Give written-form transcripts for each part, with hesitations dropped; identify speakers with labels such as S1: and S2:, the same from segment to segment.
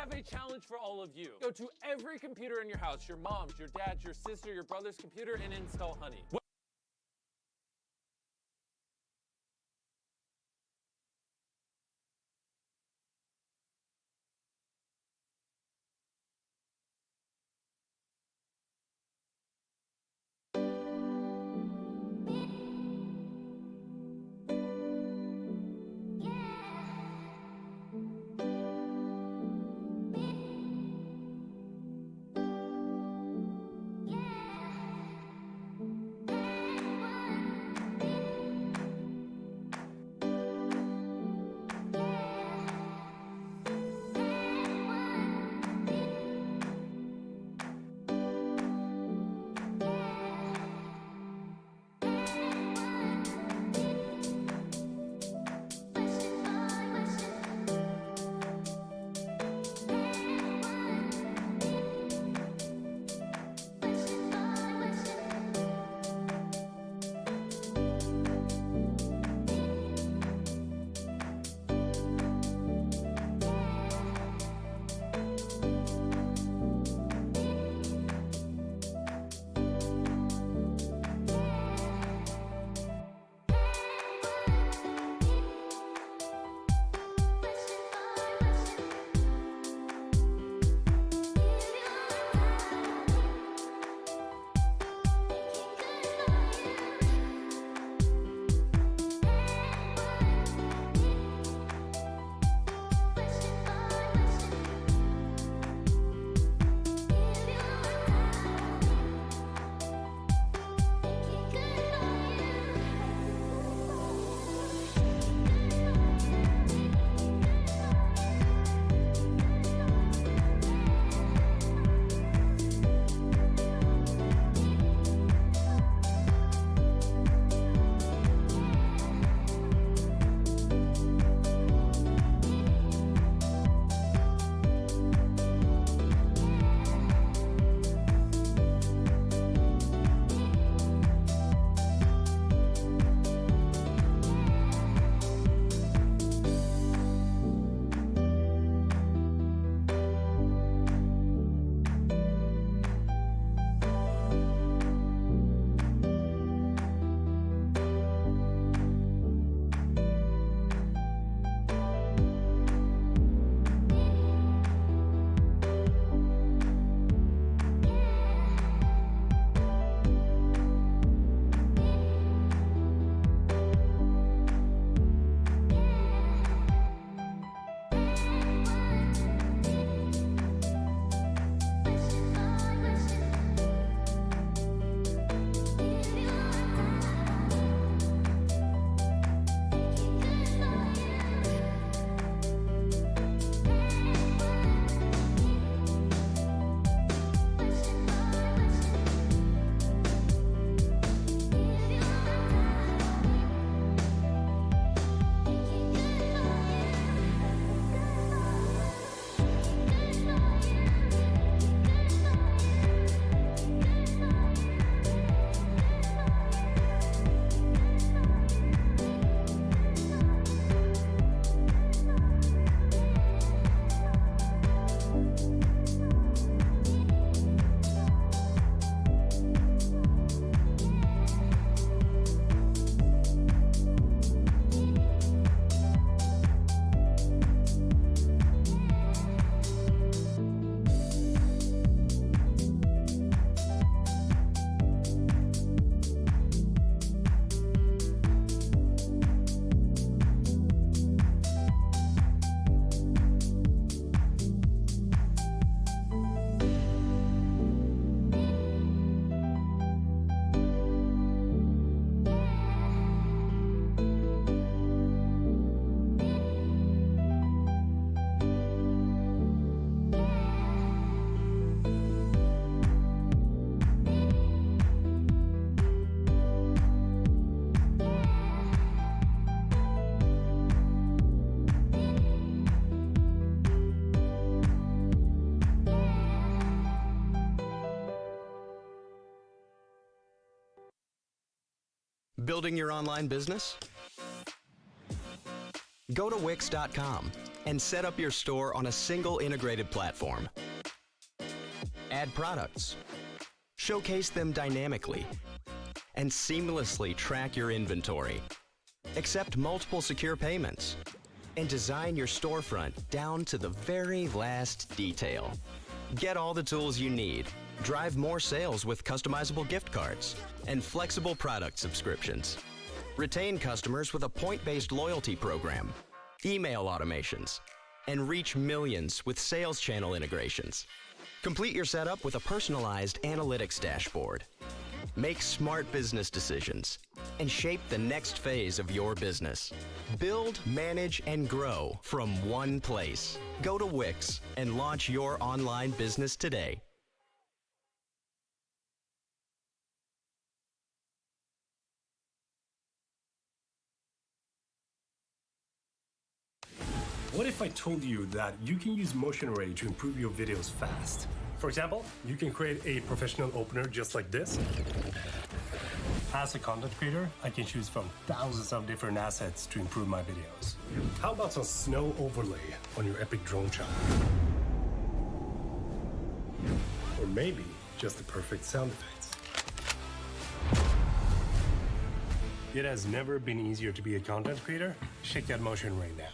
S1: have a challenge for all of you. Go to every computer in your house, your mom's, your dad's, your sister, your brother's computer, and install Honey.
S2: Building your online business? Go to Wix.com and set up your store on a single integrated platform. Add products, showcase them dynamically, and seamlessly track your inventory. Accept multiple secure payments, and design your storefront down to the very last detail. Get all the tools you need. Drive more sales with customizable gift cards and flexible product subscriptions. Retain customers with a point-based loyalty program, email automations, and reach millions with sales channel integrations. Complete your setup with a personalized analytics dashboard. Make smart business decisions and shape the next phase of your business. Build, manage, and grow from one place. Go to Wix and launch your online business today.
S3: What if I told you that you can use Motion Array to improve your videos fast? For example, you can create a professional opener just like this. As a content creator, I can choose from thousands of different assets to improve my videos. How about some snow overlay on your epic drone shot? Or maybe just the perfect sound effects. It has never been easier to be a content creator. Check out Motion Array now.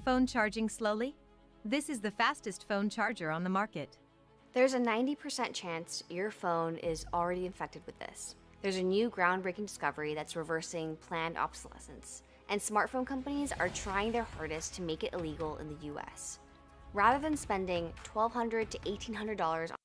S4: Phone charging slowly? This is the fastest phone charger on the market.
S5: There's a 90% chance your phone is already infected with this. There's a new groundbreaking discovery that's reversing planned obsolescence, and smartphone companies are trying their hardest to make it illegal in the US. Rather than spending $1,200 to $1,800 on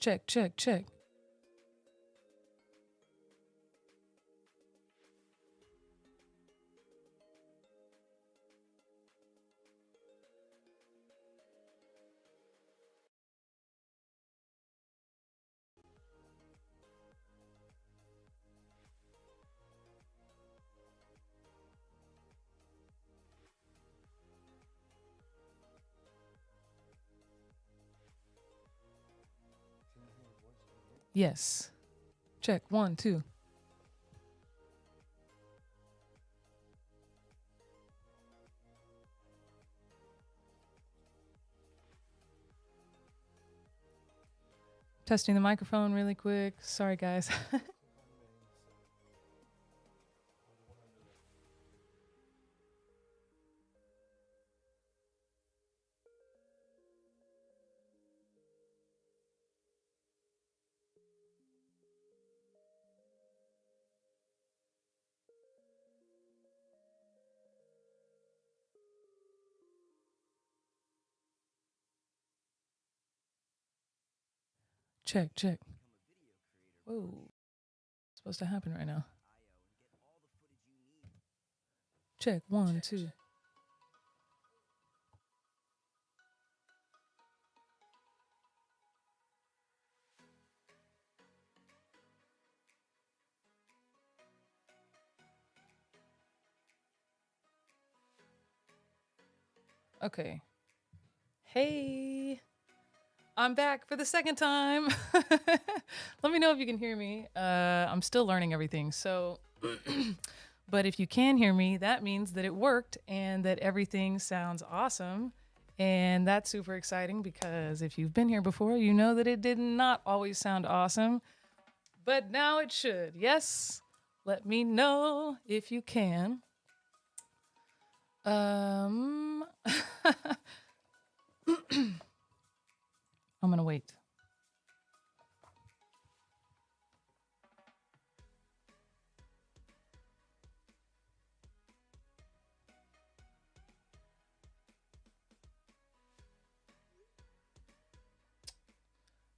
S6: Check, check, check. Yes. Check. 1, 2. Testing the microphone really quick. Sorry, guys. Check, check. Whoa. What's supposed to happen right now? Check. 1, 2. Okay. Hey. I'm back for the second time. Let me know if you can hear me. I'm still learning everything. So, but if you can hear me, that means that it worked and that everything sounds awesome. And that's super exciting because if you've been here before, you know that it did not always sound awesome, but now it should. Yes. Let me know if you can. I'm going to wait.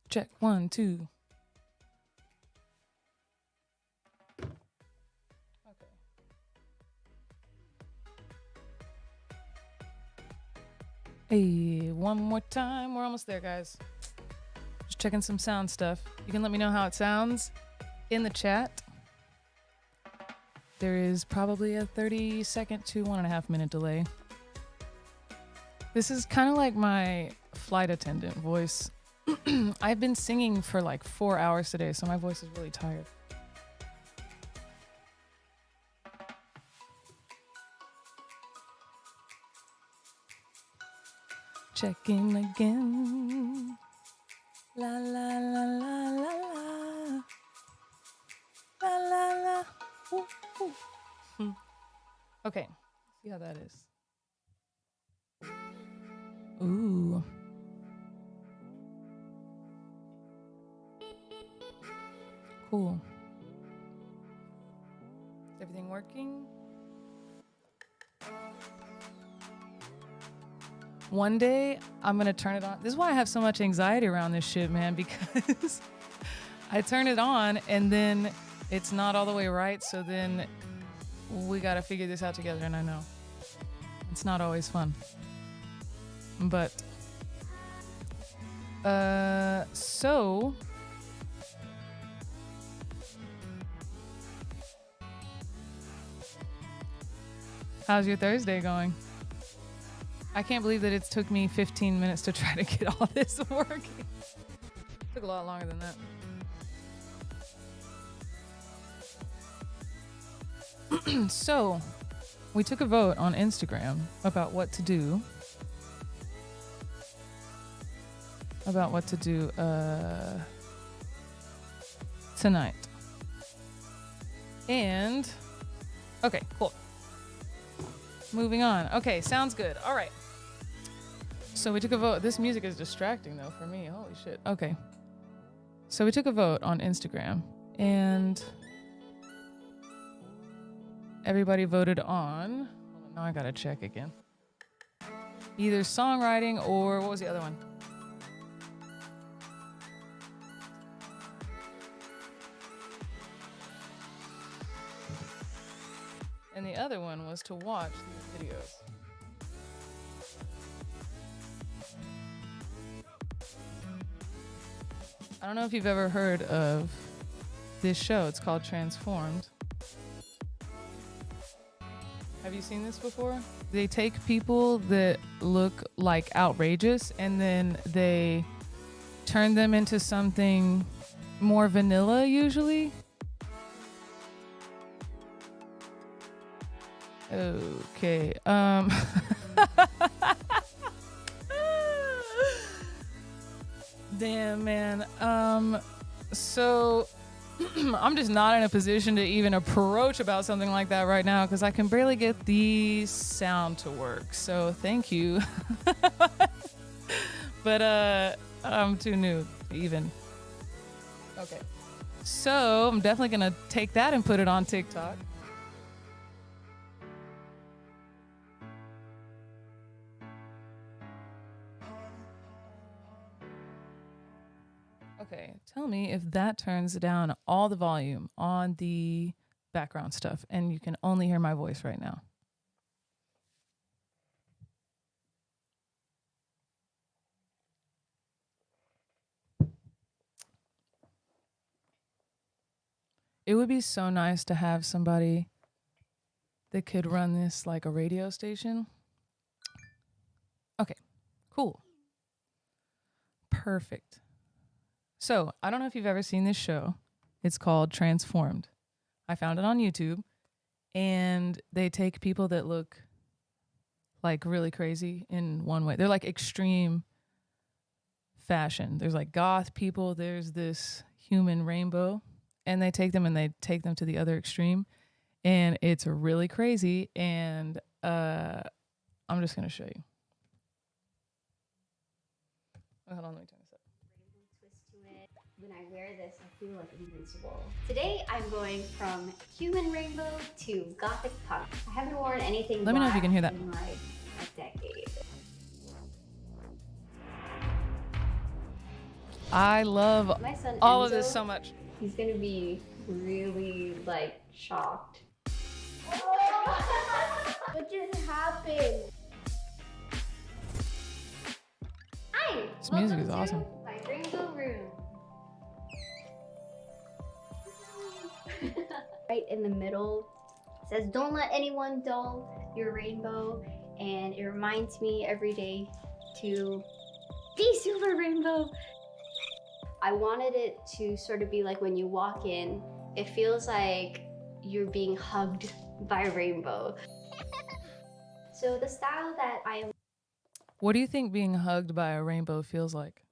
S6: Check. 1, 2. Okay. Hey, one more time. We're almost there, guys. Just checking some sound stuff. You can let me know how it sounds in the chat. There is probably a 30-second to 1.5 minute delay. This is kind of like my flight attendant voice. I've been singing for like 4 hours today, so my voice is really tired. Checking again. La la la la la la. La la la. Ooh, ooh. Okay, see how that is. Ooh. Cool. Is everything working? One day, I'm going to turn it on. This is why I have so much anxiety around this shit, man, because I turn it on and then it's not all the way right. So then we got to figure this out together. And I know it's not always fun. But, so how's your Thursday going? I can't believe that it took me 15 minutes to try to get all this working. It took a lot longer than that. So, we took a vote on Instagram about what to do. Tonight. And, okay, cool. Moving on. Okay, sounds good. All right. So we took a vote. This music is distracting, though, for me. Holy shit. Okay. So we took a vote on Instagram, and everybody voted on... Now I gotta check again. Either songwriting or... What was the other one? And the other one was to watch these videos. I don't know if you've ever heard of this show. It's called Transformed. Have you seen this before? They take people that look like outrageous and then they turn them into something more vanilla usually. Okay. Damn, man. So I'm just not in a position to even approach about something like that right now because I can barely get the sound to work. So thank you. But I'm too new even. Okay. So I'm definitely going to take that and put it on TikTok. Okay, tell me if that turns down all the volume on the background stuff and you can only hear my voice right now. It would be so nice to have somebody that could run this like a radio station. Okay, cool. Perfect. So, I don't know if you've ever seen this show. It's called Transformed. I found it on YouTube, and they take people that look like really crazy in one way. They're like extreme fashion. There's like goth people. There's this human rainbow, and they take them to the other extreme, and it's really crazy. And I'm just gonna show you. Hold on, let me turn this up.
S7: When I wear this, I feel like invincible. Today, I'm going from human rainbow to gothic punk. I haven't worn anything
S6: Let me know if you can hear that.
S7: in like a decade.
S6: I love
S7: My son
S6: all
S7: Enzo,
S6: of this so much.
S7: He's gonna be really like shocked.
S8: What just happened?
S7: Hi!
S6: This music is
S7: welcome to
S6: awesome.
S7: My rainbow room. Right in the middle, it says, "Don't let anyone dull your rainbow," and it reminds me every day to be super rainbow. I wanted it to sort of be like when you walk in, it feels like you're being hugged by a rainbow. So the style that I am.
S6: What do you think being hugged by a rainbow feels like?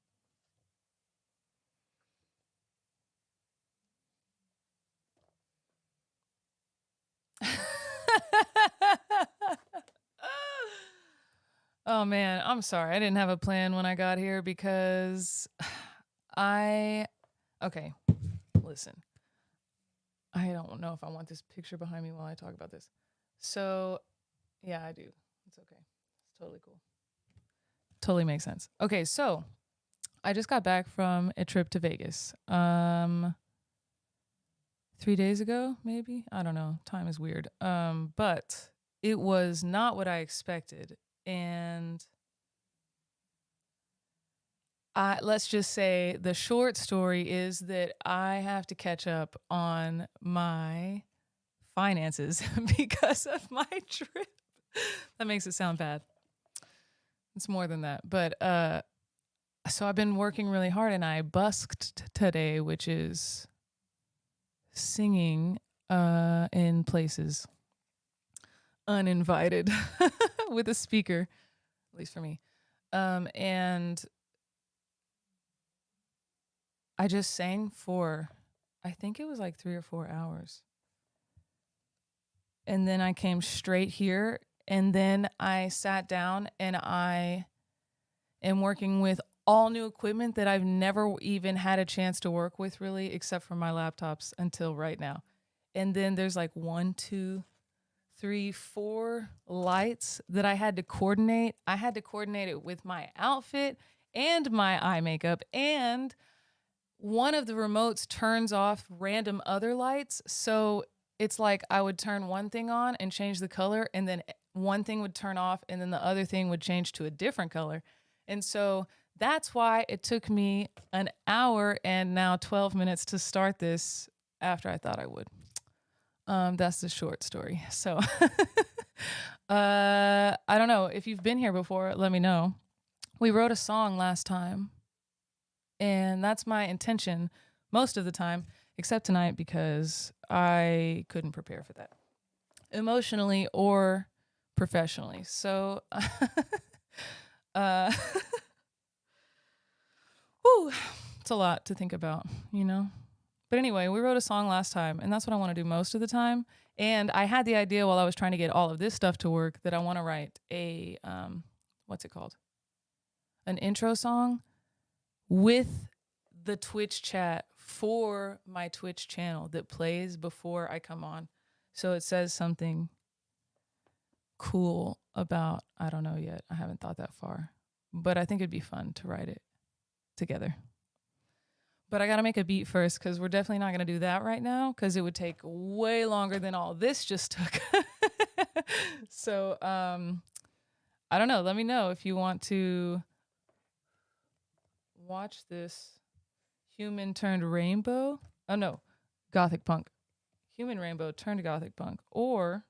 S6: Oh man, I'm sorry. I didn't have a plan when I got here because okay, listen. I don't know if I want this picture behind me while I talk about this. So, yeah, I do. It's okay. It's totally cool. Totally makes sense. Okay, so I just got back from a trip to Vegas. 3 days ago, maybe? I don't know. Time is weird. But it was not what I expected. And let's just say the short story is that I have to catch up on my finances because of my trip. That makes it sound bad. It's more than that. But so I've been working really hard and I busked today, which is singing in places uninvited with a speaker, at least for me. And I just sang for, I think it was like 3 or 4 hours. And then I came straight here and then I sat down and I am working with all new equipment that I've never even had a chance to work with really, except for my laptops until right now. And then there's like 1, 2, 3, 4 lights that I had to coordinate. I had to coordinate it with my outfit and my eye makeup, and one of the remotes turns off random other lights. So it's like I would turn one thing on and change the color, and then one thing would turn off, and then the other thing would change to a different color. And so that's why it took me an hour and now 12 minutes to start this after I thought I would. That's the short story. So I don't know. If you've been here before, let me know. We wrote a song last time, and that's my intention most of the time, except tonight because I couldn't prepare for that emotionally or professionally. So whew, it's a lot to think about, you know? But anyway, we wrote a song last time, and that's what I want to do most of the time. And I had the idea while I was trying to get all of this stuff to work that I want to write a, what's it called? An intro song with the Twitch chat for my Twitch channel that plays before I come on. So it says something cool about, I don't know yet. I haven't thought that far. But I think it'd be fun to write it together. But I got to make a beat first because we're definitely not going to do that right now because it would take way longer than all this just took. So I don't know. Let me know if you want to watch this human turned rainbow. Oh, no. Gothic punk. Human rainbow turned gothic punk. Or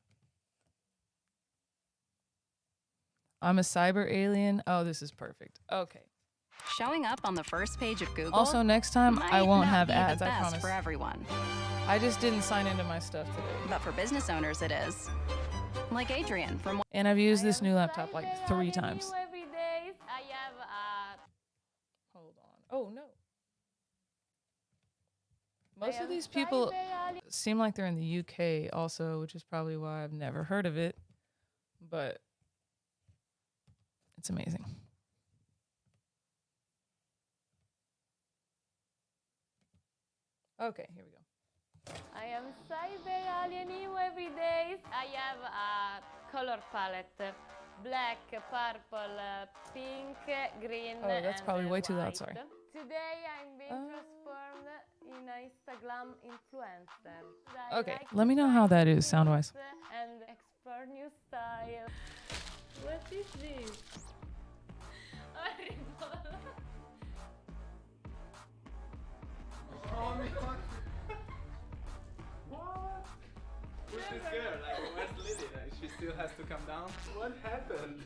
S6: I'm a cyber alien. Oh, this is perfect. Okay.
S9: Showing up on the first page of Google.
S6: Also, next time I won't have ads, I promise.
S9: For everyone.
S6: I just didn't sign into my stuff today.
S9: But for business owners, it is. Like Adrian from.
S6: And I've used this new laptop like 3 times.
S10: Every day I have
S6: Hold on. Oh, no. Most of these people seem like they're in the UK also, which is probably why I've never heard of it. But it's amazing. Okay, here we go.
S10: I am cyber alien every day. I have a color palette: black, purple, pink, green.
S6: Oh, that's probably way too loud.
S10: white.
S6: Sorry.
S10: Today I'm being transformed in an Instagram influencer.
S6: Okay, let me know how that is sound-wise.
S10: And explore new style. What is this?
S1: Oh my god. What? Who's this girl? Like, where's Lily? Like, she still has to come down? What happened?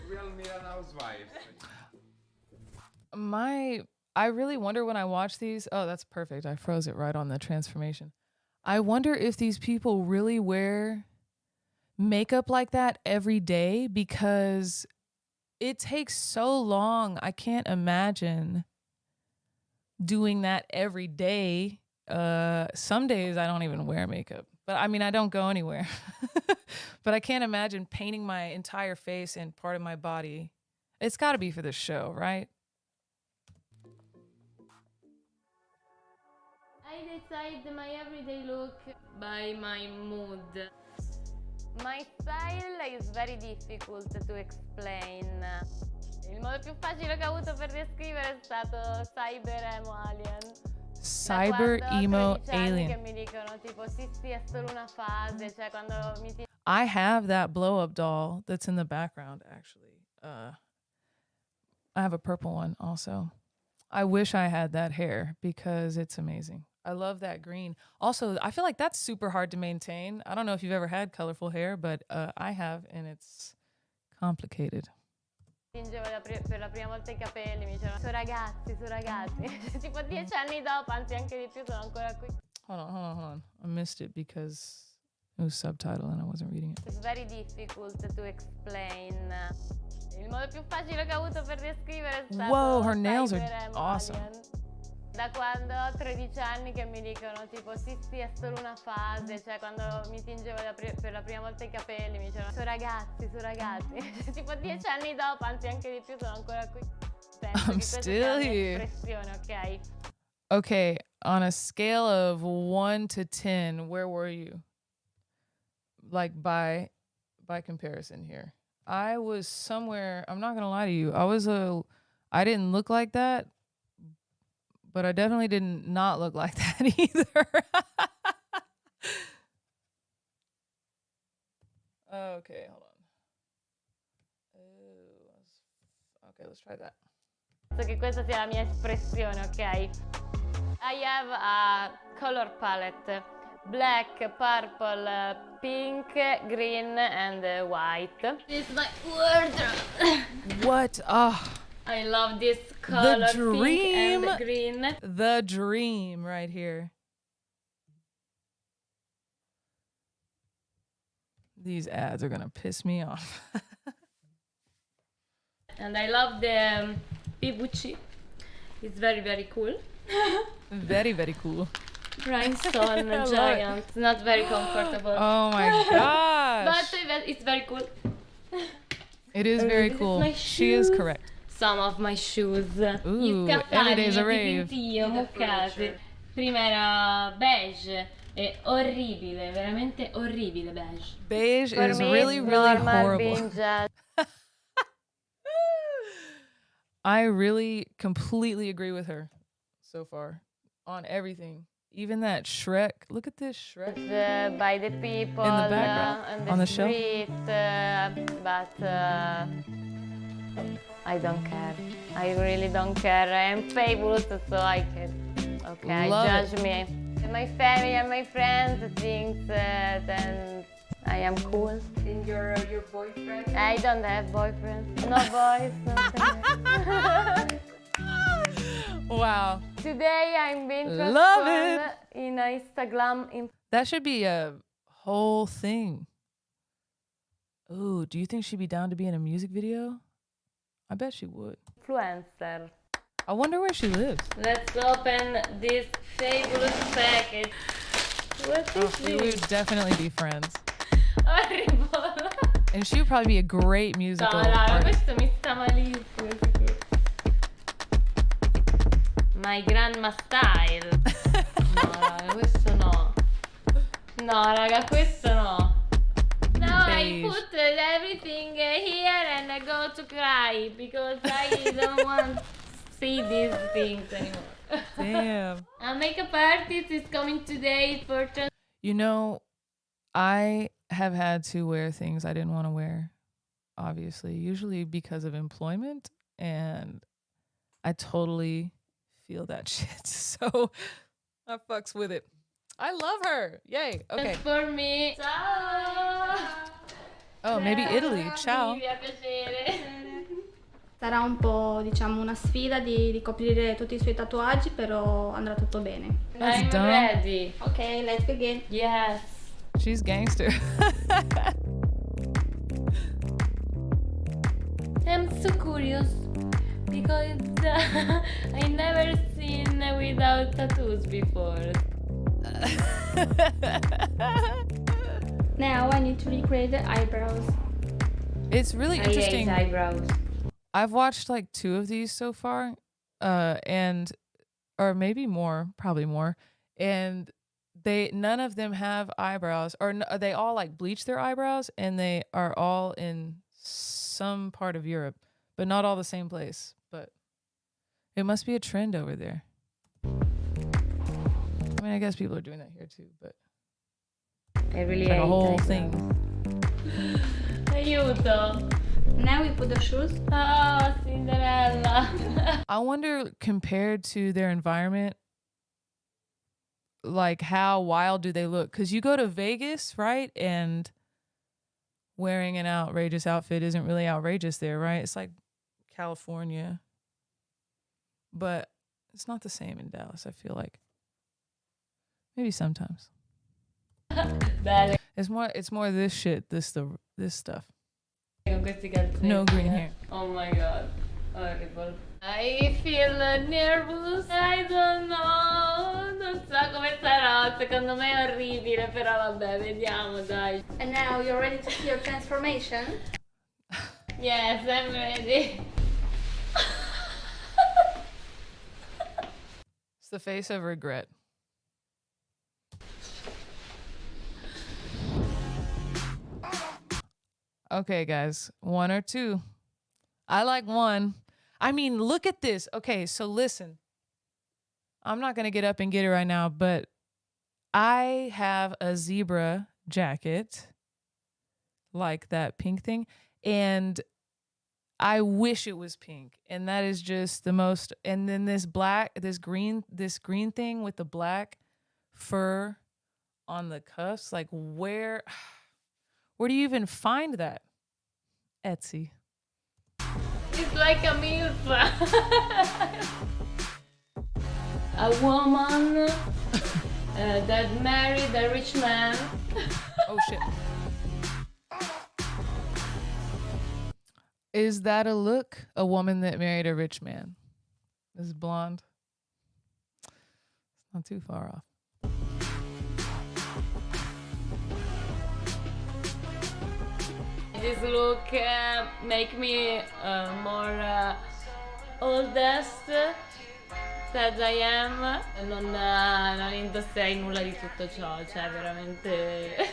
S1: Real Milan housewives.
S6: I really wonder when I watch these. Oh, that's perfect. I froze it right on the transformation. I wonder if these people really wear makeup like that every day because it takes so long. I can't imagine doing that every day. Some days I don't even wear makeup, but I mean, I don't go anywhere. But I can't imagine painting my entire face and part of my body. It's got to be for the show, right?
S10: I decide my everyday look by my mood. My style is very difficult to explain. Il modo più facile che ho avuto per descrivere è stato Cyber Emo Alien.
S6: Cyber Emo Alien.
S10: Che mi dicono tipo sì è solo una fase, cioè quando mi
S6: I have that blow up doll that's in the background actually. I have a purple one also. I wish I had that hair because it's amazing. I love that green. Also, I feel like that's super hard to maintain. I don't know if you've ever had colorful hair, but I have, and it's complicated.
S10: tingevo per la prima volta I capelli, mi dicevano su ragazzi. Tipo 10 anni dopo, anzi anche di più, sono ancora qui.
S6: Hold on. I missed it because it was subtitled and I wasn't reading it.
S10: It's very difficult to explain. Il modo più facile che ho avuto per descrivere è stato
S6: Whoa, her nails are
S10: Cyber Emo
S6: awesome.
S10: Alien. Da quando ho 13 anni che mi dicono tipo sì è solo una fase, cioè quando mi tingevo per la prima volta I capelli mi dicevano su ragazzi. Tipo 10 anni dopo, anzi anche di più, sono ancora qui. Penso
S6: I'm still here.
S10: Ok.
S6: Okay, on a scale of 1 to 10, where were you? Like by comparison here. I was somewhere, I'm not gonna lie to you, I didn't look like that, but I definitely did not look like that either. Okay, hold on. Okay, let's try that.
S10: Penso che questa sia la mia espressione, ok? I have a color palette. Black, purple, pink, green, and white. This is my wardrobe.
S6: What? Oh,
S10: I love this color,
S6: dream.
S10: pink and green.
S6: the dream right here. These ads are gonna piss me off.
S10: And I love the PVC. It's very, very cool.
S6: Very, very cool.
S10: Rhinestone giant. It's not very comfortable.
S6: Oh my gosh.
S10: But it's very cool.
S6: It is very
S10: This is
S6: cool.
S10: my
S6: She is
S10: shoes.
S6: correct.
S10: Some of my shoes.
S6: Ooh, every day's a rave.
S10: Io, moccati. Prima era beige. È orribile, veramente orribile beige.
S6: Beige
S10: For
S6: is
S10: me,
S6: really,
S10: it's
S6: really
S10: normal
S6: horrible.
S10: being just
S6: I really completely agree with her so far on everything. Even that Shrek. Look at this Shrek.
S10: by the people
S6: In the background,
S10: on
S6: on
S10: the
S6: the shelf.
S10: street, but I don't care. I really don't care. I am famous, so I can. Okay,
S6: Love
S10: judge
S6: it.
S10: me. My family and my friends think that I am cool.
S11: And your boyfriend?
S10: I don't have boyfriend. No boys. Nothing.
S6: Wow.
S10: Today I'm being
S6: Love
S10: transformed in Instagram
S6: That should be a whole thing. Ooh, do you think she'd be down to be in a music video? I bet she would.
S10: influencer.
S6: I wonder where she lives.
S10: Let's open this fabulous package. What is
S6: We
S10: this?
S6: would definitely be friends.
S10: Horrible.
S6: And she would probably be a great musical
S10: No, Lara,
S6: artist.
S10: questo mi sta malissimo. sicuro. My grandma style. No, raga, questo no. No, raga, questo no. Now
S6: Beige.
S10: I put everything here and I go to cry because I don't want to see these things anymore.
S6: Damn.
S10: A makeup artist is coming today for
S6: You know, I have had to wear things I didn't want to wear, obviously, usually because of employment, and I totally feel that shit. So I fucks with it. I love her. Yay. Okay.
S10: for me. Ciao.
S6: Oh, maybe Italy. Ciao.
S10: Mi fa piacere.
S7: Sarà un po', diciamo, una sfida di ricoprire tutti i suoi tatuaggi, però andrà tutto bene.
S6: That's
S10: I'm
S6: dumb.
S10: ready.
S7: Ok, let's begin.
S10: Yes.
S6: She's gangster.
S10: I'm so curious because I never seen without tattoos before.
S7: Now I need to recreate the eyebrows.
S6: It's really
S10: I
S6: interesting.
S10: hate eyebrows.
S6: I've watched like 2 of these so far, and or maybe more, probably more, and none of them have eyebrows, or they all like bleach their eyebrows, and they are all in some part of Europe, but not all the same place. But it must be a trend over there. I mean, I guess people are doing that here too, but
S10: I really
S6: it's like
S10: hate
S6: a whole
S10: eyebrows.
S6: thing.
S10: Aiuto.
S7: Now we put the shoes.
S10: Oh, Cinderella.
S6: I wonder, compared to their environment, like how wild do they look? Because you go to Vegas, right? And wearing an outrageous outfit isn't really outrageous there, right? It's like California. But it's not the same in Dallas, I feel like. Maybe sometimes.
S10: Bene.
S6: It's more this shit, this stuff.
S10: Con questi calzetti.
S6: No green hair.
S10: Oh my god. Horrible. I feel nervous. I don't know. Non so come sarà. Secondo me è orribile, però vabbè, vediamo, dai.
S7: And now you're ready to see your transformation.
S10: Yes, I'm ready.
S6: It's the face of regret. Okay, guys, 1 or 2. I like 1. I mean, look at this. Okay, so listen. I'm not going to get up and get it right now, but I have a zebra jacket like that pink thing. And I wish it was pink. And that is just the most. And then this green thing with the black fur on the cuffs. Like where do you even find that? Etsy.
S10: It's like a MILF. A woman that married a rich man.
S6: Oh shit. Is that a look? A woman that married a rich man. This is blonde. It's not too far off.
S10: This look make me more oldest that I am. Non indosserei nulla di tutto ciò, cioè veramente.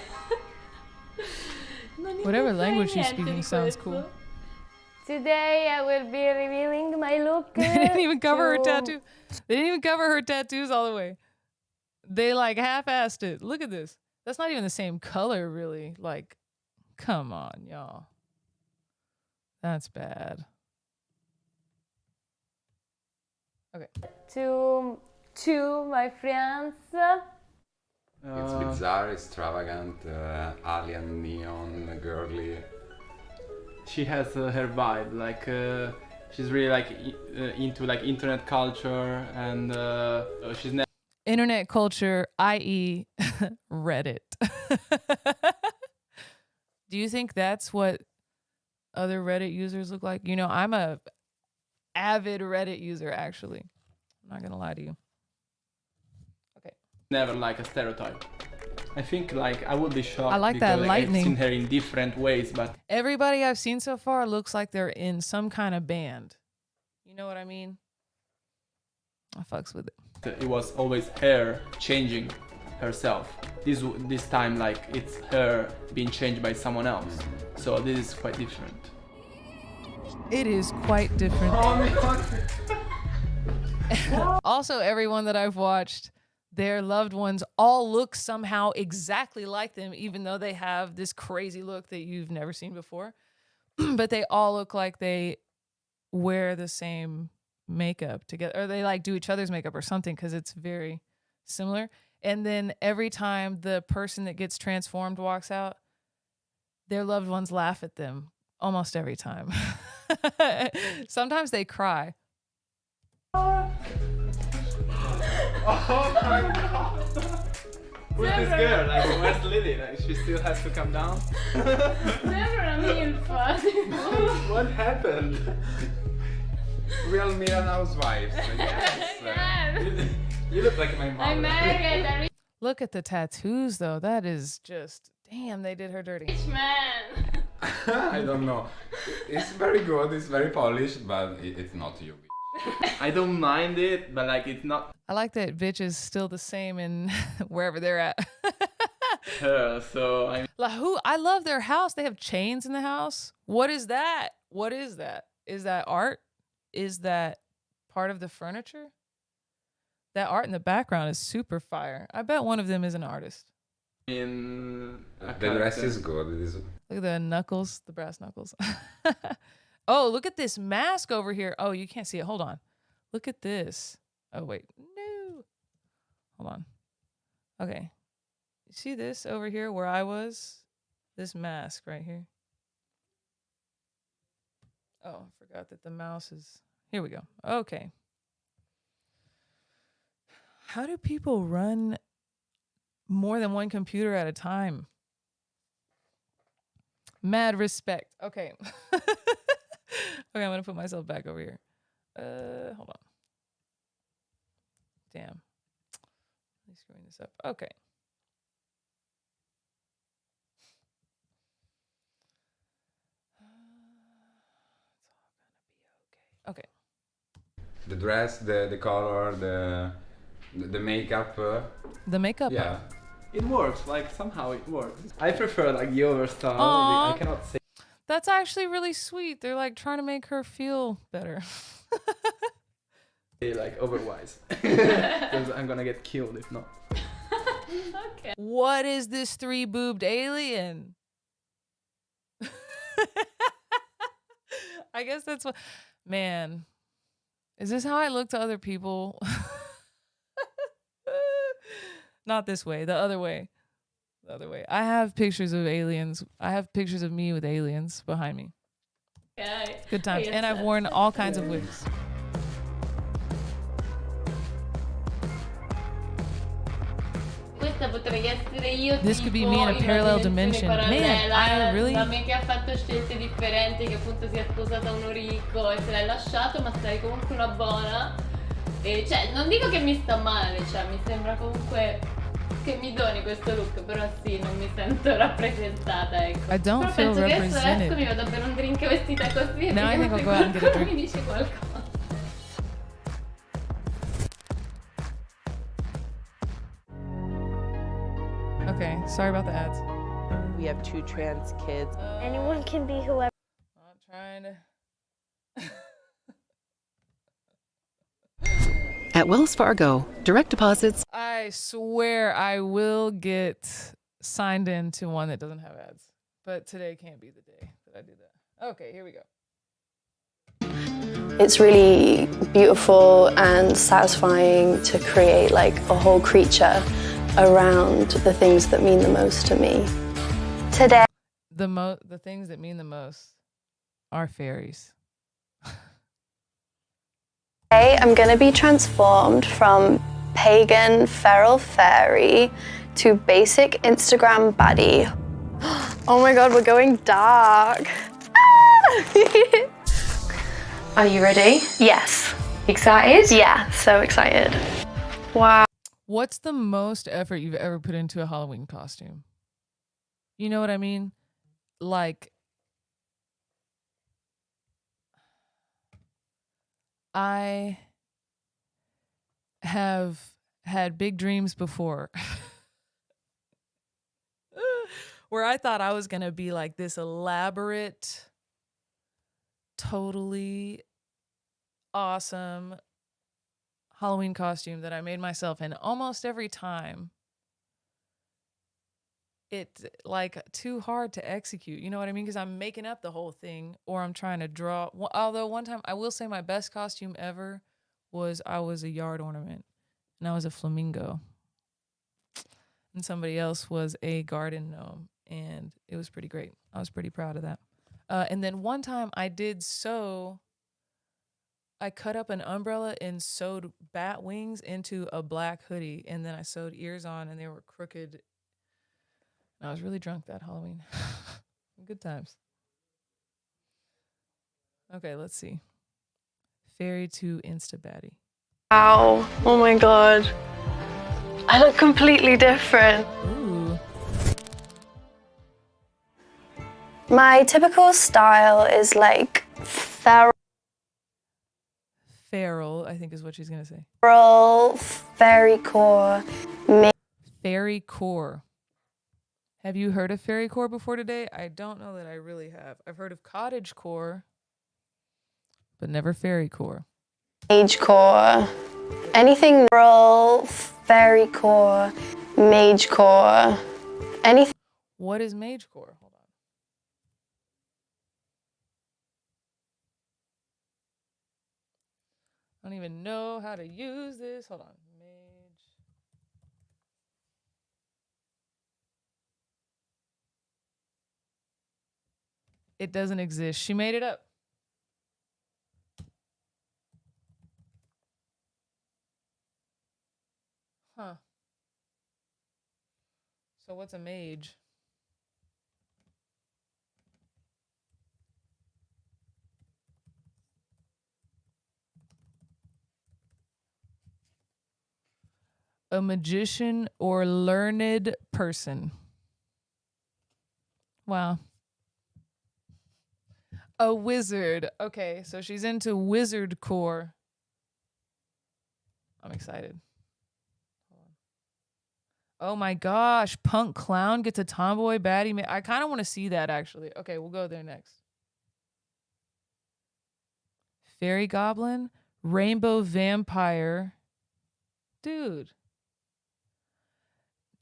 S6: Whatever language she's speaking sounds cool.
S10: Today I will be revealing my look.
S6: They didn't even cover her tattoo. They didn't even cover her tattoos all the way. They like half-assed it. Look at this. That's not even the same color, really. Like, come on, y'all. That's bad. Okay.
S10: To my friends.
S12: It's bizarre, extravagant, alien, neon, girly.
S1: She has her vibe, like she's really like into like internet culture, and she's never
S6: Internet culture, i.e. Reddit. Do you think that's what other Reddit users look like? You know, I'm a avid Reddit user, actually. I'm not gonna lie to you. Okay.
S1: never like a stereotype. I think like I would be shocked.
S6: I like that
S1: because,
S6: lightning.
S1: I've seen her in different ways, but
S6: Everybody I've seen so far looks like they're in some kind of band. You know what I mean? I fucks with it.
S1: it was always her changing herself. This time like it's her being changed by someone else. So this is quite different.
S6: It is quite different. Also, everyone that I've watched, their loved ones all look somehow exactly like them, even though they have this crazy look that you've never seen before. But they all look like they wear the same makeup together, or they like do each other's makeup or something, because it's very similar. And then every time the person that gets transformed walks out, their loved ones laugh at them almost every time. Sometimes they cry.
S1: Oh my god! Who's this girl? Like, where's Lily? Like, she still has to come down?
S10: Never a MILF.
S1: What happened?
S12: Real Milan housewives. Yes.
S10: Yes.
S1: You look like my mom.
S10: I'm married a
S6: Look at the tattoos, though. That is just, damn, they did her dirty.
S10: rich man.
S12: I don't know. It's very good. It's very polished, but it's not you.
S1: I don't mind it, but like it's not
S6: I like that bitch is still the same in wherever they're at.
S1: her, so I'm
S6: Like who? I love their house. They have chains in the house. What is that? What is that? Is that art? Is that part of the furniture? That art in the background is super fire. I bet one of them is an artist.
S1: in a
S12: The dress
S1: character.
S12: is good. It is.
S6: Look at the knuckles, the brass knuckles. Oh, look at this mask over here. Oh, you can't see it. Hold on. Look at this. Oh, wait. No. Hold on. Okay. You see this over here where I was? This mask right here. Oh, I forgot that the mouse is... Here we go. Okay. How do people run more than one computer at a time? Mad respect. Okay. Okay, I'm gonna put myself back over here. Hold on. Damn. I'm screwing this up. Okay. It's all gonna be okay. Okay.
S12: The dress, the color, the makeup.
S6: The makeup.
S12: Yeah.
S1: It works, like somehow it works. I prefer like the overstyle.
S6: Aw.
S1: I cannot say
S6: That's actually really sweet. They're like trying to make her feel better.
S1: like otherwise. Because I'm gonna get killed if not.
S10: Okay.
S6: What is this 3-boobed alien? I guess that's what, man, is this how I look to other people? Not this way, the other way. The other way. I have pictures of aliens. I have pictures of me with aliens behind me. Good times. And I've worn all kinds of wigs.
S10: Questa potrei essere io.
S6: This could be me in a parallel dimension. Man, I really...
S10: Da me che ha fatto scelte differenti, che appunto si è sposata a un ricco e se l'hai lasciato, ma sei comunque una buona. E cioè, non dico che mi sta male, cioè mi sembra comunque che mi doni questo look, però sì, non mi sento rappresentata, ecco.
S6: I don't
S10: però
S6: feel
S10: penso che adesso
S6: represented.
S10: mi vado a bere un drink vestita così e
S6: Now I think I'll go out and get a drink.
S10: mi dice qualcosa.
S6: Okay, sorry about the ads.
S11: We have 2 trans kids.
S8: Anyone can be whoever.
S6: I'm trying to...
S13: At Wells Fargo, direct deposits.
S6: I swear I will get signed into one that doesn't have ads. But today can't be the day that I do that. Okay, here we go.
S14: It's really beautiful and satisfying to create like a whole creature around the things that mean the most to me. Today,
S6: The things that mean the most are fairies.
S14: I'm going to be transformed from pagan feral fairy to basic Instagram baddie. Oh my god, we're going dark.
S15: Are you ready?
S14: Yes.
S15: Excited?
S14: Yeah, so excited. Wow.
S6: What's the most effort you've ever put into a Halloween costume? You know what I mean? Like, I have had big dreams before where I thought I was going to be like this elaborate, totally awesome Halloween costume that I made myself, and almost every time it's like too hard to execute. You know what I mean? Because I'm making up the whole thing, or I'm trying to draw. Although one time I will say my best costume ever was I was a yard ornament and I was a flamingo, and somebody else was a garden gnome, and it was pretty great. I was pretty proud of that. And then one time I did sew. I cut up an umbrella and sewed bat wings into a black hoodie, and then I sewed ears on, and they were crooked. And I was really drunk that Halloween. Good times. Okay, let's see. Fairy to Insta Baddie.
S14: Wow. Oh my god. I look completely different.
S6: Ooh.
S14: My typical style is like feral,
S6: I think is what she's going to say.
S14: fairy core.
S6: Fairy core. Have you heard of fairy core before today? I don't know that I really have. I've heard of cottage core, but never fairy core.
S14: Mage core. Anything fairy core, mage core. Anything.
S6: What is mage core? Hold on. I don't even know how to use this. Hold on. Mage. It doesn't exist. She made it up. Huh. So what's a mage? A magician or learned person. Wow. A wizard. Okay, so she's into wizard core. I'm excited. Oh my gosh, punk clown gets a tomboy baddie. I kind of want to see that actually. Okay, we'll go there next. Fairy goblin, rainbow vampire. Dude.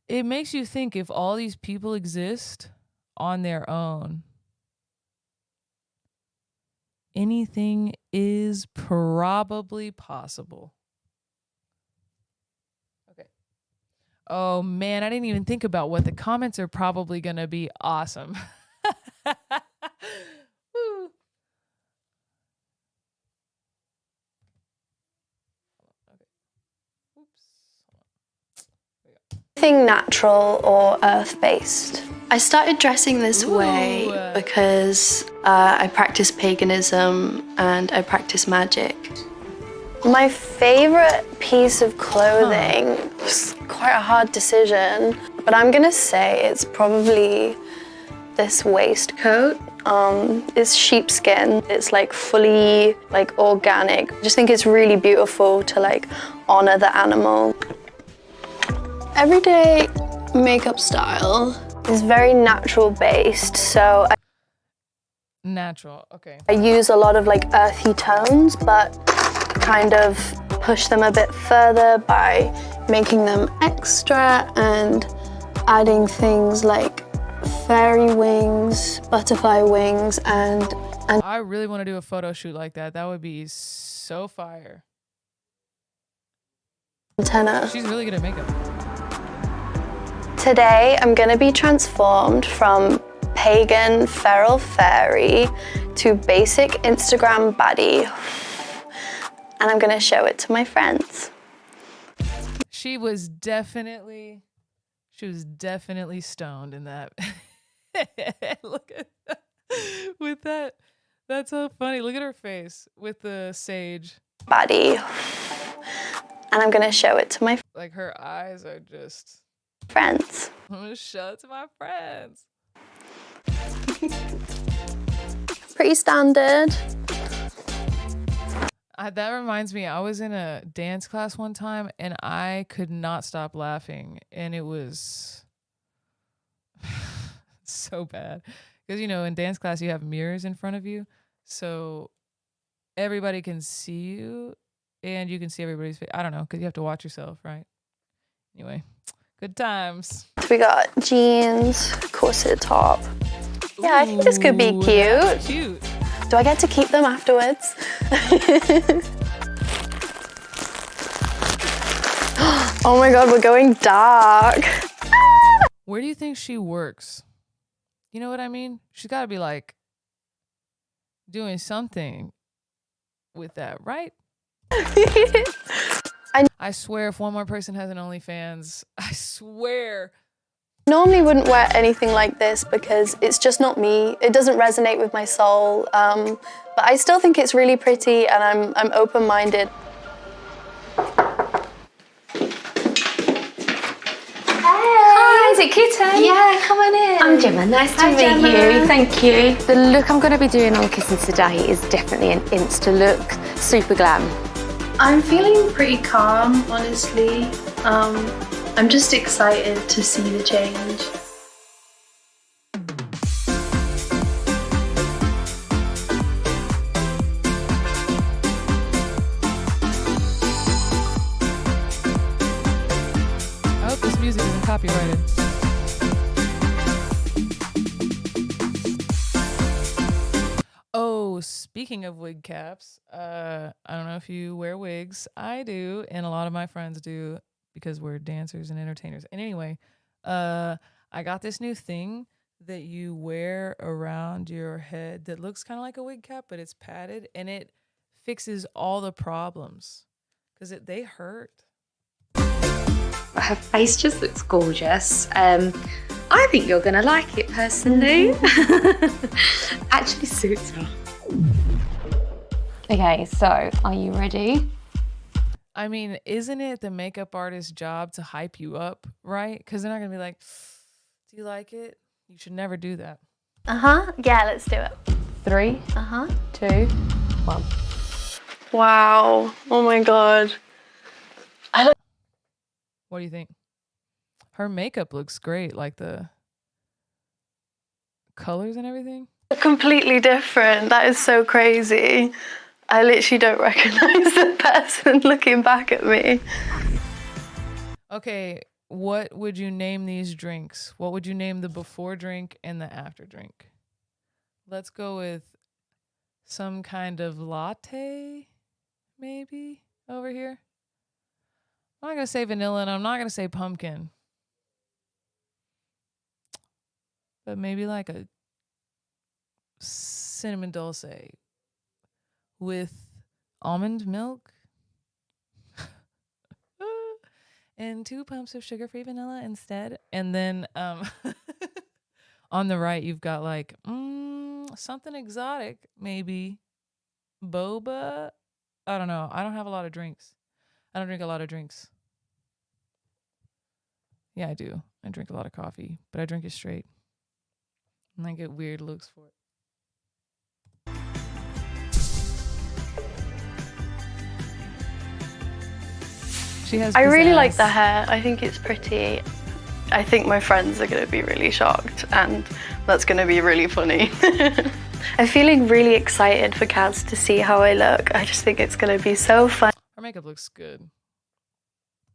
S6: It makes you think if all these people exist on their own anything is probably possible. Okay. Oh man, I didn't even think about what the comments are probably going to be awesome. Woo.
S14: Anything natural or earth-based. I started dressing this way because I practice paganism and I practice magic. My favorite piece of clothing was quite a hard decision, but I'm gonna say it's probably this waistcoat. It's sheepskin. It's like fully like organic. I just think it's really beautiful to like honor the animal. Everyday makeup style is very natural based, so
S6: Natural, okay.
S14: I use a lot of like earthy tones, but kind of push them a bit further by making them extra and adding things like fairy wings, butterfly wings, and
S6: I really want to do a photo shoot like that. That would be so fire.
S14: antenna.
S6: She's really good at makeup.
S14: Today I'm going to be transformed from pagan feral fairy to basic Instagram baddie, and I'm going to show it to my friends.
S6: She was definitely stoned in that. Look at that. With that. That's so funny. Look at her face with the sage.
S14: Baddie. And I'm going to show it to my
S6: Like her eyes are just
S14: friends.
S6: I'm going to show it to my friends.
S14: Pretty standard.
S6: That reminds me, I was in a dance class one time and I could not stop laughing. And it was so bad. Because, you know, in dance class, you have mirrors in front of you. So everybody can see you and you can see everybody's face. I don't know, because you have to watch yourself, right? Anyway, good times.
S14: We got jeans, corset top. Yeah, I think this could be cute.
S6: That's cute.
S14: Do I get to keep them afterwards? Oh my god, we're going dark.
S6: Where do you think she works? You know what I mean? She's got to be like doing something with that, right? I swear if one more person has an OnlyFans, I swear.
S14: Normally wouldn't wear anything like this because it's just not me. It doesn't resonate with my soul. But I still think it's really pretty and I'm open-minded.
S15: Hi, is it Kitten? Yeah, come on in. I'm Gemma, nice to meet you. Thank you. The look I'm going to be doing on Kissing today is definitely an Insta look, super glam.
S16: I'm feeling pretty calm, honestly. I'm just excited to see the change.
S6: I hope this music isn't copyrighted. Oh, speaking of wig caps, I don't know if you wear wigs. I do, and a lot of my friends do because we're dancers and entertainers. And anyway, I got this new thing that you wear around your head that looks kind of like a wig cap, but it's padded, and it fixes all the problems because they hurt.
S15: Her face just looks gorgeous. I think you're going to like it personally. Actually suits her. Okay, so are you ready?
S6: I mean, isn't it the makeup artist's job to hype you up, right? Because they're not going to be like, do you like it? You should never do that.
S14: Uh-huh. Yeah, let's do it.
S15: 3, 2, 1.
S14: Wow. Oh my god.
S6: What do you think? Her makeup looks great, like the colors and everything.
S14: Completely different. That is so crazy. I literally don't recognize the person looking back at me.
S6: Okay, what would you name these drinks? What would you name the before drink and the after drink? Let's go with some kind of latte, maybe, over here. I'm not going to say vanilla, and I'm not going to say pumpkin. But maybe like a cinnamon dulce with almond milk and 2 pumps of sugar-free vanilla instead. And then on the right, you've got like something exotic, maybe boba. I don't know. I don't have a lot of drinks. I don't drink a lot of drinks. Yeah, I do. I drink a lot of coffee, but I drink it straight. And I get weird looks for it. She has
S14: I really
S6: pizzazz.
S14: like the hair. I think it's pretty. I think my friends are going to be really shocked, and that's going to be really funny. I'm feeling really excited for Kaz to see how I look. I just think it's going to be so funny
S6: Her makeup looks good.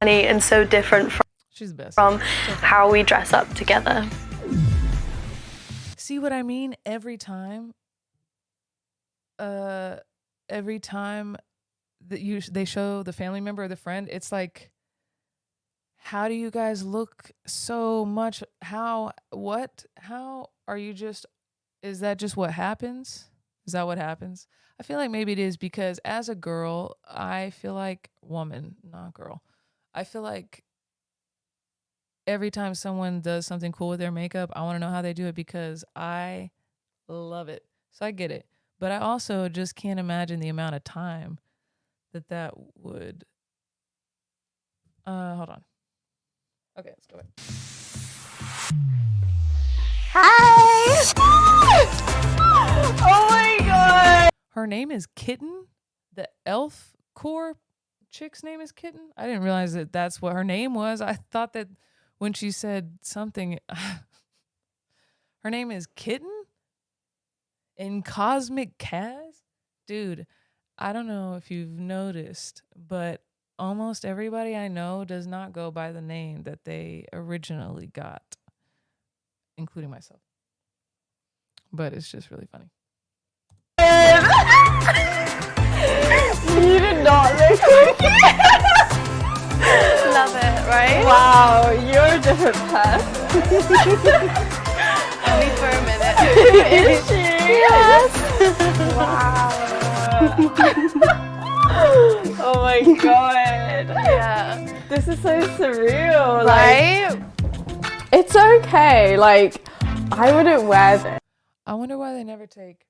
S14: and so different
S6: She's the best.
S14: from how we dress up together.
S6: See what I mean? Every time that they show the family member or the friend, it's like, how do you guys look so much? How are you just, is that just what happens? Is that what happens? I feel like maybe it is, because as a girl, I feel like, woman, not girl, I feel like every time someone does something cool with their makeup, I want to know how they do it, because I love it. So I get it. But I also just can't imagine the amount of time that would. Hold on. Okay, let's go ahead.
S14: Hi! Oh my god!
S6: Her name is Kitten. The elf core chick's name is Kitten. I didn't realize that that's what her name was. I thought that when she said something, her name is Kitten in Cosmic Kaz. Dude, I don't know if you've noticed, but almost everybody I know does not go by the name that they originally got, including myself. But it's just really funny.
S17: You did not look like it.
S14: Love it, right?
S17: Wow, you're a different person.
S14: Only for a minute.
S17: Is she?
S14: Yes.
S17: Wow. Oh my god.
S14: Yeah.
S17: This is so surreal.
S14: Right?
S17: Like, it's okay. Like, I wouldn't wear this.
S6: I wonder why they never take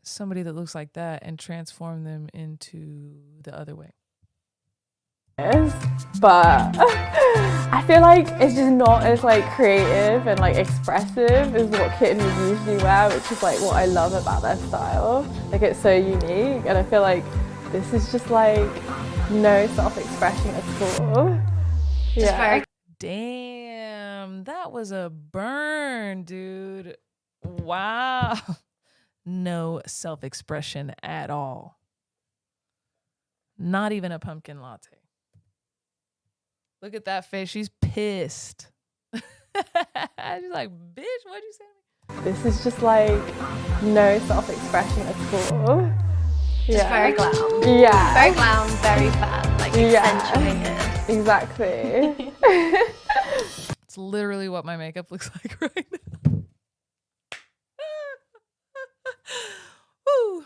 S6: somebody that looks like that and transform them into the other way.
S17: But I feel like it's just not as like creative and like expressive as what Kitten would usually wear, which is like what I love about their style. Like, it's so unique, and I feel like this is just like no self-expression at all. Yeah.
S6: Damn, that was a burn, dude. Wow. No self-expression at all. Not even a pumpkin latte. Look at that face. She's pissed. She's like, bitch, what'd you say to me?
S17: This is just like no self-expression at all.
S14: Just very glam.
S17: Yeah.
S14: Very glam, very fun, like accentuated.
S17: Exactly.
S6: It's literally what my makeup looks like right now. Woo!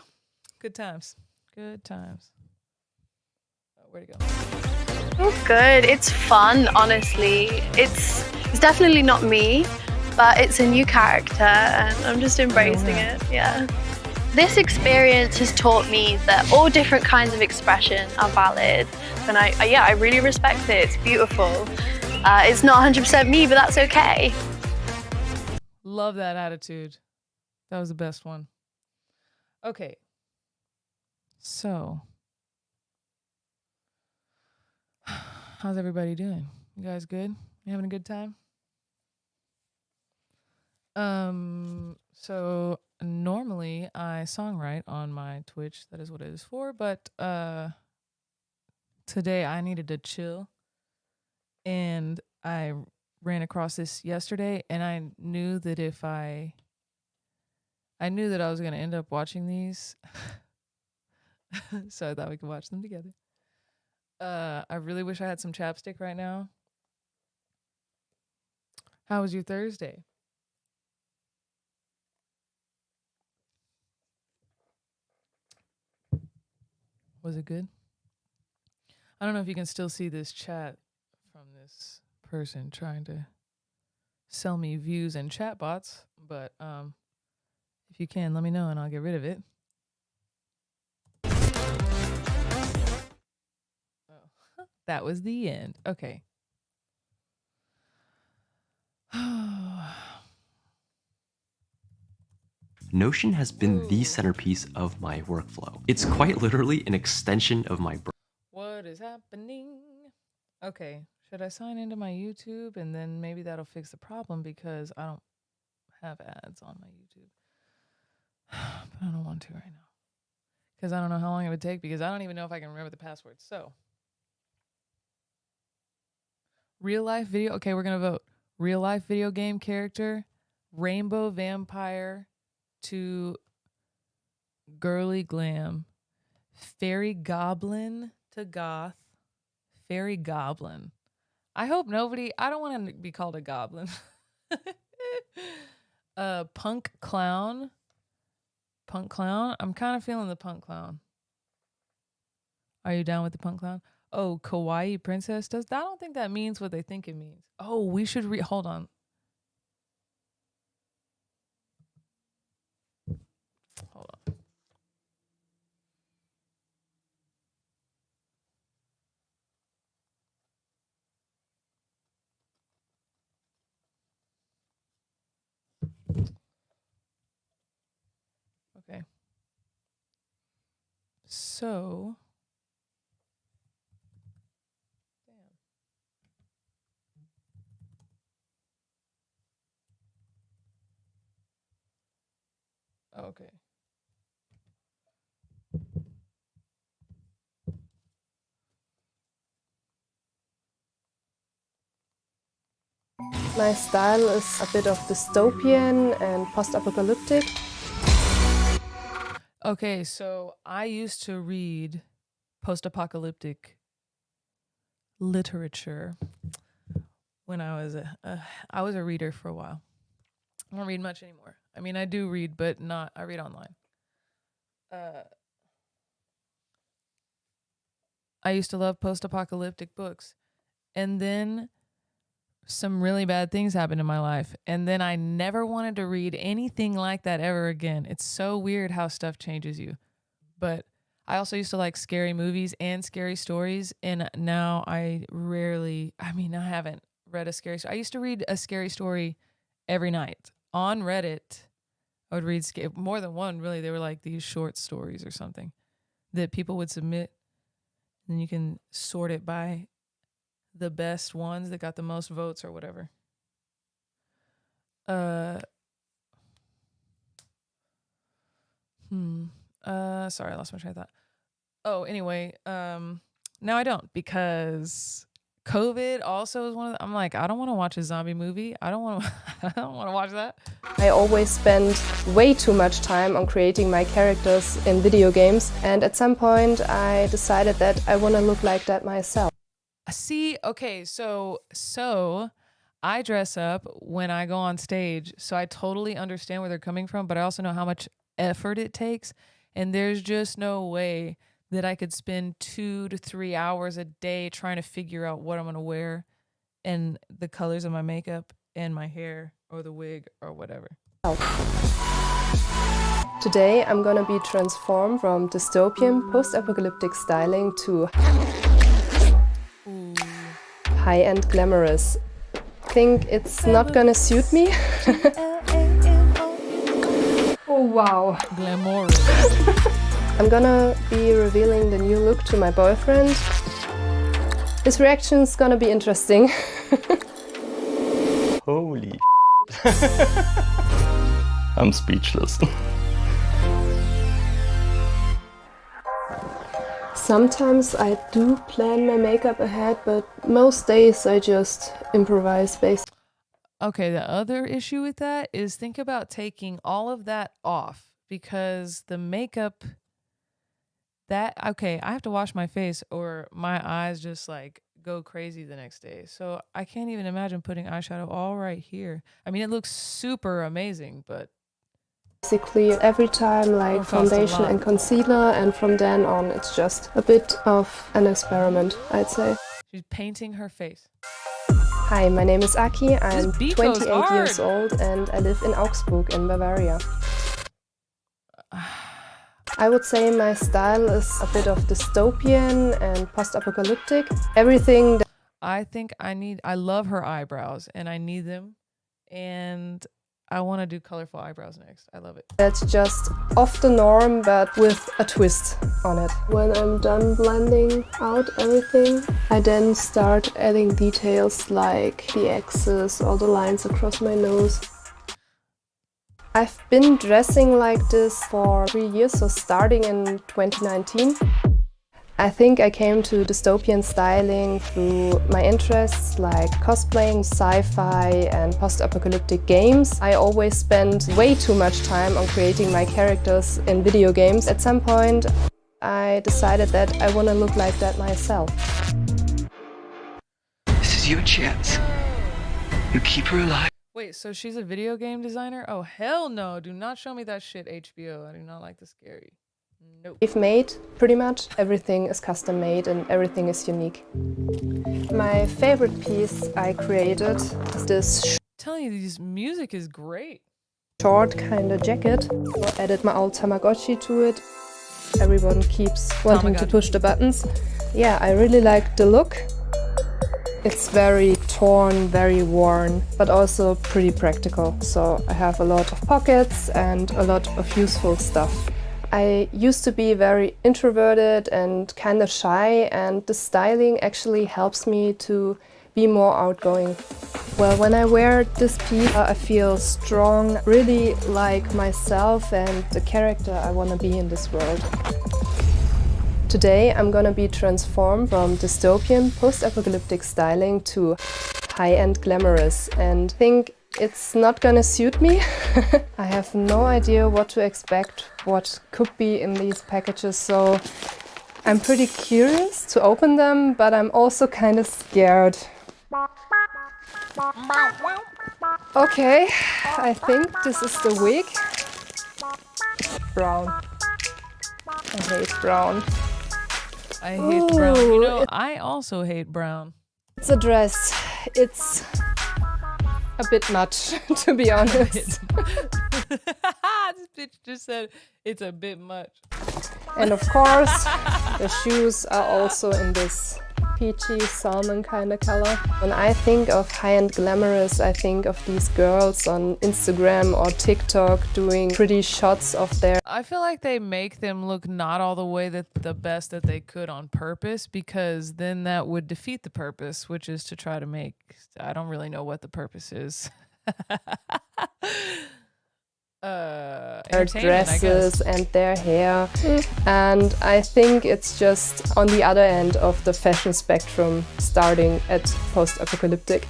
S6: Good times. Good times. Oh, where'd it go?
S14: Oh, good. It's fun, honestly. It's definitely not me, but it's a new character, and I'm just embracing it. Yeah. This experience has taught me that all different kinds of expression are valid, and I really respect it. It's beautiful. It's not 100% me, but that's okay.
S6: Love that attitude. That was the best one. Okay. So, how's everybody doing? You guys good? You having a good time? So normally I songwrite on my Twitch. That is what it is for. But today I needed to chill, and I ran across this yesterday, and I knew that if I I knew that I was going to end up watching these. So I thought we could watch them together. I really wish I had some chapstick right now. How was your Thursday? Was it good? I don't know if you can still see this chat from this person trying to sell me views and chat bots, but if you can, let me know and I'll get rid of it. Oh, that was the end. Okay.
S2: Notion has been the centerpiece of my workflow. It's quite literally an extension of my brain.
S6: What is happening? Okay, should I sign into my YouTube and then maybe that'll fix the problem because I don't have ads on my YouTube. But I don't want to right now because I don't know how long it would take because I don't even know if I can remember the password. So, real life video. Okay, we're going to vote. Real life video game character, rainbow vampire to girly glam, fairy goblin to goth, fairy goblin. I hope nobody, I don't want to be called a goblin. Punk clown. Punk clown. I'm kind of feeling the punk clown. Are you down with the punk clown? Oh, kawaii princess does. I don't think that means what they think it means. Oh, we should hold on. Hold on. Okay. So, okay.
S16: My style is a bit of dystopian and post-apocalyptic.
S6: Okay, so I used to read post-apocalyptic literature when I was a reader for a while. I don't read much anymore. I mean, I do read, but I read online. I used to love post-apocalyptic books. And then some really bad things happened in my life. And then I never wanted to read anything like that ever again. It's so weird how stuff changes you. But I also used to like scary movies and scary stories. And now I haven't read a scary story. I used to read a scary story every night. On Reddit, I would read more than one, really. They were like these short stories or something that people would submit. And you can sort it by the best ones that got the most votes or whatever. Sorry, I lost my train of thought. Oh, anyway, now I don't because COVID also is one of the, I'm like, I don't want to watch a zombie movie. I don't want to watch that.
S16: I always spend way too much time on creating my characters in video games, and at some point I decided that I want to look like that myself.
S6: See, okay, so I dress up when I go on stage, so I totally understand where they're coming from, but I also know how much effort it takes, and there's just no way that I could spend 2 to 3 hours a day trying to figure out what I'm going to wear and the colors of my makeup and my hair or the wig or whatever.
S16: Today I'm going to be transformed from dystopian post-apocalyptic styling to high-end glamorous. I think it's not gonna suit me. Oh wow.
S6: Glamorous.
S16: I'm gonna be revealing the new look to my boyfriend. His reaction's gonna be interesting.
S2: Holy I'm speechless.
S16: Sometimes I do plan my makeup ahead, but most days I just improvise based.
S6: Okay, the other issue with that is think about taking all of that off because the makeup okay, I have to wash my face or my eyes just like go crazy the next day. So I can't even imagine putting eyeshadow all right here. I mean, it looks super amazing, but
S16: basically every time like foundation and concealer, and from then on it's just a bit of an experiment, I'd say.
S6: She's painting her face.
S16: Hi, my name is Aki. I'm
S6: beat goes
S16: 28
S6: hard.
S16: years old and I live in Augsburg in Bavaria. I would say my style is a bit of dystopian and post-apocalyptic. Everything that
S6: I think I love her eyebrows and I need them. And I want to do colorful eyebrows next. I love it.
S16: That's just off the norm, but with a twist on it. When I'm done blending out everything, I then start adding details like the X's or the lines across my nose. I've been dressing like this for 3 years, so starting in 2019. I think I came to dystopian styling through my interests like cosplaying, sci-fi and post-apocalyptic games. I always spend way too much time on creating my characters in video games. At some point I decided that I want to look like that myself.
S18: This is your chance. You keep her alive.
S6: Wait, so she's a video game designer? Oh, hell no. Do not show me that shit, HBO. I do not like the scary. Nope.
S16: We've made pretty much everything is custom made and everything is unique. My favorite piece I created is this
S6: telling you, this music is great.
S16: Short kind of jacket. I added my old Tamagotchi to it. Everyone keeps wanting to push the buttons. Yeah, I really like the look. It's very torn, very worn, but also pretty practical. So I have a lot of pockets and a lot of useful stuff. I used to be very introverted and kind of shy, and the styling actually helps me to be more outgoing. Well, when I wear this piece, I feel strong, really like myself and the character I want to be in this world. Today I'm gonna be transformed from dystopian post-apocalyptic styling to high-end glamorous, and I think it's not gonna suit me. I have no idea what to expect, what could be in these packages, so I'm pretty curious to open them, but I'm also kind of scared. Okay, I think this is the wig. Brown. I hate brown.
S6: I hate brown. You know, I also hate brown.
S16: It's a dress. It's a bit much, to be honest.
S6: This bitch just said it's a bit much.
S16: And of course, the shoes are also in this peachy salmon kind of color. When I think of high-end glamorous, I think of these girls on Instagram or TikTok doing pretty shots of their...
S6: I feel like they make them look not all the way that the best that they could on purpose, because then that would defeat the purpose, which is to try to make... I don't really know what the purpose is.
S16: Their dresses and their hair, and I think it's just on the other end of the fashion spectrum, starting at post-apocalyptic.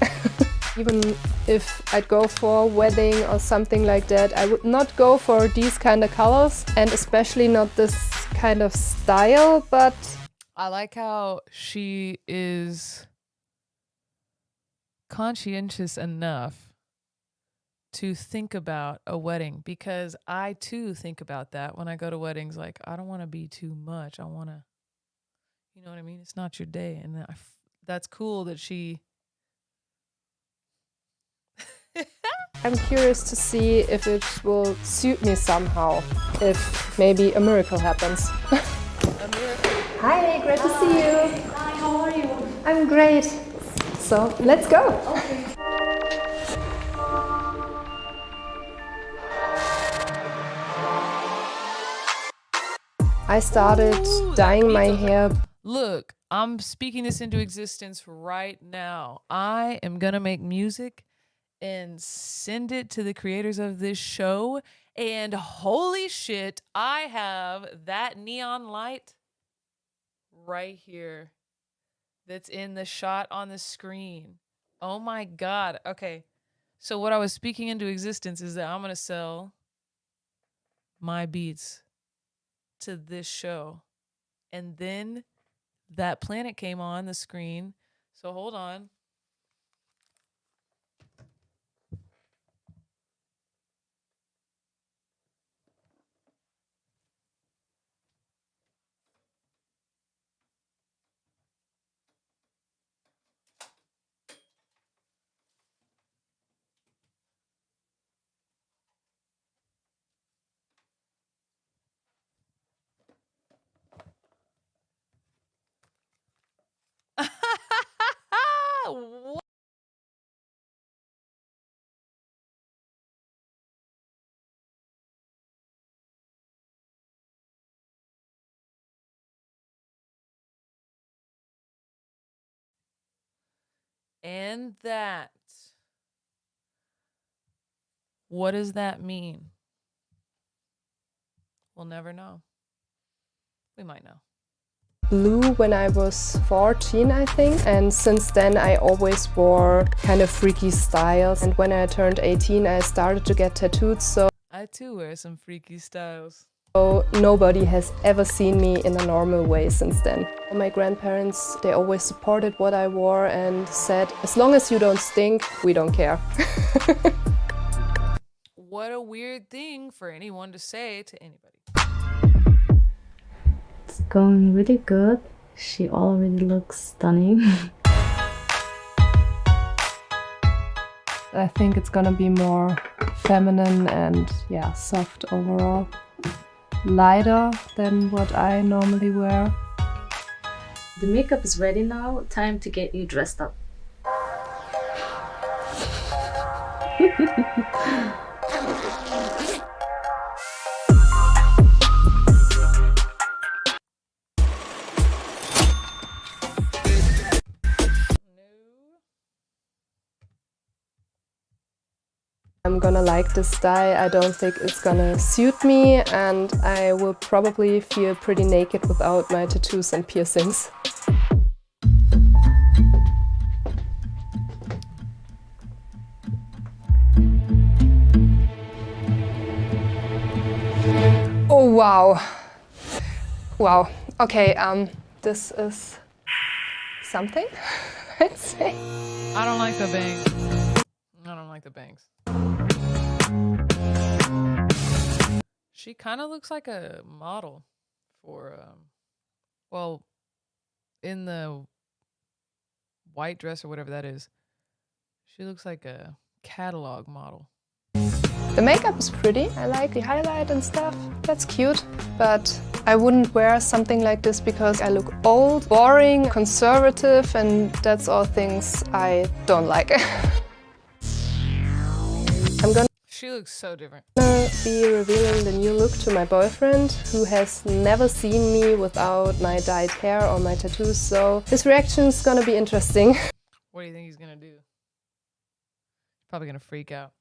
S16: Even if I'd go for a wedding or something like that, I would not go for these kind of colors, and especially not this kind of style, but...
S6: I like how she is conscientious enough to think about a wedding, because I too think about that when I go to weddings. Like, I don't want to be too much. I want to, you know what I mean? It's not your day. And that's cool that she...
S16: I'm curious to see if it will suit me somehow, if maybe a miracle happens. Hi, great to see you.
S8: Hi, how are you?
S16: I'm great. So, let's go.
S8: Okay.
S16: I started dyeing my hair.
S6: Look, I'm speaking this into existence right now. I am going to make music and send it to the creators of this show. And holy shit, I have that neon light right here that's in the shot on the screen. Oh my God. Okay. So what I was speaking into existence is that I'm going to sell my beats to this show. And then that planet came on the screen. So hold on. What? And that. What does that mean? We'll never know. We might know.
S16: Blue when I was 14, I think, and since then I always wore kind of freaky styles, and when I turned 18 I started to get tattooed, so
S6: I too wear some freaky styles.
S16: Nobody has ever seen me in a normal way since then. My grandparents, they always supported what I wore and said, as long as you don't stink, we don't care.
S6: What a weird thing for anyone to say to anybody.
S19: It's going really good. She already looks stunning.
S16: I think it's gonna be more feminine and yeah, soft overall. Lighter than what I normally wear.
S19: The makeup is ready now. Time to get you dressed up.
S16: I'm gonna like this dye. I don't think it's gonna suit me, and I will probably feel pretty naked without my tattoos and piercings. Oh wow. Wow. Okay, this is something, I'd say.
S6: I don't like the bangs. I don't like the bangs. She kind of looks like a model for, well, in the white dress or whatever that is. She looks like a catalog model.
S16: The makeup is pretty. I like the highlight and stuff. That's cute. But I wouldn't wear something like this because I look old, boring, conservative, and that's all things I don't like. I'm gonna
S6: She looks so different.
S16: be revealing the new look to my boyfriend, who has never seen me without my dyed hair or my tattoos, so his reaction is gonna be interesting.
S6: What do you think he's gonna do? Probably gonna freak out.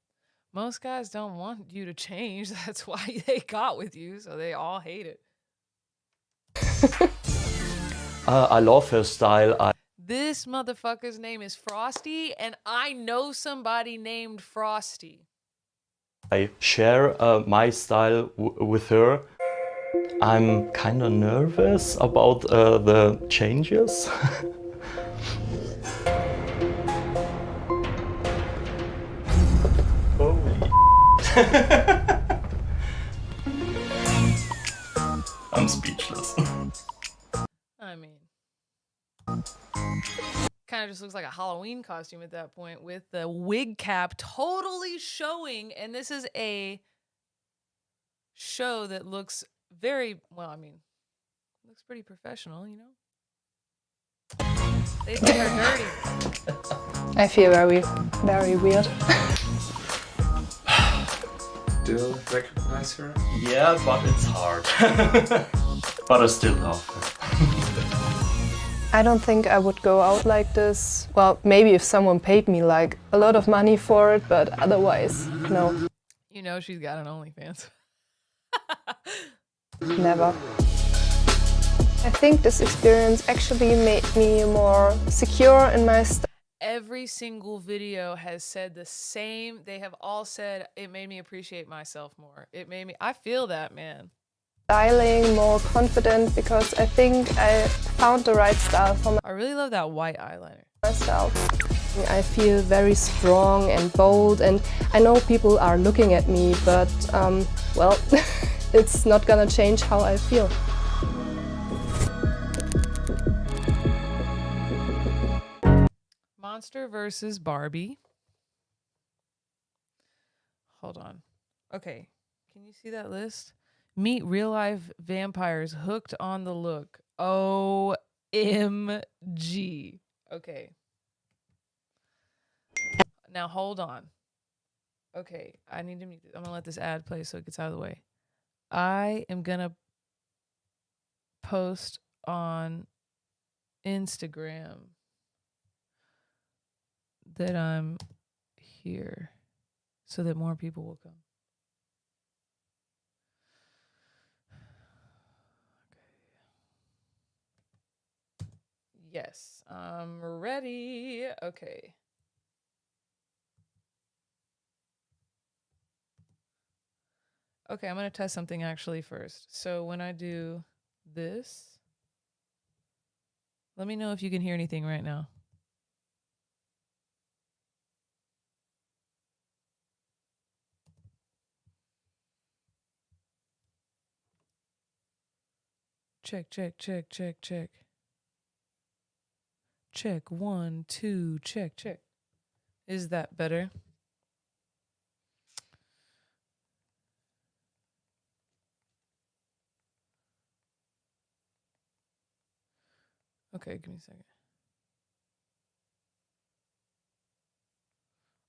S6: Most guys don't want you to change. That's why they got with you, so they all hate it.
S20: I love her style.
S6: This motherfucker's name is Frosty, and I know somebody named Frosty.
S20: I share my style with her. I'm kind of nervous about the changes. Holy I'm speechless.
S6: I mean, kind of just looks like a Halloween costume at that point, with the wig cap totally showing. And this is a show that looks very, well, I mean, looks pretty professional, you know? They did her dirty.
S16: I feel very, very weird.
S12: Do you recognize her?
S20: Yeah, but it's hard. But I still love her.
S16: I don't think I would go out like this. Well, maybe if someone paid me like a lot of money for it, but otherwise, no.
S6: You know she's got an OnlyFans.
S16: Never. I think this experience actually made me more secure in my style.
S6: every single video has said the same. They have all said it made me appreciate myself more. I feel that, man.
S16: Styling, more confident, because I think I found the right style for
S6: I really love that white eyeliner.
S16: myself. I feel very strong and bold, and I know people are looking at me, but well, it's not gonna change how I feel.
S6: Monster versus Barbie. Hold on. Okay, can you see that list? Meet real life vampires hooked on the look. OMG. Okay. Now hold on. Okay, I need to mute this. I'm gonna let this ad play so it gets out of the way. I am gonna post on Instagram that I'm here so that more people will come. Okay. Yes, I'm ready. Okay. Okay, I'm going to test something actually first. So when I do this, let me know if you can hear anything right now. Check, check, check, check, check. Check, 1, 2, check, check. Is that better? Okay, give me a second.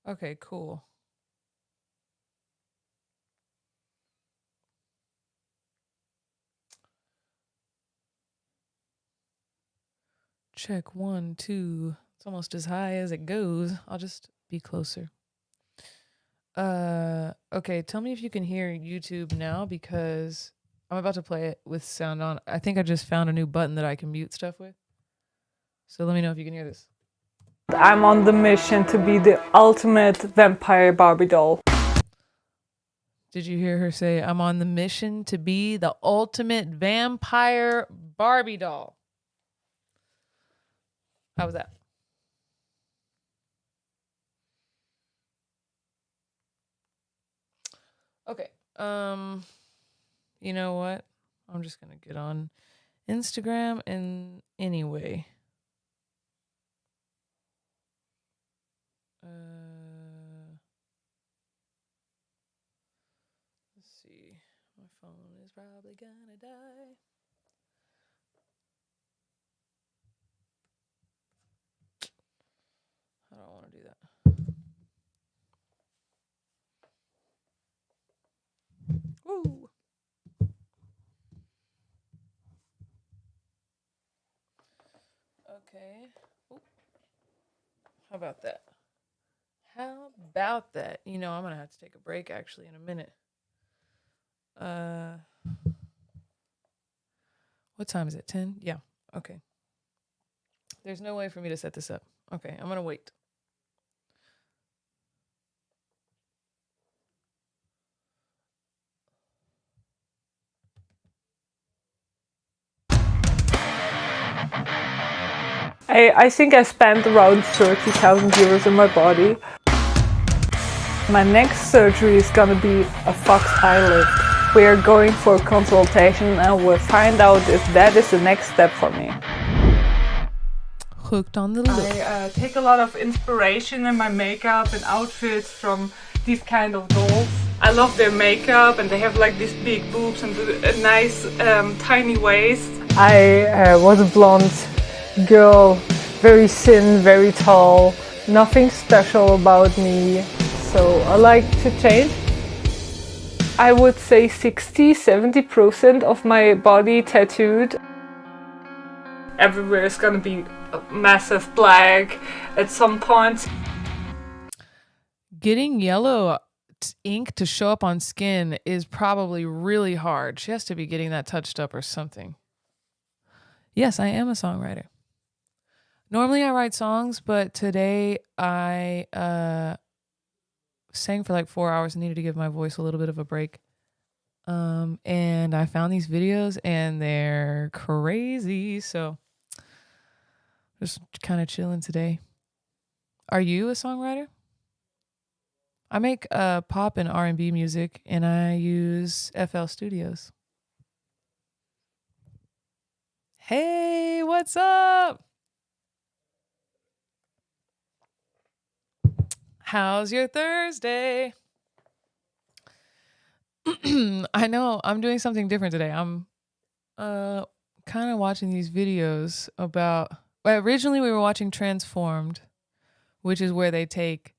S6: Okay, cool. Check, 1, 2. It's almost as high as it goes. I'll just be closer. Okay, tell me if you can hear YouTube now, because I'm about to play it with sound on. I think I just found a new button that I can mute stuff with. So let me know if you can hear this.
S21: I'm on the mission to be the ultimate vampire Barbie doll.
S6: Did you hear her say, I'm on the mission to be the ultimate vampire Barbie doll? How was that? Okay. You know what? I'm just going to get on Instagram and anyway. Let's see. My phone is probably gonna die. I don't want to do that. Woo! Okay. Ooh. How about that? How about that? You know, I'm going to have to take a break actually in a minute. What time is it? 10? Yeah. Okay. There's no way for me to set this up. Okay, I'm going to wait.
S21: I think I spent around 30,000 euros on my body. My next surgery is gonna be a fox eye lift. We are going for a consultation and we'll find out if that is the next step for me.
S6: Hooked on the look.
S21: I take a lot of inspiration in my makeup and outfits from these kind of dolls. I love their makeup, and they have like these big boobs and a nice tiny waist. I was a blonde girl, very thin, very tall, nothing special about me, so I like to change. I would say 60-70% of my body tattooed. Everywhere is gonna be a massive black at some point.
S6: Getting yellow ink to show up on skin is probably really hard. She has to be getting that touched up or something. Yes, I am a songwriter. Normally I write songs, but today I sang for like 4 hours and needed to give my voice a little bit of a break. And I found these videos and they're crazy. So just kind of chilling today. Are you a songwriter? I make pop and R&B music and I use FL Studios. Hey, what's up? How's your Thursday? I know I'm doing something different today. I'm kind of watching these videos about, well, originally we were watching Transformed, which is where they take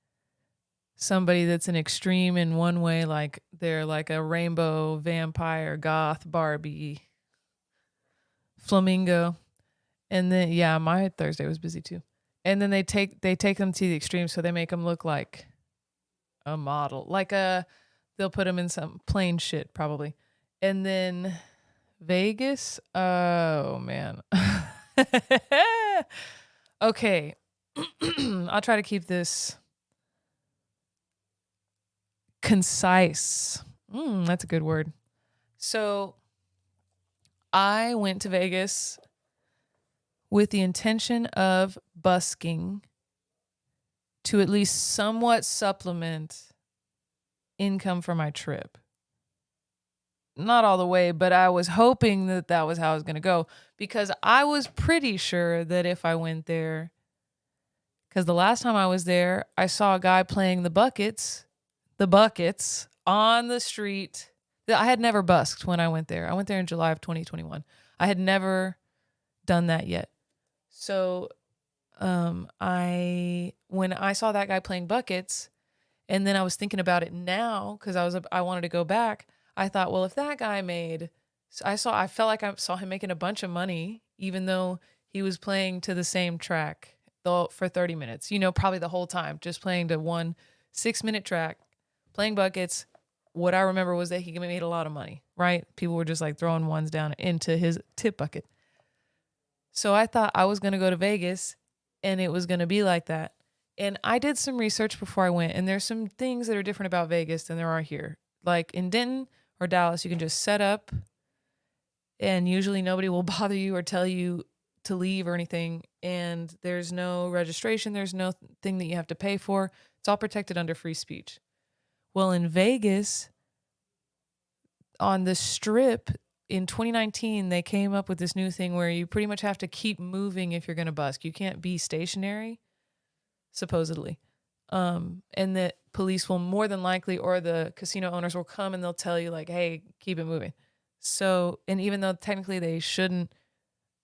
S6: somebody that's an extreme in one way, like they're like a rainbow vampire, goth, Barbie, flamingo. And then, yeah, my Thursday was busy too. And then they take them to the extreme, so they make them look like a model, they'll put them in some plain shit probably. And then Vegas, oh man. Okay, I'll try to keep this concise. That's a good word. So I went to Vegas with the intention of busking to at least somewhat supplement income for my trip. Not all the way, but I was hoping that that was how I was going to go, because I was pretty sure that if I went there, because the last time I was there, I saw a guy playing the buckets on the street. I had never busked when I went there. I went there in July of 2021. I had never done that yet. So when I saw that guy playing buckets, and then I was thinking about it now because I wanted to go back. I thought, well, if that guy I felt like I saw him making a bunch of money, even though he was playing to the same track for 30 minutes, probably the whole time, just playing to one 6-minute track, playing buckets. What I remember was that he made a lot of money, right? People were just like throwing ones down into his tip bucket. So I thought I was going to go to Vegas and it was going to be like that. And I did some research before I went, and there's some things that are different about Vegas than there are here. Like in Denton or Dallas, you can just set up and usually nobody will bother you or tell you to leave or anything. And there's no registration. There's no thing that you have to pay for. It's all protected under free speech. Well, in Vegas, on the Strip, in 2019, they came up with this new thing where you pretty much have to keep moving if you're going to busk. You can't be stationary, supposedly. And that police will more than likely, or the casino owners will come and they'll tell you like, hey, keep it moving. So, and even though technically they shouldn't,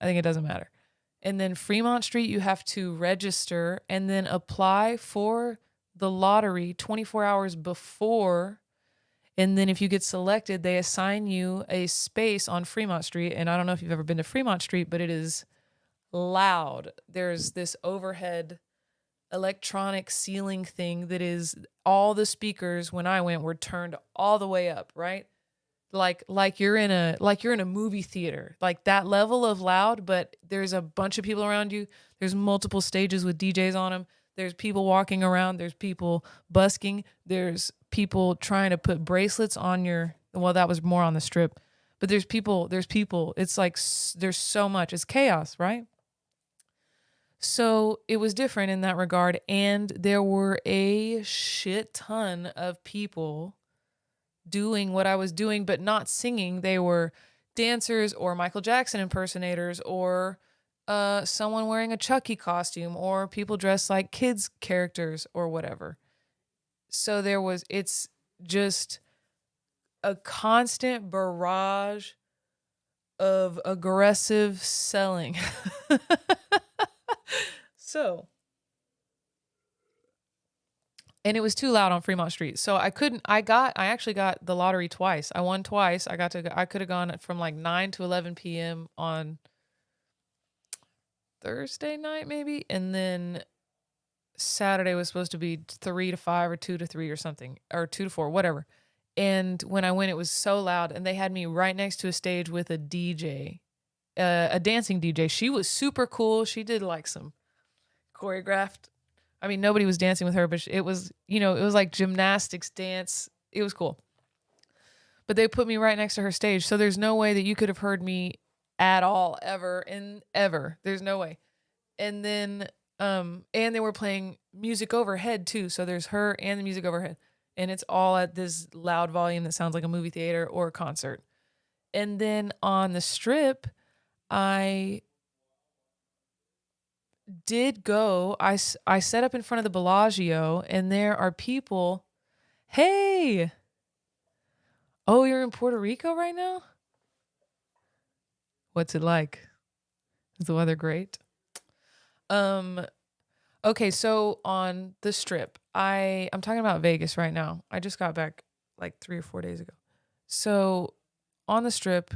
S6: I think it doesn't matter. And then Fremont Street, you have to register and then apply for the lottery 24 hours before. And then if you get selected, they assign you a space on Fremont Street. And I don't know if you've ever been to Fremont Street, but it is loud. There's this overhead electronic ceiling thing that is, all the speakers when I went were turned all the way up, right? Like you're in a movie theater, like that level of loud, but there's a bunch of people around you. There's multiple stages with DJs on them. There's people walking around. There's people busking. There's people trying to put bracelets on well, that was more on the Strip, but there's people. It's like, there's so much. It's chaos, right? So it was different in that regard. And there were a shit ton of people doing what I was doing, but not singing. They were dancers or Michael Jackson impersonators or someone wearing a Chucky costume or people dressed like kids characters or whatever. So it's just a constant barrage of aggressive selling. And it was too loud on Fremont Street. So I actually got the lottery twice. I won twice. I could have gone from like 9 to 11 p.m. on Thursday night maybe. And then Saturday was supposed to be 3 to 5 or 2 to 3 or something, or 2 to 4, whatever. And when I went, it was so loud, and they had me right next to a stage with a DJ, a dancing DJ. She was super cool. She did like some choreographed. I mean, nobody was dancing with her, but it was, it was like gymnastics dance. It was cool. But they put me right next to her stage. So there's no way that you could have heard me at all, ever. There's no way. And then, and they were playing music overhead too. So there's her and the music overhead. And it's all at this loud volume that sounds like a movie theater or a concert. And then on the Strip, I did go, I set up in front of the Bellagio, and there are people. Hey! Oh, you're in Puerto Rico right now? What's it like? Is the weather great? Okay, so on the Strip, I'm talking about Vegas right now. I just got back like 3 or 4 days ago. So on the Strip,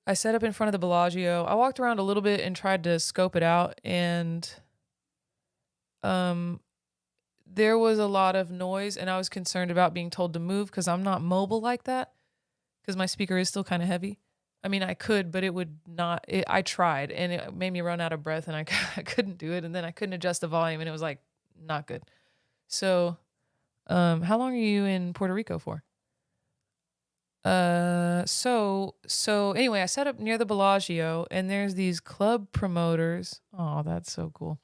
S6: I set up in front of the Bellagio. I walked around a little bit and tried to scope it out, and there was a lot of noise, and I was concerned about being told to move because I'm not mobile like that, because my speaker is still kind of heavy. I mean, I could, but it would not. I tried, and it made me run out of breath, and I couldn't do it, and then I couldn't adjust the volume, and it was like not good. So, how long are you in Puerto Rico for? So anyway, I set up near the Bellagio, and there's these club promoters. Oh, that's so cool.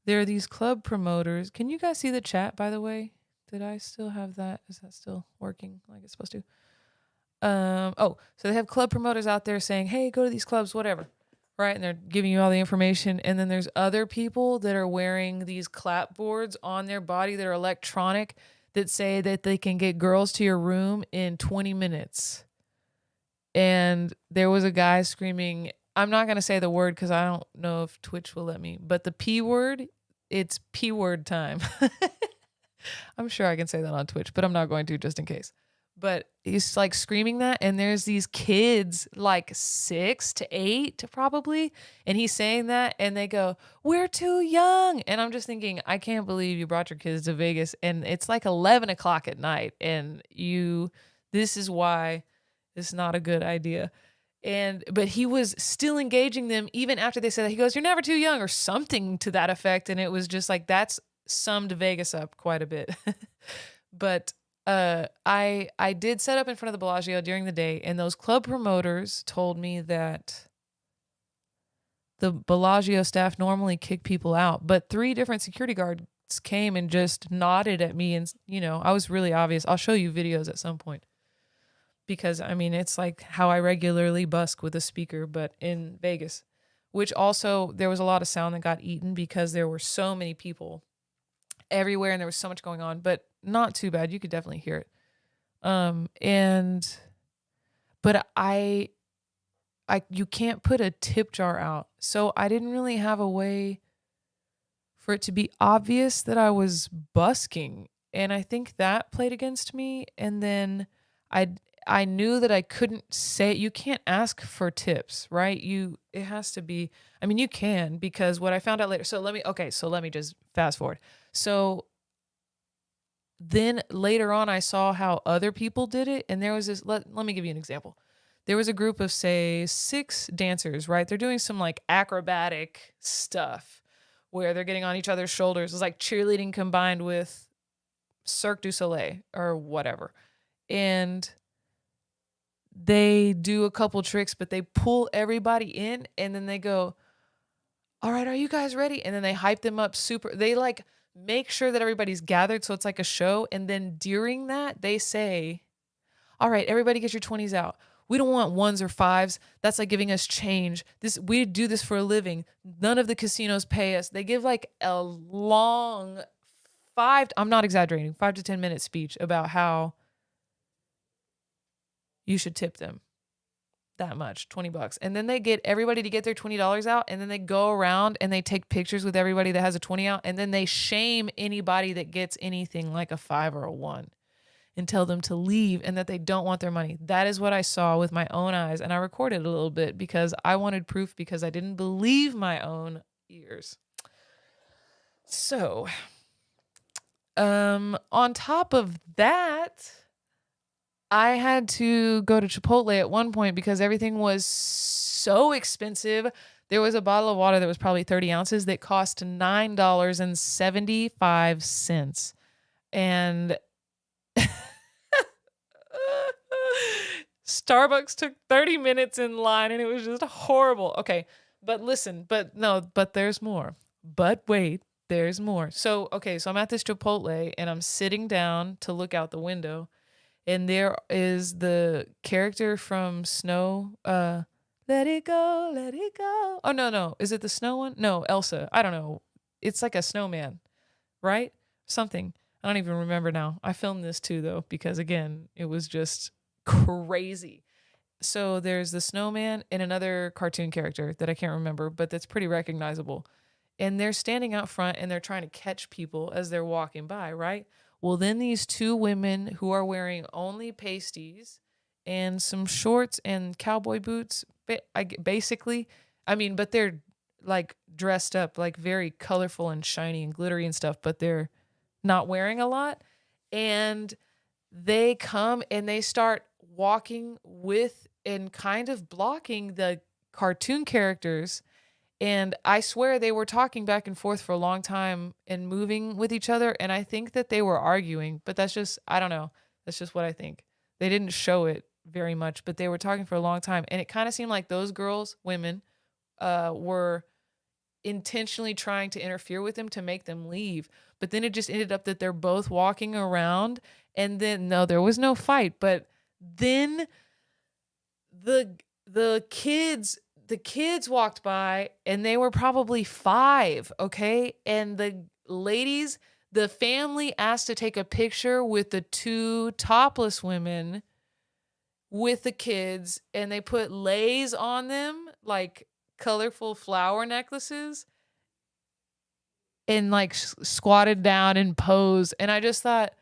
S6: There are these club promoters. Can you guys see the chat, by the way? Did I still have that? Is that still working like it's supposed to? So they have club promoters out there saying, hey, go to these clubs, whatever. Right? And they're giving you all the information. And then there's other people that are wearing these clapboards on their body that are electronic that say that they can get girls to your room in 20 minutes. And there was a guy screaming, I'm not going to say the word because I don't know if Twitch will let me, but the P word, it's P word time. I'm sure I can say that on Twitch, but I'm not going to just in case. But he's like screaming that, and there's these kids like 6 to 8 probably, and he's saying that, and they go, we're too young. And I'm just thinking, I can't believe you brought your kids to Vegas, and it's like 11 o'clock at night, and this is why it's not a good idea. But he was still engaging them even after they said that. He goes, you're never too young, or something to that effect. And it was just like, that's summed Vegas up quite a bit. But I did set up in front of the Bellagio during the day, and those club promoters told me that the Bellagio staff normally kick people out, but 3 different security guards came and just nodded at me, and I was really obvious. I'll show you videos at some point, because I mean, it's like how I regularly busk with a speaker, but in Vegas, which also there was a lot of sound that got eaten because there were so many people everywhere and there was so much going on, but not too bad. You could definitely hear it. But you can't put a tip jar out. So I didn't really have a way for it to be obvious that I was busking. And I think that played against me. And then I knew that I couldn't say, you can't ask for tips, right? It has to be, I mean, you can, because what I found out later. So let me just fast forward. So then later on, I saw how other people did it. And there was this, let me give you an example. There was a group of, say, 6 dancers, right? They're doing some like acrobatic stuff where they're getting on each other's shoulders. It's like cheerleading combined with Cirque du Soleil or whatever. And they do a couple tricks, but they pull everybody in, and then they go, all right, are you guys ready? And then they hype them up super. They like make sure that everybody's gathered, so it's like a show. And then during that, they say, all right, everybody get your 20s out. We don't want 1s or 5s. That's like giving us change. We do this for a living. None of the casinos pay us. They give like a long I'm not exaggerating, 5 to 10 minute speech about how you should tip them that much, $20. And then they get everybody to get their $20 out, and then they go around and they take pictures with everybody that has a 20 out, and then they shame anybody that gets anything like a 5 or a 1 and tell them to leave and that they don't want their money. That is what I saw with my own eyes, and I recorded a little bit because I wanted proof, because I didn't believe my own ears. So, on top of that, I had to go to Chipotle at one point because everything was so expensive. There was a bottle of water that was probably 30 ounces that cost $9.75. And Starbucks took 30 minutes in line and it was just horrible. Okay, but listen, but there's more. But wait, there's more. So I'm at this Chipotle and I'm sitting down to look out the window, and there is the character from Snow, let it go, let it go. Oh, no. Is it the snow one? No, Elsa. I don't know. It's like a snowman, right? Something. I don't even remember now. I filmed this too, though, because again, it was just crazy. So there's the snowman and another cartoon character that I can't remember, but that's pretty recognizable. And they're standing out front and they're trying to catch people as they're walking by, right? Well, then these two women who are wearing only pasties and some shorts and cowboy boots, basically, but they're like dressed up, like very colorful and shiny and glittery and stuff, but they're not wearing a lot. And they come and they start walking with and kind of blocking the cartoon characters. And I swear they were talking back and forth for a long time and moving with each other. And I think that they were arguing, but that's just, I don't know. That's just what I think. They didn't show it very much, but they were talking for a long time. And it kind of seemed like those women, were intentionally trying to interfere with them to make them leave. But then it just ended up that they're both walking around, and then, no, there was no fight. But then the kids walked by, and they were probably 5, okay? And the ladies, the family asked to take a picture with the 2 topless women with the kids, and they put lays on them, like colorful flower necklaces, and like squatted down and posed. And I just thought,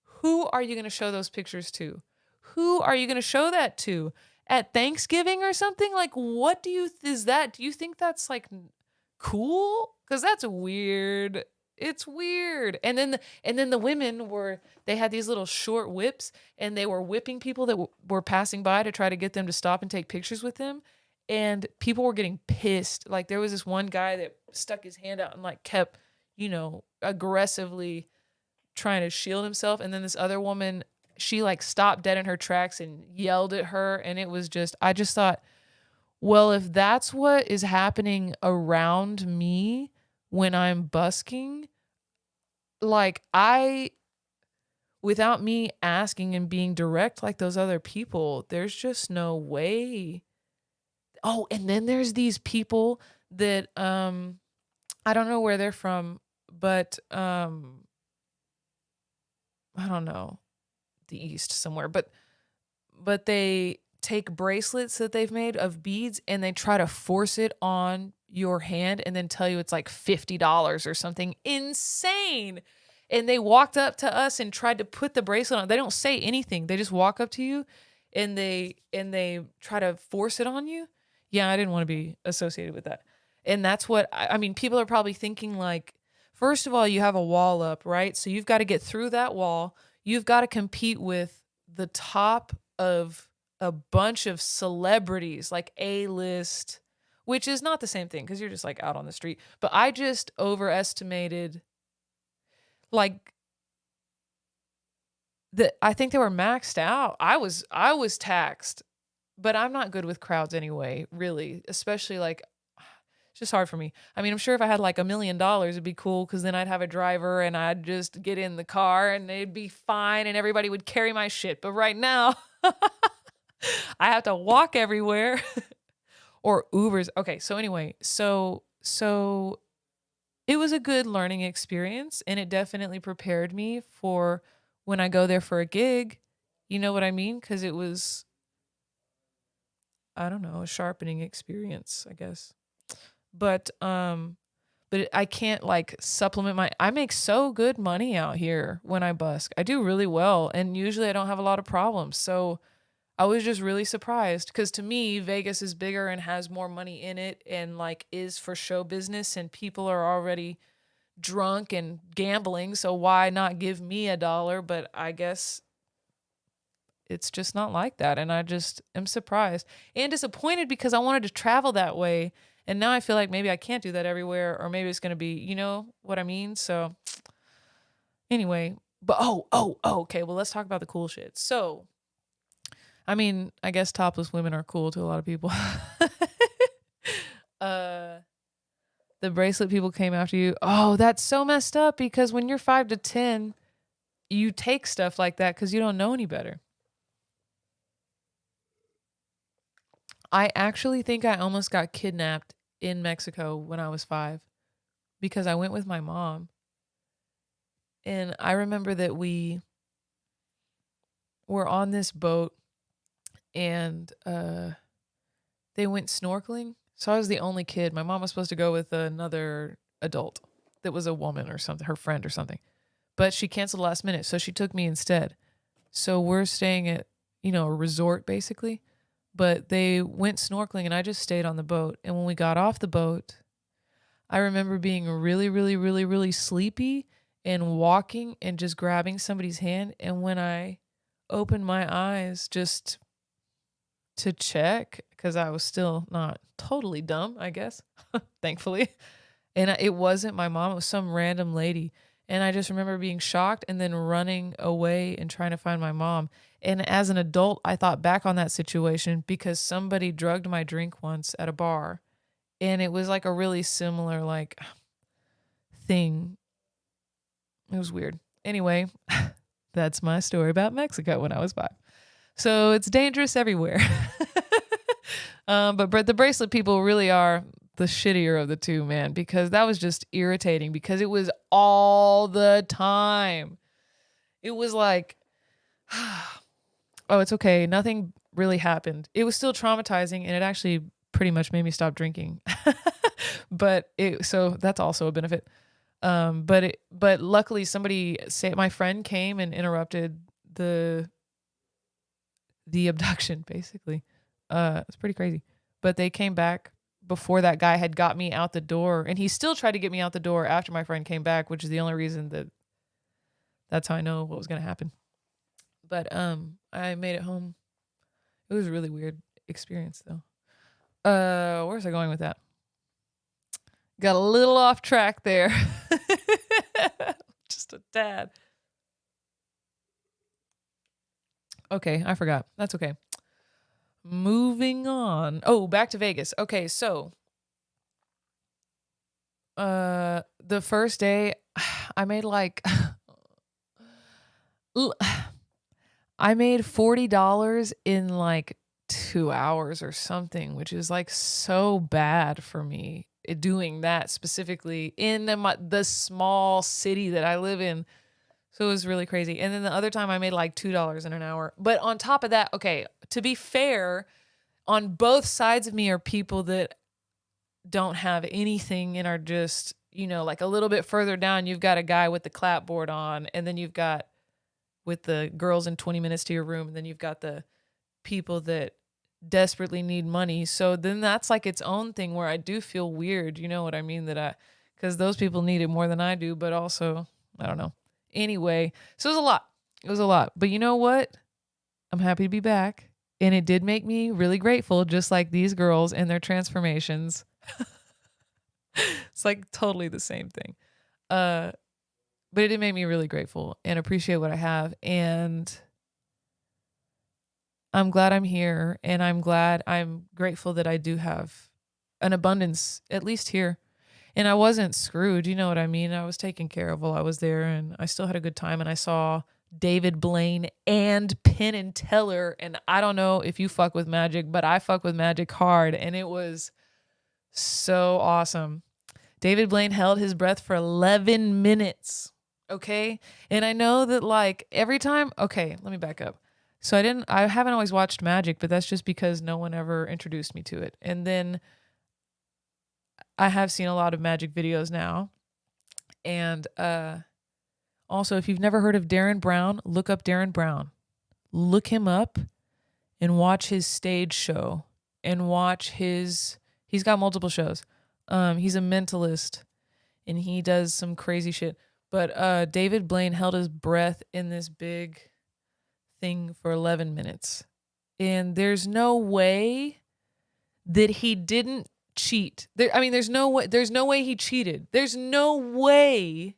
S6: who are you going to show those pictures to? Who are you going to show that to? At Thanksgiving or something? Like, what do you think that's like cool? Because that's weird. It's weird. And then the women they had these little short whips, and they were whipping people that were passing by to try to get them to stop and take pictures with them. And people were getting pissed. Like, there was this one guy that stuck his hand out and like kept, aggressively trying to shield himself. And then this other woman, she like stopped dead in her tracks and yelled at her. And it was I just thought, well, if that's what is happening around me when I'm busking, like without me asking and being direct like those other people, there's just no way. Oh, and then there's these people that, I don't know where they're from, but, I don't know, the East somewhere, but they take bracelets that they've made of beads and they try to force it on your hand and then tell you it's like $50 or something insane. And they walked up to us and tried to put the bracelet on. They don't say anything. They just walk up to you and they try to force it on you. Yeah, I didn't want to be associated with that. And that's what, people are probably thinking, like, first of all, you have a wall up, right? So you've got to get through that wall. You've got to compete with the top of a bunch of celebrities, like A-list, which is not the same thing because you're just like out on the street. But I just overestimated, like, I think they were maxed out. I was taxed, but I'm not good with crowds anyway, really, especially like, it's just hard for me. I'm sure if I had like $1 million, it'd be cool because then I'd have a driver and I'd just get in the car and it'd be fine and everybody would carry my shit. But right now, I have to walk everywhere or Ubers. Okay, so anyway, so it was a good learning experience, and it definitely prepared me for when I go there for a gig. You know what I mean? Because it was, I don't know, a sharpening experience, I guess. But I can't like supplement I make so good money out here when I busk. I do really well, and usually I don't have a lot of problems. So I was just really surprised because to me, Vegas is bigger and has more money in it and like is for show business, and people are already drunk and gambling. So why not give me $1? But I guess it's just not like that. And I just am surprised and disappointed because I wanted to travel that way And now I feel like maybe I can't do that everywhere, or maybe it's going to be, you know what I mean? So anyway, but okay. Well, let's talk about the cool shit. So, I mean, I guess topless women are cool to a lot of people. The bracelet people came after you. Oh, that's so messed up, because when you're 5 to 10, you take stuff like that because you don't know any better. I actually think I almost got kidnapped in Mexico when I was 5 because I went with my mom. And I remember that we were on this boat and they went snorkeling. So I was the only kid. My mom was supposed to go with another adult that was a woman or something, her friend or something. But she canceled last minute, so she took me instead. So we're staying at, a resort basically. But they went snorkeling and I just stayed on the boat. And when we got off the boat, I remember being really, really, really, really sleepy and walking and just grabbing somebody's hand. And when I opened my eyes just to check, because I was still not totally dumb, I guess, thankfully. And it wasn't my mom, it was some random lady. And I just remember being shocked and then running away and trying to find my mom. And as an adult, I thought back on that situation because somebody drugged my drink once at a bar. And it was like a really similar thing. It was weird. Anyway, that's my story about Mexico when I was 5. So it's dangerous everywhere. But the bracelet people really are the shittier of the two, man, because that was just irritating because it was all the time. It was like, oh, it's okay. Nothing really happened. It was still traumatizing and it actually pretty much made me stop drinking. So that's also a benefit. But luckily my friend came and interrupted the abduction basically. It's pretty crazy, but they came back before that guy had got me out the door, and he still tried to get me out the door after my friend came back, which is the only reason that's how I know what was going to happen. But I made it home. It was a really weird experience though. Where's I going with that? Got a little off track there. Just a tad. Okay, I forgot. That's okay. Moving on. Oh, back to Vegas. Okay, so the first day I made $40 in 2 hours or something, which is so bad for me doing that specifically in the small city that I live in. So it was really crazy. And then the other time I made $2 in an hour. But on top of that, okay, to be fair, on both sides of me are people that don't have anything and are just, a little bit further down, you've got a guy with the clapboard on, and then you've got with the girls in 20 minutes to your room, and then you've got the people that desperately need money. So then that's its own thing where I do feel weird, you know what I mean? Because those people need it more than I do, but also, I don't know. Anyway, so it was a lot. It was a lot. But you know what? I'm happy to be back. And it did make me really grateful, just like these girls and their transformations. It's totally the same thing. But it did make me really grateful and appreciate what I have. And I'm glad I'm here. And I'm grateful that I do have an abundance, at least here. And I wasn't screwed, you know what I mean? I was taken care of while I was there, and I still had a good time. And I saw David Blaine and Penn and Teller, and I don't know if you fuck with magic, but I fuck with magic hard, and it was so awesome. David Blaine held his breath for 11 minutes, okay? And I know that every time, okay, let me back up. So I haven't always watched magic, but that's just because no one ever introduced me to it. And then I have seen a lot of magic videos now. And also, if you've never heard of Darren Brown, look up Darren Brown. Look him up and watch his stage show and he's got multiple shows. He's a mentalist and he does some crazy shit. But David Blaine held his breath in this big thing for 11 minutes. And there's no way that he didn't cheat. There's no way he cheated. There's no way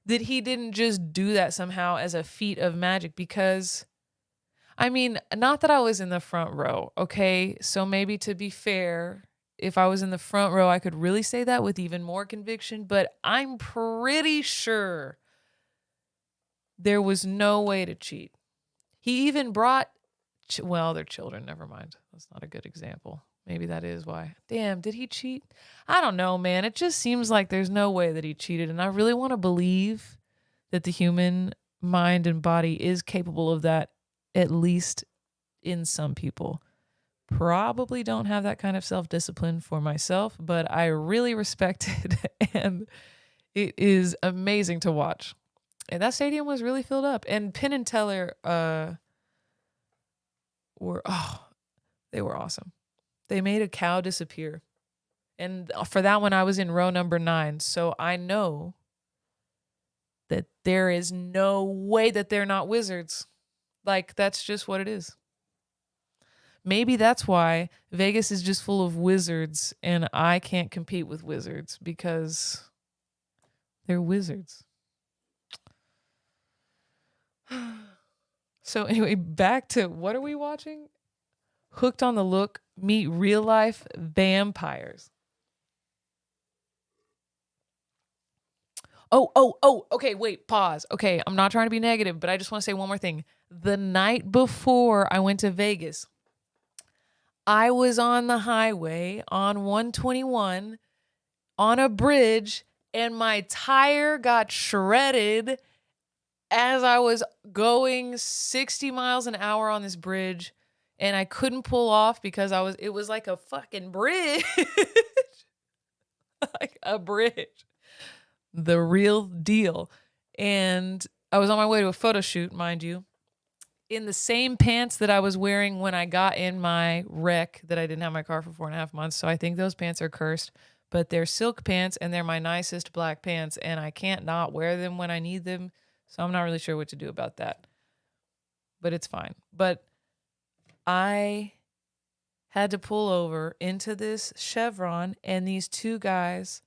S6: that he didn't just do that somehow as a feat of magic, because not that I was in the front row, okay? So maybe to be fair, if I was in the front row, I could really say that with even more conviction, but I'm pretty sure there was no way to cheat. He even brought, their children, never mind. That's not a good example. Maybe that is why. Damn, did he cheat? I don't know, man. It just seems like there's no way that he cheated, and I really want to believe that the human mind and body is capable of that, at least in some people. Probably don't have that kind of self-discipline for myself, but I really respect it, and it is amazing to watch. And that stadium was really filled up. And Penn and Teller they were awesome. They made a cow disappear. And for that one, I was in row number 9, so I know that there is no way that they're not wizards. Like, that's just what it is. Maybe that's why Vegas is just full of wizards and I can't compete with wizards, because they're wizards. So anyway, back to what are we watching? Hooked on the Look, meet real life vampires. Okay, wait, pause. Okay, I'm not trying to be negative, but I just want to say one more thing. The night before I went to Vegas, I was on the highway on 121 on a bridge, and my tire got shredded as I was going 60 miles an hour on this bridge, and I couldn't pull off because it was like a fucking bridge. Like a bridge. The real deal. And I was on my way to a photo shoot, mind you, in the same pants that I was wearing when I got in my wreck that I didn't have my car for 4.5 months. So I think those pants are cursed, but they're silk pants and they're my nicest black pants, and I can't not wear them when I need them. So I'm not really sure what to do about that, but it's fine. But I had to pull over into this Chevron, and these two guys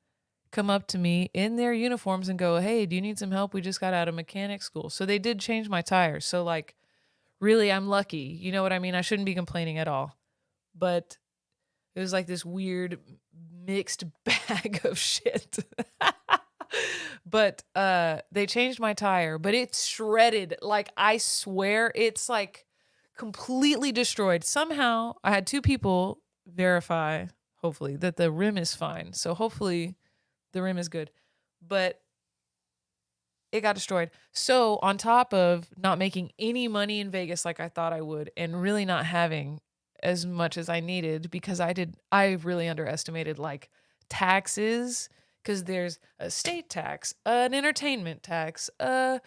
S6: come up to me in their uniforms and go, "Hey, do you need some help? We just got out of mechanic school." So they did change my tires. So like, really, I'm lucky. You know what I mean? I shouldn't be complaining at all. But it was like this weird mixed bag of shit. But they changed my tire, but it's shredded. Like, I swear it's like completely destroyed. Somehow I had 2 people verify, hopefully, that the rim is fine. So hopefully the rim is good, but it got destroyed. So on top of not making any money in Vegas like I thought I would, and really not having as much as I needed, because I really underestimated like taxes, because there's a state tax, an entertainment tax, a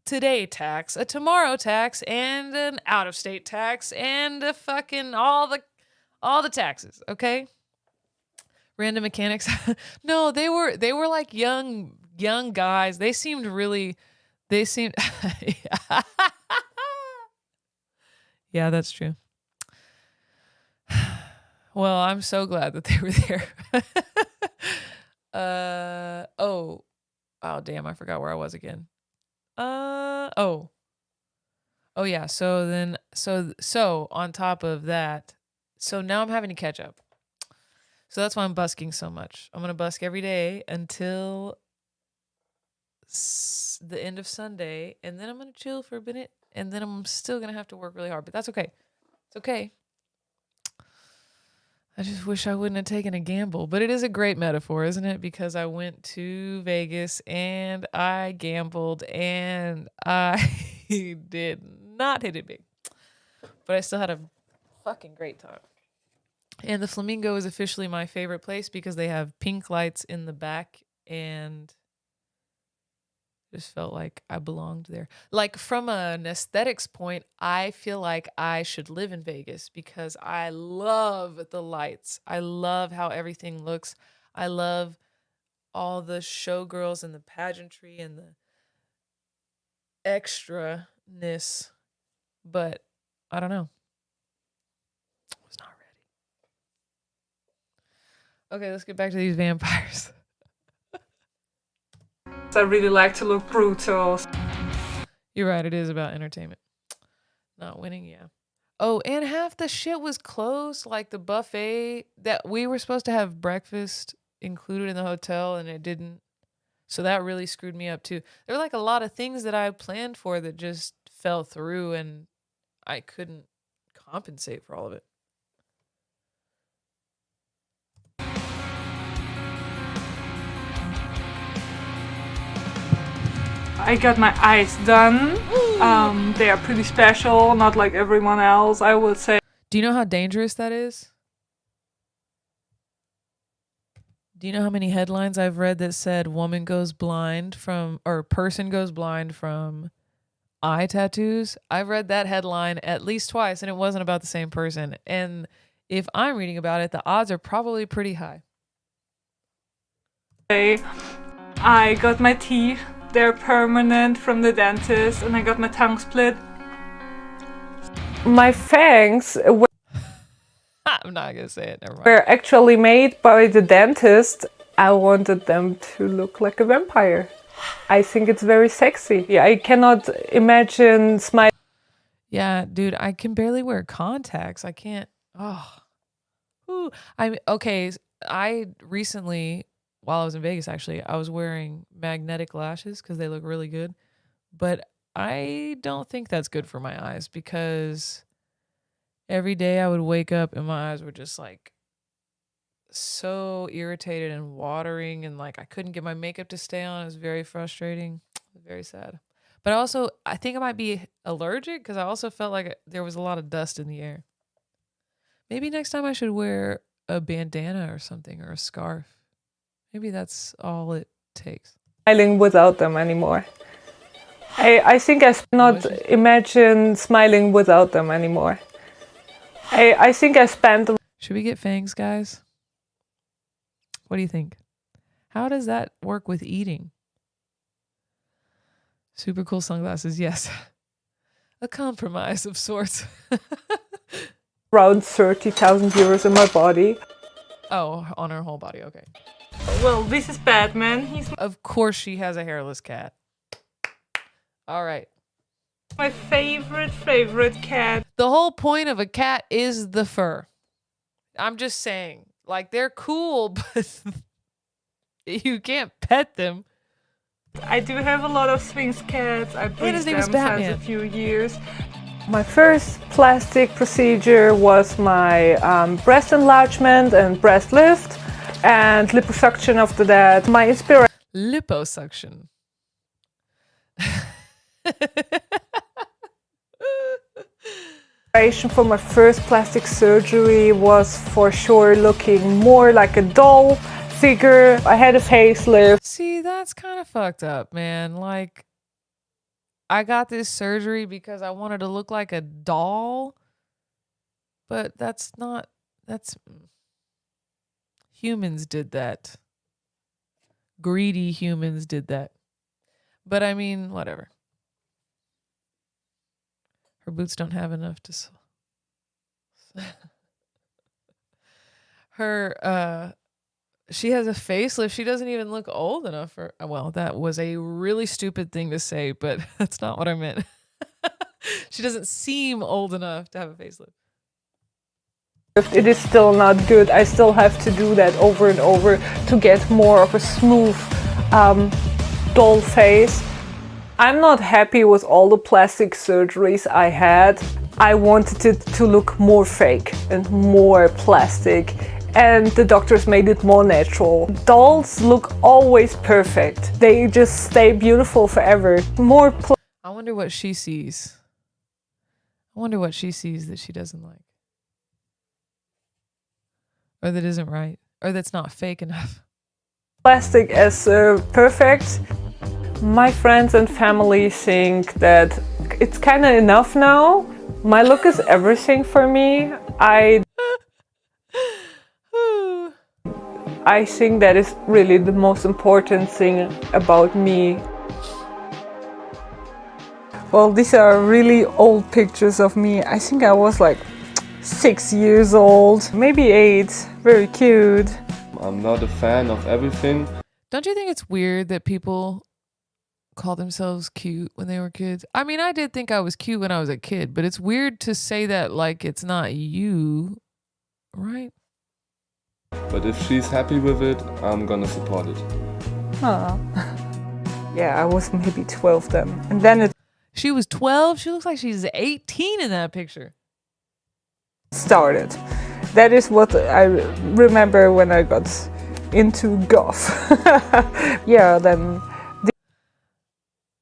S6: today tax, a tomorrow tax, and an out-of-state tax, and a fucking all the taxes, okay? Random mechanics. No, they were like young guys. They seemed Yeah, that's true. Well, I'm so glad that they were there. Oh damn, I forgot where I was again. Oh yeah, so on top of that, so now I'm having to catch up. So that's why I'm busking so much. I'm going to busk every day until the end of Sunday, and then I'm going to chill for a minute, and then I'm still going to have to work really hard, but that's okay. It's okay. I just wish I wouldn't have taken a gamble, but it is a great metaphor, isn't it? Because I went to Vegas and I gambled and I did not hit it big, but I still had a fucking great time. And the Flamingo is officially my favorite place because they have pink lights in the back, and just felt like I belonged there. Like, from an aesthetics point, I feel like I should live in Vegas because I love the lights. I love how everything looks. I love all the showgirls and the pageantry and the extra-ness. But I don't know. I was not ready. Okay, let's get back to these vampires.
S21: I really like to look brutal.
S6: You're right, it is about entertainment. Not winning, yeah. Oh, and half the shit was closed, like the buffet that we were supposed to have breakfast included in the hotel and it didn't. So that really screwed me up too. There were like a lot of things that I planned for that just fell through and I couldn't compensate for all of it.
S21: I got my eyes done. They are pretty special, not like everyone else, I would say.
S6: Do you know how dangerous that is? Do you know how many headlines I've read that said woman goes blind from, or person goes blind from eye tattoos? I've read that headline at least twice and it wasn't about the same person. And if I'm reading about it, the odds are probably pretty high.
S21: I got my teeth. They're permanent from the dentist, and I got my tongue split. My fangs
S6: I'm not gonna say it, never mind.
S21: were actually made by the dentist. I wanted them to look like a vampire. I think it's very sexy. Yeah, I cannot imagine smiling.
S6: Yeah, dude, I can barely wear contacts. I can't. Oh, ooh. Okay. I recently, while I was in Vegas, actually, I was wearing magnetic lashes because they look really good. But I don't think that's good for my eyes because every day I would wake up and my eyes were just like so irritated and watering and like I couldn't get my makeup to stay on. It was very frustrating. Very sad. But also, I think I might be allergic because I also felt like there was a lot of dust in the air. Maybe next time I should wear a bandana or something or a scarf. Maybe that's all it takes.
S21: Smiling without them anymore. I think I cannot imagine smiling without them anymore. I think I spent...
S6: Should we get fangs, guys? What do you think? How does that work with eating? Super cool sunglasses, yes. A compromise of sorts.
S21: Around 30,000 euros in my body.
S6: Oh, on her whole body, okay.
S21: Well, this is Batman. He's
S6: of course she has a hairless cat. All right.
S21: My favorite cat.
S6: The whole point of a cat is the fur. I'm just saying. Like, they're cool, but you can't pet them.
S21: I do have a lot of Sphinx cats. I breed
S6: his name is
S21: them
S6: Batman.
S21: since a few years. My first plastic procedure was my breast enlargement and breast lift, and liposuction after that. My inspiration.
S6: Liposuction.
S21: For my first plastic surgery was for sure looking more like a doll figure. I had a facelift.
S6: See, that's kind of fucked up, man. Like, I got this surgery because I wanted to look like a doll, but that's humans did that. Greedy humans did that. But I mean, whatever. Her boots don't have enough to... She has a facelift. She doesn't even look old enough for... Well, that was a really stupid thing to say, but that's not what I meant. She doesn't seem old enough to have a facelift.
S21: It is still not good. I still have to do that over and over to get more of a smooth doll face. I'm not happy with all the plastic surgeries I had. I wanted it to look more fake and more plastic, and the doctors made it more natural. Dolls look always perfect. They just stay beautiful forever.
S6: I wonder what she sees. I wonder what she sees that she doesn't like. Or that isn't right. Or that's not fake enough.
S21: Plastic as perfect. My friends and family think that it's kind of enough now. My look is everything for me. I think that is really the most important thing about me. Well, these are really old pictures of me. I think I was like 6 years old, maybe 8. Very cute.
S3: I'm not a fan of everything.
S6: Don't you think it's weird that people call themselves cute when they were kids? I mean, I did think I was cute when I was a kid, but it's weird to say that like it's not you, right?
S3: But if she's happy with it, I'm gonna support it.
S21: Yeah, I was maybe 12 then. And then it
S6: She was 12? She looks like she's 18 in that picture.
S21: started. That is what I remember when I got into goth. Yeah, then...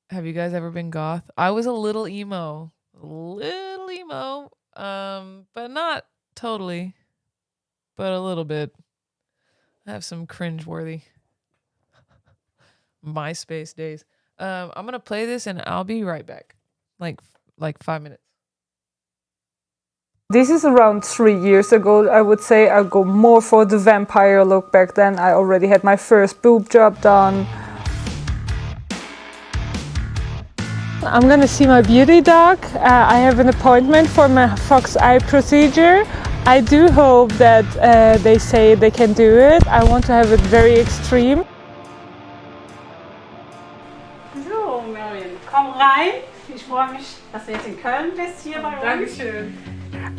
S6: Have you guys ever been goth? I was a little emo. But not totally. But a little bit. I have some cringe-worthy MySpace days. I'm gonna play this and I'll be right back. Like 5 minutes.
S21: This is around 3 years ago. I would say I go more for the vampire look. Back then I already had my first boob job done. I'm gonna see my beauty doc. I have an appointment for my Fox eye procedure. I do hope that they say they can do it. I want to have it very extreme.
S22: So, Marion, komm rein. Ich freue mich, dass du jetzt in Köln bist hier bei uns.
S21: Dankeschön.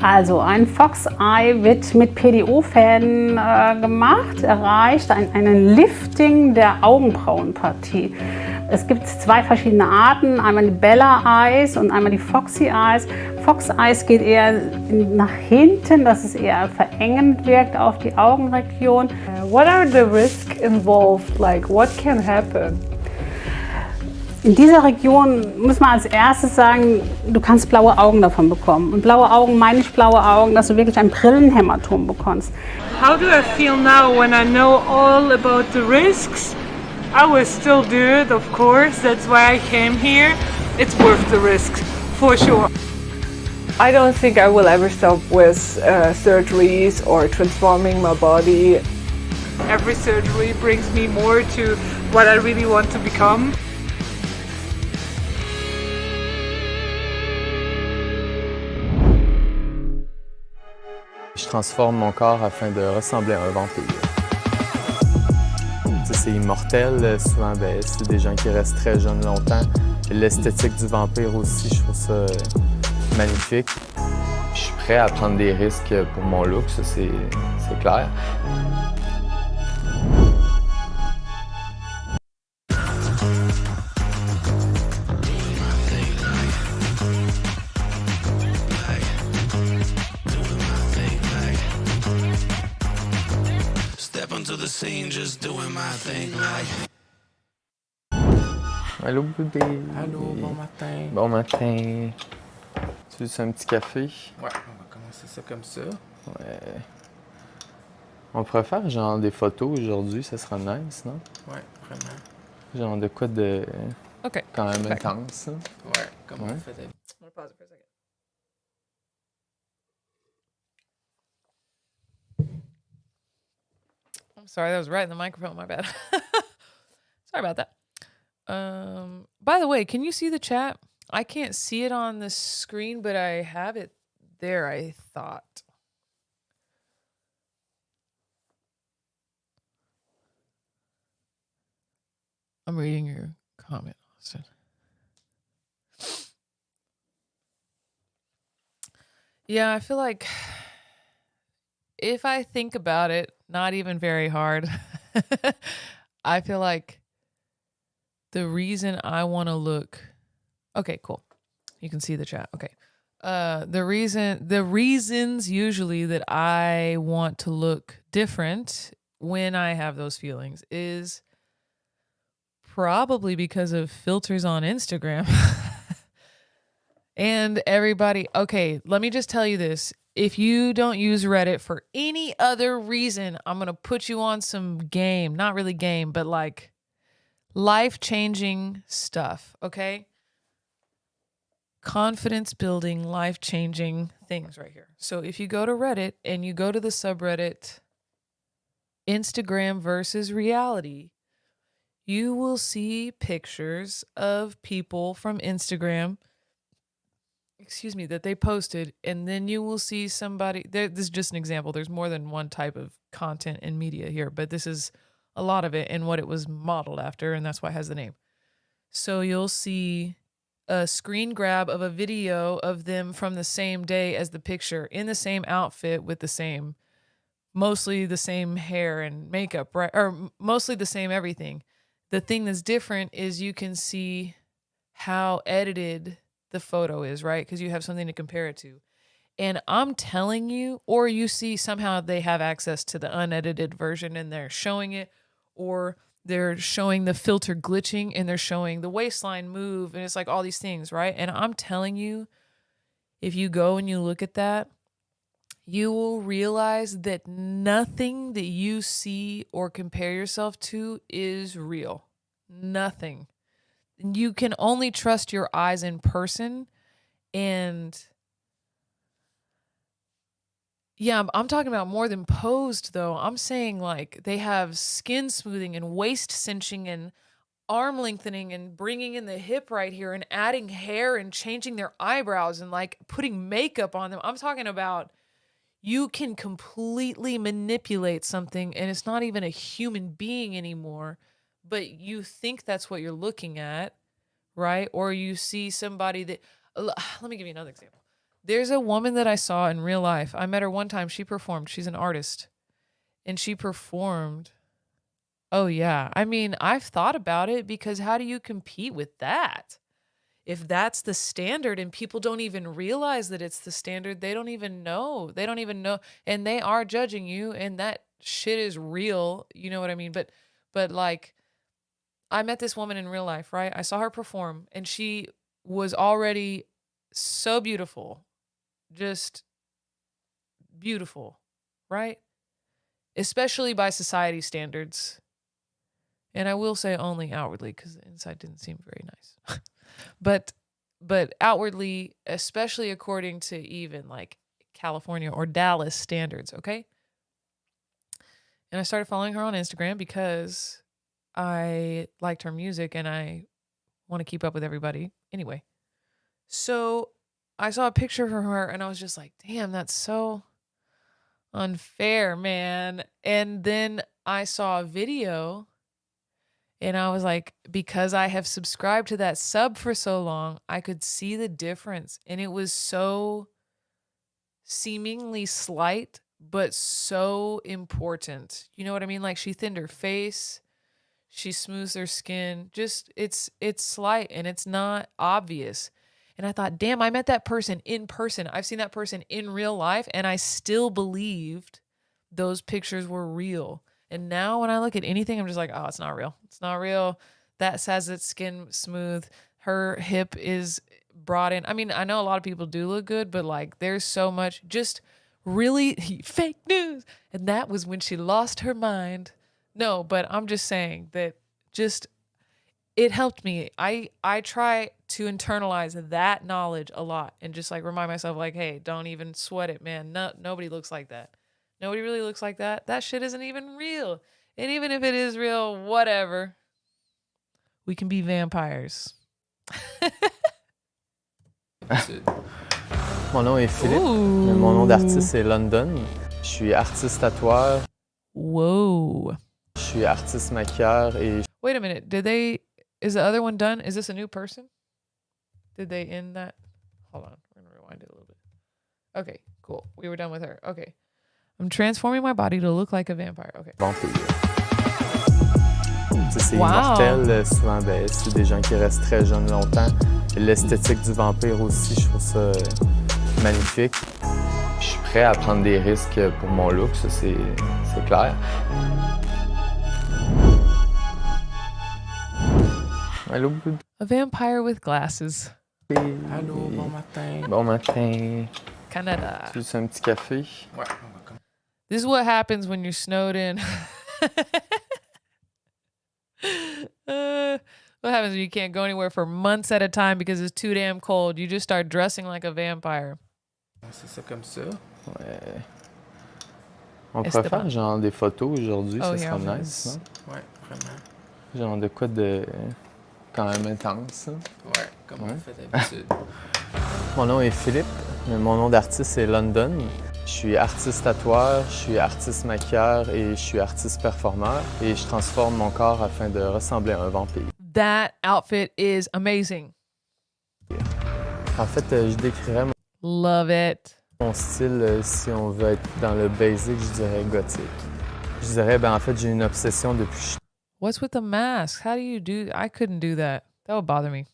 S22: Also ein Fox Eye wird mit PDO-Fäden gemacht, erreicht einen Lifting der Augenbrauenpartie. Es gibt zwei verschiedene Arten, einmal die Bella Eyes und einmal die Foxy Eyes. Fox Eyes geht eher nach hinten, dass es eher verengend wirkt auf die Augenregion.
S21: What are the risks involved? Like, what can happen?
S22: In dieser Region muss man als erstes sagen, du kannst blaue Augen davon bekommen. Und blaue Augen meine ich blaue Augen, dass du wirklich ein Brillenhämatom bekommst.
S21: How do I feel now when I know all about the risks? I will still do it, of course. That's why I came here. It's worth the risks, for sure. I don't think I will ever stop with surgeries or transforming my body. Every surgery brings me more to what I really want to become.
S23: Je transforme mon corps afin de ressembler à un vampire. C'est immortel, souvent c'est des gens qui restent très jeunes longtemps. L'esthétique du vampire aussi, je trouve ça magnifique. Je suis prêt à prendre des risques pour mon look, ça c'est clair. Allô bébé.
S12: Allô, bon matin.
S23: Bon matin. Tu veux un petit café?
S12: Ouais, on va commencer ça comme ça.
S23: Ouais. On pourrait faire genre des photos aujourd'hui, ça sera nice, non?
S12: Ouais, vraiment.
S23: Genre de quoi de...
S6: OK.
S23: Quand même intense. Hein?
S12: Ouais, comme on faisait.
S6: I'm gonna pause it for a second. I'm sorry, that was right in the microphone, my bad. Sorry about that. By the way, can you see the chat? I can't see it on the screen, but I have it there, I thought. I'm reading your comment, Austin. Yeah, I feel like if I think about it, not even very hard, I feel like the reason I want to look... Okay, cool. You can see the chat. Okay. The reasons usually that I want to look different when I have those feelings is probably because of filters on Instagram. And everybody, okay, let me just tell you this. If you don't use Reddit for any other reason, I'm going to put you on some game, not really game, but like life-changing stuff, okay? Confidence building, life-changing things right here. So if you go to Reddit and you go to the subreddit Instagram versus reality, you will see pictures of people from Instagram excuse me, that they posted, and then you will see somebody, this is just an example. There's more than one type of content and media here, but this is a lot of it and what it was modeled after, and that's why it has the name. So you'll see a screen grab of a video of them from the same day as the picture, in the same outfit with the same, mostly the same hair and makeup, right? Or mostly the same everything. The thing that's different is you can see how edited the photo is, right? Because you have something to compare it to. And I'm telling you, or you see somehow they have access to the unedited version and they're showing it, or they're showing the filter glitching and they're showing the waistline move, and it's like all these things, right? And I'm telling you, if you go and you look at that, you will realize that nothing that you see or compare yourself to is real. Nothing. You can only trust your eyes in person. And yeah, I'm talking about more than posed, though. I'm saying like they have skin smoothing and waist cinching and arm lengthening and bringing in the hip right here and adding hair and changing their eyebrows and like putting makeup on them. I'm talking about you can completely manipulate something and it's not even a human being anymore, but you think that's what you're looking at, right? Or you see somebody that, let me give you another example. There's a woman that I saw in real life. I met her one time. She performed. She's an artist. And she performed. Oh, yeah. I mean, I've thought about it because how do you compete with that? If that's the standard and people don't even realize that it's the standard, they don't even know. They don't even know. And they are judging you, and that shit is real. You know what I mean? But like, I met this woman in real life, right? I saw her perform, and she was already so beautiful. Just beautiful, right? Especially by society standards. And I will say only outwardly, because the inside didn't seem very nice. But outwardly, especially according to even like California or Dallas standards, okay? And I started following her on Instagram because I liked her music and I want to keep up with everybody. Anyway, so I saw a picture of her and I was just like, damn, that's so unfair, man. And then I saw a video and I was like, because I have subscribed to that sub for so long, I could see the difference. And it was so seemingly slight, but so important. You know what I mean? Like she thinned her face, she smooths her skin. Just it's slight and it's not obvious. And I thought, damn, I met that person in person. I've seen that person in real life, and I still believed those pictures were real. And now when I look at anything, I'm just like, oh, it's not real. It's not real. That says its skin smooth. Her hip is brought in. I mean, I know a lot of people do look good, but like there's so much just really fake news. And that was when she lost her mind. No, but I'm just saying that just it helped me. I try to internalize that knowledge a lot and just like remind myself like, hey, don't even sweat it, man. No, nobody looks like that. Nobody really looks like that. That shit isn't even real. And even if it is real, whatever. We can be vampires.
S23: Mon nom est Philippe. Ooh. Mon nom d'artiste c'est London. Je suis artiste tatoueur.
S6: Whoa.
S23: Je suis artiste maquilleur et...
S6: Wait a minute. Is the other one done? Is this a new person? Did they end that? Hold on. We're going to rewind it a little bit. Okay, cool. We were done with her. Okay. I'm transforming my body to look like a vampire. Okay.
S23: Vampire. C'est immortel, souvent c'est des gens qui restent très jeunes longtemps. L'esthétique du vampire aussi, je trouve ça magnifique. Je suis prêt à prendre des risques pour mon look, ça c'est clair. Hello.
S6: A vampire with glasses.
S12: Allô, bon matin.
S23: Bon matin.
S6: Canada.
S23: Tu veux un petit café?
S12: Ouais.
S6: This is what happens when you're snowed in. What happens when you can't go anywhere for months at a time because it's too damn cold? You just start dressing like a vampire.
S12: C'est ça comme ça?
S23: Ouais. On pourrait faire genre des photos aujourd'hui, ça serait nice, non?
S12: Ouais, vraiment.
S23: Genre de quoi de quand même intense.
S12: Ouais, comme on fait d'habitude.
S23: Mon nom est Philippe, mais mon nom d'artiste c'est London. Je suis artiste tatoueur, je suis artiste maquilleur et je suis artiste performeur et je transforme mon corps afin de ressembler à un vampire.
S6: That outfit is amazing.
S23: En fait, je décrirais
S6: Love it.
S23: mon style, si on veut être dans le basic, je dirais gothique. Je dirais, en fait, j'ai une obsession depuis
S6: What's with the mask? How do you do? I couldn't do that. That would bother me.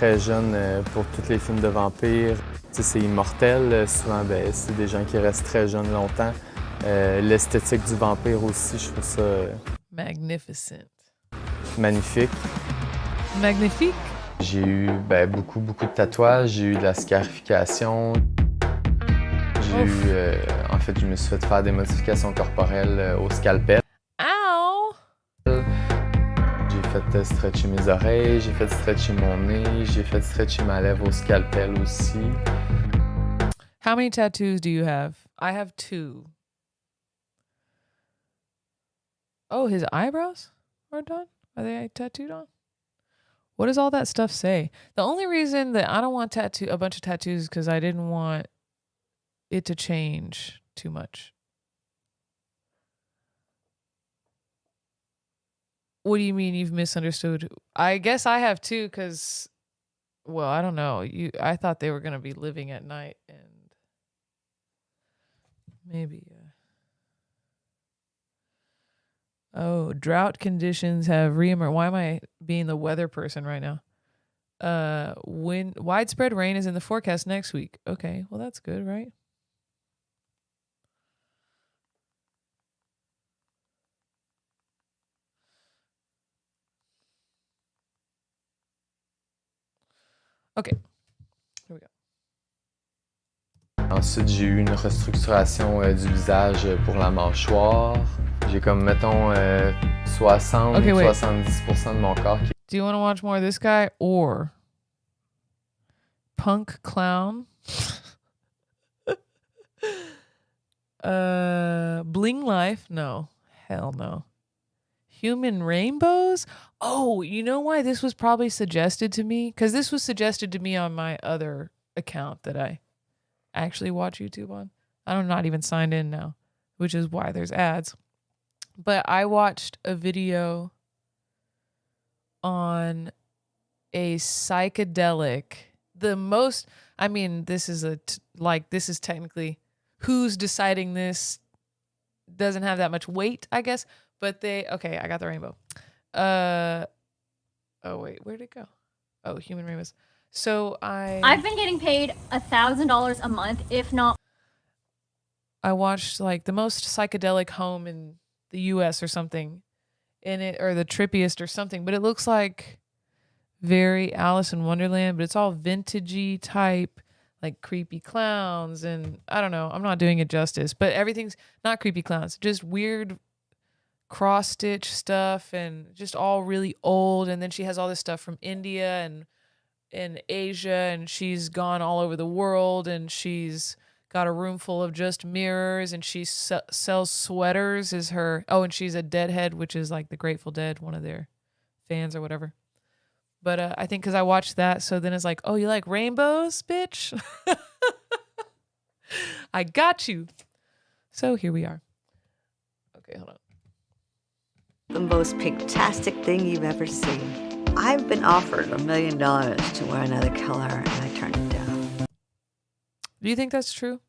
S23: très jeune pour tous les films de vampires. Tu sais, c'est immortel. Souvent, c'est des gens qui restent très jeunes longtemps. L'esthétique du vampire aussi, je trouve ça
S6: Magnificent.
S23: magnifique.
S6: Magnifique.
S23: J'ai eu beaucoup de tatouages. J'ai eu de la scarification. J'ai eu, en fait, je me suis fait faire des modifications corporelles au scalpel.
S6: Ow!
S23: J'ai fait stretcher mes oreilles, j'ai fait stretcher mon nez, j'ai fait stretcher ma lèvre au scalpel aussi.
S6: How many tattoos do you have? I have 2. Oh, his eyebrows are done? Are they tattooed on? What does all that stuff say? The only reason that I don't want a bunch of tattoos is because I didn't want it to change too much. What do you mean you've misunderstood? I guess I have too, because, well, I don't know. I thought they were going to be living at night, and maybe. Oh, drought conditions have reemerged. Why am I being the weather person right now? Widespread rain is in the forecast next week. Okay, well, that's good, right? OK. Here we go.
S23: Ensuite, j'ai eu une restructuration du visage pour la mâchoire. J'ai comme, mettons, 60-70% de mon corps qui...
S6: Do you want to watch more of this guy or Punk Clown? Bling Life? No. Hell no. Human Rainbows? Oh, you know why this was probably suggested to me? Because this was suggested to me on my other account that I actually watch YouTube on. I'm not even signed in now, which is why there's ads. But I watched a video on a psychedelic. This is this is technically who's deciding this doesn't have that much weight, I guess. But okay, I got the rainbow. Oh wait, where'd it go? Oh, Human Rainbows. So
S4: I've been getting paid $1,000 a month, if not.
S6: I watched like the most psychedelic home in the US or something in it, or the trippiest or something, but it looks like very Alice in Wonderland, but it's all vintagey type, like creepy clowns, and I don't know, I'm not doing it justice, but everything's not creepy clowns, just weird cross-stitch stuff and just all really old. And then she has all this stuff from India and Asia, and she's gone all over the world, and she's got a room full of just mirrors, and she sells sweaters and she's a Deadhead, which is like the Grateful Dead, one of their fans or whatever. But I think because I watched that, so then it's like, oh, you like rainbows, bitch? I got you. So here we are. Okay, hold on.
S5: The most pictastic thing you've ever seen. I've been offered $1 million to wear another color, and I turned it down.
S6: Do you think that's true?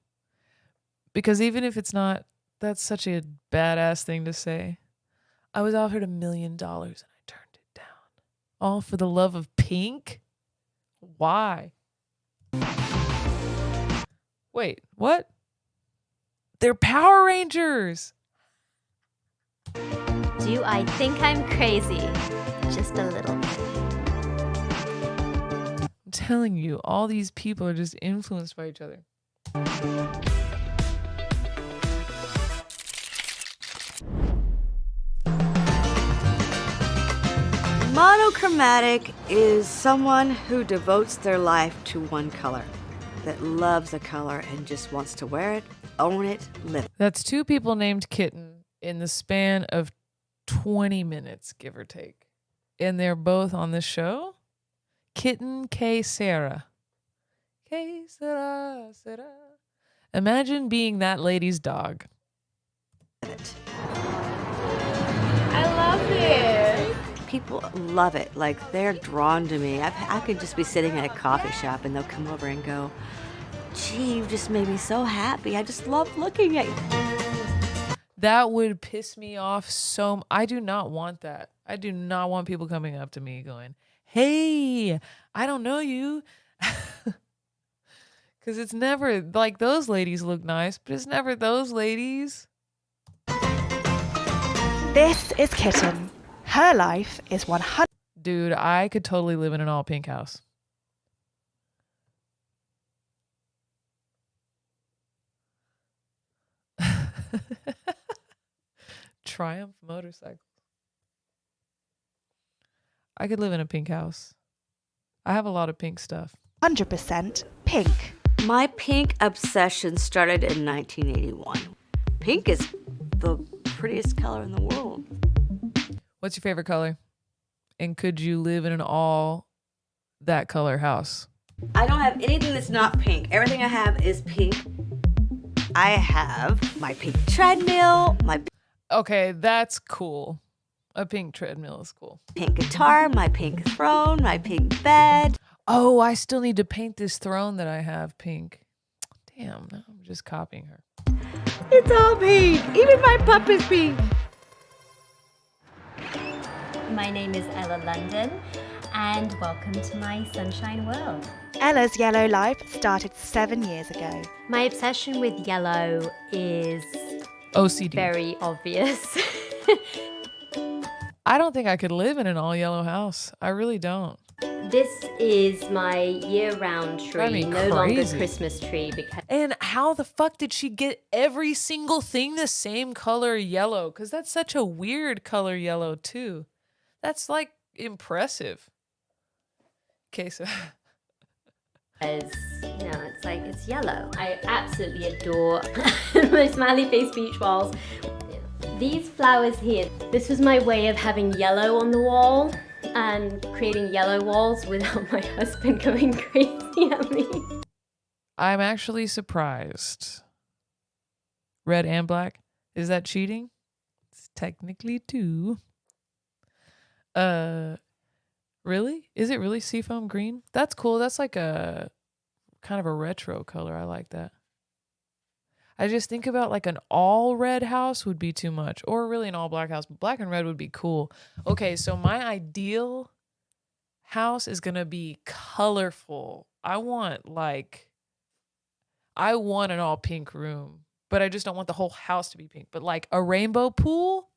S6: Because even if it's not, that's such a badass thing to say. I was offered $1 million and I turned it down. All for the love of pink? Why? Wait, what? They're Power Rangers!
S4: Do I think I'm crazy? Just a little bit.
S6: I'm telling you, all these people are just influenced by each other.
S5: Monochromatic is someone who devotes their life to one color, that loves a color and just wants to wear it, own it, live it.
S6: That's 2 people named Kitten in the span of 20 minutes, give or take. And they're both on this show. Kitten K. Sarah. Que sera, sera. Imagine being that lady's dog.
S5: I love it. People love it. Like, they're drawn to me. I could just be sitting at a coffee shop and they'll come over and go, gee, you just made me so happy. I just love looking at you.
S6: That would piss me off so. I do not want that. I do not want people coming up to me going, hey, I don't know you. Because it's never like those ladies look nice, but it's never those ladies.
S1: This is Kitten. Her life is 100.
S6: Dude, I could totally live in an all pink house. Triumph motorcycles. I could live in a pink house. I have a lot of pink stuff.
S1: 100% pink.
S5: My pink obsession started in 1981. Pink is the prettiest color in the world.
S6: What's your favorite color? And could you live in an all that color house?
S5: I don't have anything that's not pink. Everything I have is pink. I have my pink treadmill, my
S6: Okay, that's cool. A pink treadmill is cool.
S5: pink guitar, my pink throne, my pink bed.
S6: Oh, I still need to paint this throne that I have pink. Damn, no, I'm just copying her.
S5: It's all pink. Even my pup is pink.
S7: My name is Ella London, and welcome to my sunshine world.
S1: Ella's yellow life started 7 years ago.
S4: My obsession with yellow is
S6: OCD.
S4: very obvious.
S6: I don't think I could live in an all yellow house. I really don't.
S7: This is my year-round tree,
S6: That'd be
S7: no longer
S6: crazy.
S7: Christmas tree because
S6: And how the fuck did she get every single thing the same color yellow? Because that's such a weird color yellow, too. That's like impressive. Okay, so.
S7: it's like it's yellow. I absolutely adore my smiley face beach walls. These flowers here, this was my way of having yellow on the wall and creating yellow walls without my husband going crazy at me.
S6: I'm actually surprised. Red and black. Is that cheating? It's technically 2. Really? Is it really seafoam green? That's cool. That's like a kind of a retro color. I like that. I just think about like an all red house would be too much, or really an all black house. But black and red would be cool. Okay, so my ideal house is gonna be colorful. I want an all pink room, but I just don't want the whole house to be pink. But like a rainbow pool?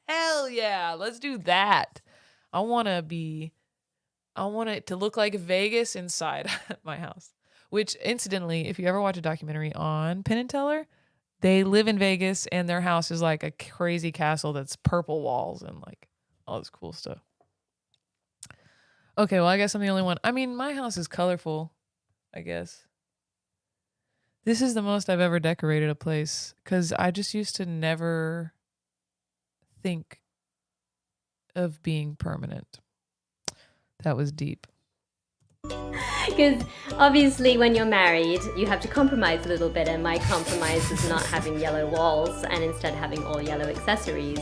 S6: Hell yeah, let's do that. I want it to look like Vegas inside my house. Which, incidentally, if you ever watch a documentary on Penn and Teller, they live in Vegas and their house is like a crazy castle that's purple walls and like all this cool stuff. Okay, well, I guess I'm the only one. I mean, my house is colorful, I guess. This is the most I've ever decorated a place because I just used to never think of being permanent. That was deep.
S7: Because obviously when you're married, you have to compromise a little bit, and my compromise is not having yellow walls and instead having all yellow accessories.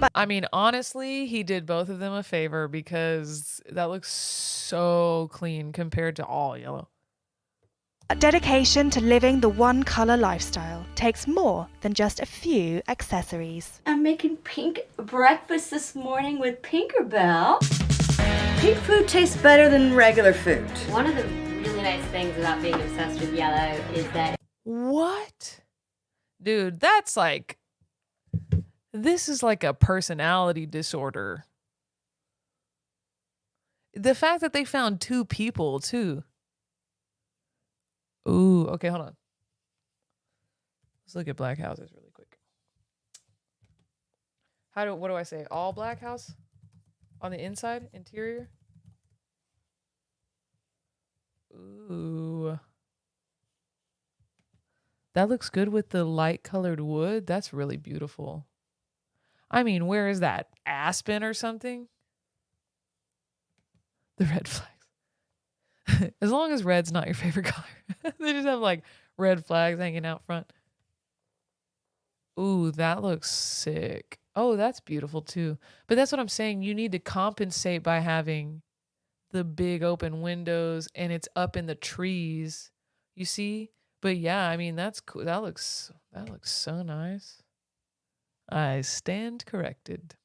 S6: But I mean, honestly, he did both of them a favor because that looks so clean compared to all yellow.
S1: Dedication to living the one color lifestyle takes more than just a few accessories.
S5: I'm making pink breakfast this morning with Pinkerbell. Pink food tastes better than regular food.
S7: One of the really nice things about being obsessed with yellow is that...
S6: What? Dude, that's like... This is like a personality disorder. The fact that they found 2 people, too. Ooh, okay, hold on. Let's look at black houses really quick. What do I say? All black house? On the inside? Interior? Ooh. That looks good with the light colored wood. That's really beautiful. I mean, where is that? Aspen or something? The red flags. As long as red's not your favorite color. They just have like red flags hanging out front. Ooh, that looks sick. Oh, that's beautiful too. But that's what I'm saying. You need to compensate by having the big open windows and it's up in the trees. You see? But yeah, I mean, that's cool. That looks so nice. I stand corrected.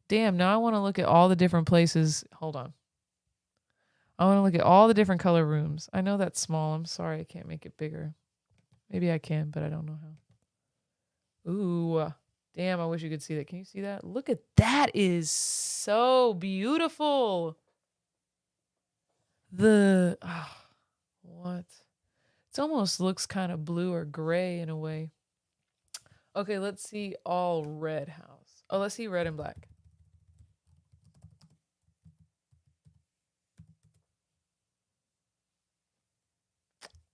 S6: Damn, now I want to look at all the different places. Hold on. I want to look at all the different color rooms. I know that's small. I'm sorry I can't make it bigger. Maybe I can, but I don't know how. Ooh, damn, I wish you could see that. Can you see that? Look at that. Is so beautiful. What? It almost looks kind of blue or gray in a way. Okay, let's see all red house. Oh, let's see red and black.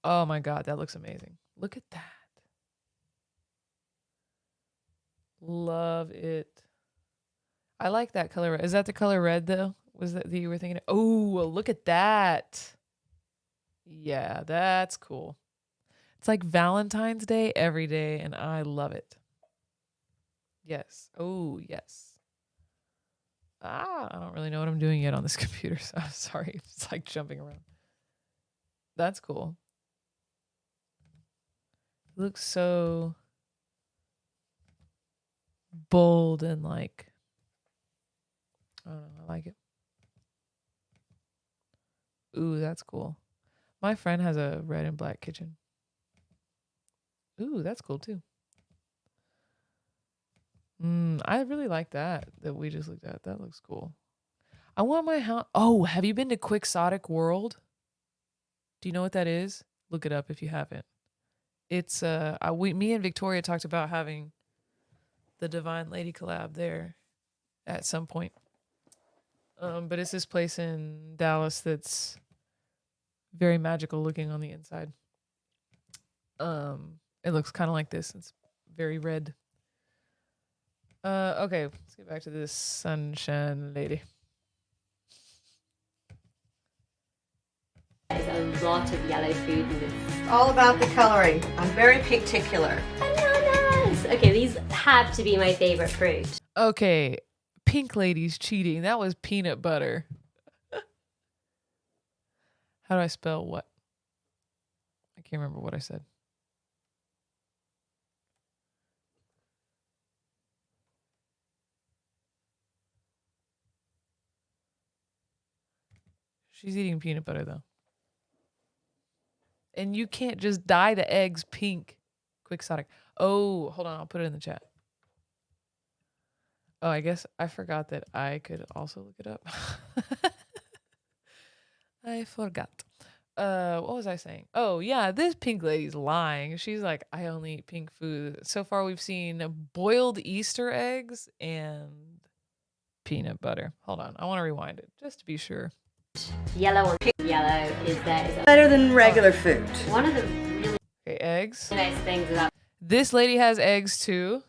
S6: Oh my God, that looks amazing. Look at that. Love it. I like that color. Is that the color red though? Was that you were thinking? Oh, look at that. Yeah, that's cool. It's like Valentine's Day every day, and I love it. Yes. Oh, yes. I don't really know what I'm doing yet on this computer, so I'm sorry. It's like jumping around. That's cool. It looks so bold and like, I don't know, I like it. Ooh, that's cool. My friend has a red and black kitchen. Ooh, that's cool too. I really like that we just looked at. That looks cool. I want my house. Oh, have you been to Quixotic World? Do you know what that is? Look it up if you haven't. It's me and Victoria talked about having the Divine Lady collab there at some point. But it's this place in Dallas that's very magical looking on the inside. It looks kind of like this. It's very red. Okay, let's get back to this Sunshine Lady.
S9: There's a lot of yellow food in this. All about the coloring. I'm very particular.
S7: Bananas! Okay, these have to be my favorite fruit.
S6: Okay, Pink Lady's cheating. That was peanut butter. How do I spell what? I can't remember what I said. She's eating peanut butter though. And you can't just dye the eggs pink. Quixotic. Oh, hold on. I'll put it in the chat. Oh, I guess I forgot that I could also look it up. I forgot. What was I saying? Oh, yeah, this Pink Lady's lying. She's like, I only eat pink food. So far, we've seen boiled Easter eggs and peanut butter. Hold on. I want to rewind it just to be sure.
S7: Yellow on yellow is
S9: better than regular food.
S7: One of the really
S6: eggs.
S7: nice things about
S6: This lady has eggs too.